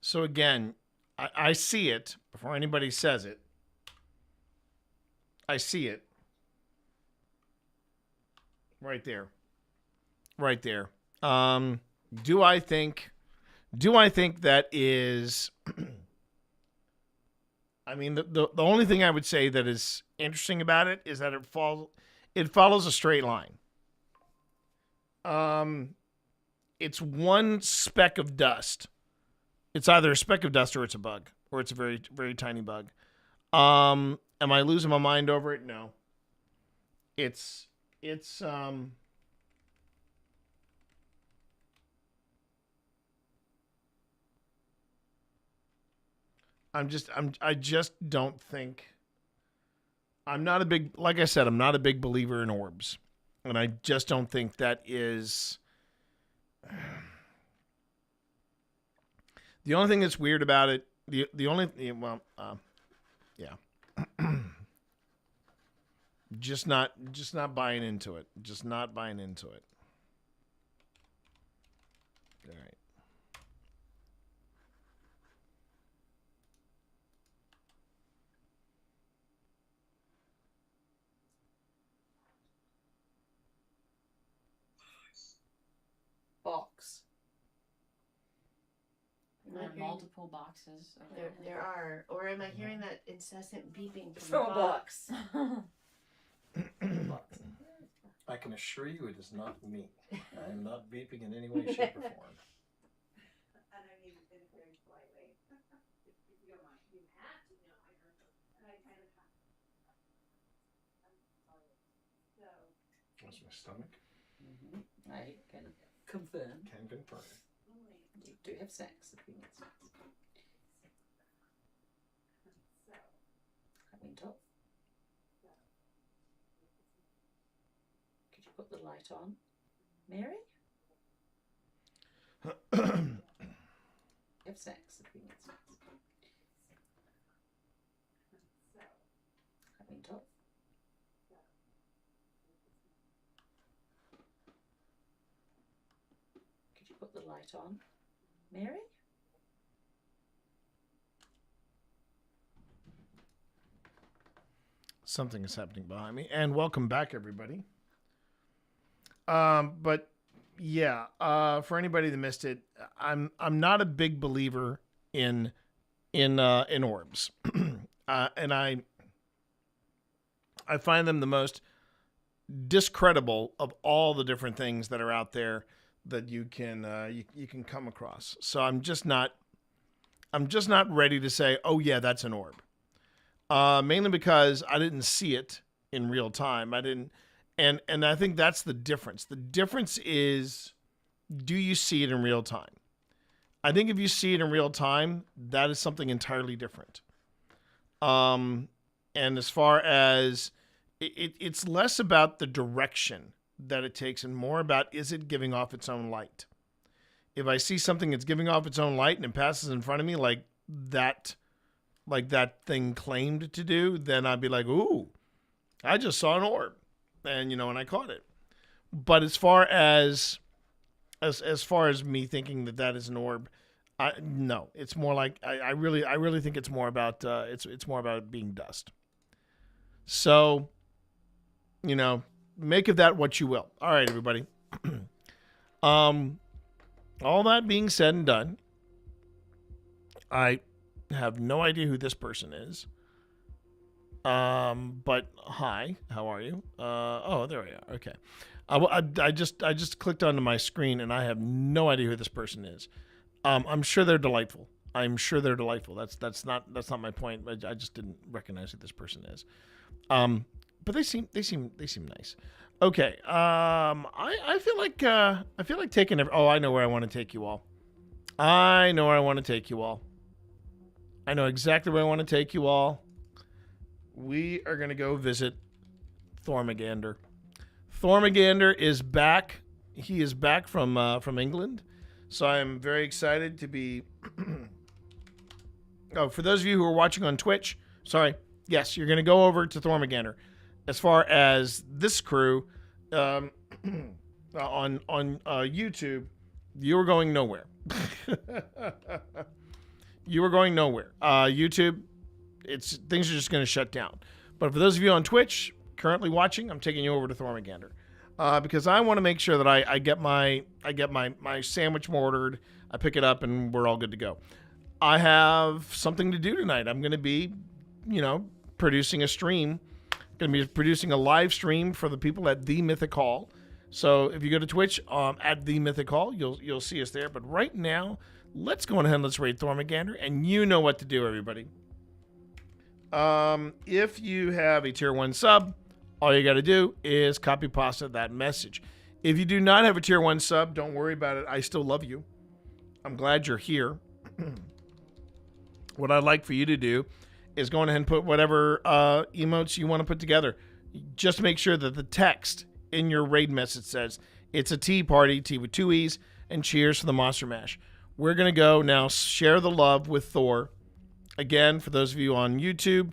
So again, I see it before anybody says it. I see it. Right there. Right there. Do I think that is I mean the only thing I would say that is interesting about it is that it follows a straight line. It's one speck of dust. It's either a speck of dust or it's a bug, or it's a very, very tiny bug. Am I losing my mind over it? No. It's I just don't think. I'm not a big, like I said, I'm not a big believer in orbs, and I just don't think that is. The only thing that's weird about it, the only yeah, just not buying into it. Just not buying into it. All right. Box. There are multiple boxes. There are. Or am I hearing that incessant beeping From a box? I can assure you it is not me. I am not beeping in any way, shape, or form. And I mean it very politely. If you don't mind. You have to know. I heard them. And I kind of have to. So. That's my stomach. I can confirm. Can confirm. You do have sex between your sex. Coming top. Could you put the light on, Mary? Have sex between your sex. Coming top. Could you put the light on, Mary? Something is happening behind me. And welcome back, everybody. But yeah, for anybody that missed it, I'm not a big believer in orbs, and I find them the most discreditable of all the different things that are out there that you can you can come across. So I'm just not ready to say, oh yeah, that's an orb. Mainly because I didn't see it in real time. I didn't, and I think that's the difference. The difference is, do you see it in real time? I think if you see it in real time, that is something entirely different. And as far as it's less about the direction that it takes and more about, is it giving off its own light? If I see something that's giving off its own light and it passes in front of me like that thing claimed to do, then I'd be like, ooh, I just saw an orb. And, and I caught it. But as far as me thinking that is an orb, no, it's more like, I really think it's more about, it's more about it being dust. So, make of that what you will. All right, everybody. All that being said and done, I have no idea who this person is. But hi, how are you? Oh, there we are. Okay. I just clicked onto my screen and I have no idea who this person is. I'm sure they're delightful. I'm sure they're delightful. That's not my point. I just didn't recognize who this person is. But they seem nice. Okay. I feel like taking. I know where I want to take you all. I know exactly where I want to take you all. We are going to go visit Thormagander. Thormagander is back. He is back from England. So I'm very excited to be... for those of you who are watching on Twitch, sorry. Yes, you're going to go over to Thormagander. As far as this crew, on YouTube, you are going nowhere. You are going nowhere. YouTube, things are just going to shut down. But for those of you on Twitch currently watching, I'm taking you over to Thormagander because I want to make sure that I get my sandwich ordered. I pick it up and we're all good to go. I have something to do tonight. I'm going to be, producing a stream. Going to be producing a live stream for the people at The Mythic Hall. So if you go to Twitch at The Mythic Hall, you'll see us there. But right now, let's go ahead and let's raid Thormagander, and you know what to do, everybody. If you have a tier 1 sub, all you got to do is copy pasta that message. If you do not have a tier 1 sub, don't worry about it. I still love you. I'm glad you're here. What I'd like for you to do is go ahead and put whatever emotes you want to put together. Just make sure that the text in your raid message says it's a tea party, tea with 2 E's, and cheers for the Monster Mash. We're going to go now share the love with Thor. Again, for those of you on YouTube,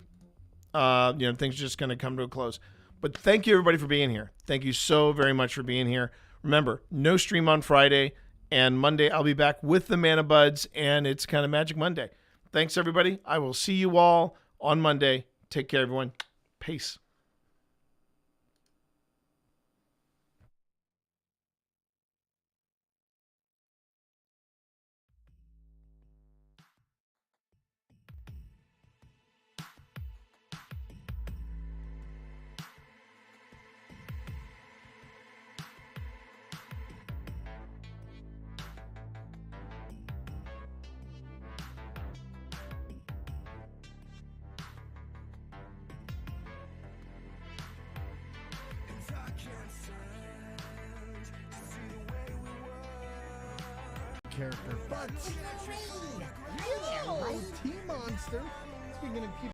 things are just going to come to a close. But thank you, everybody, for being here. Thank you so very much for being here. Remember, no stream on Friday, and Monday I'll be back with the Mana Buds, and it's kind of Magic Monday. Thanks, everybody. I will see you all on Monday. Take care, everyone. Peace. Character, but yeah, right, T-Monster. Speaking of people.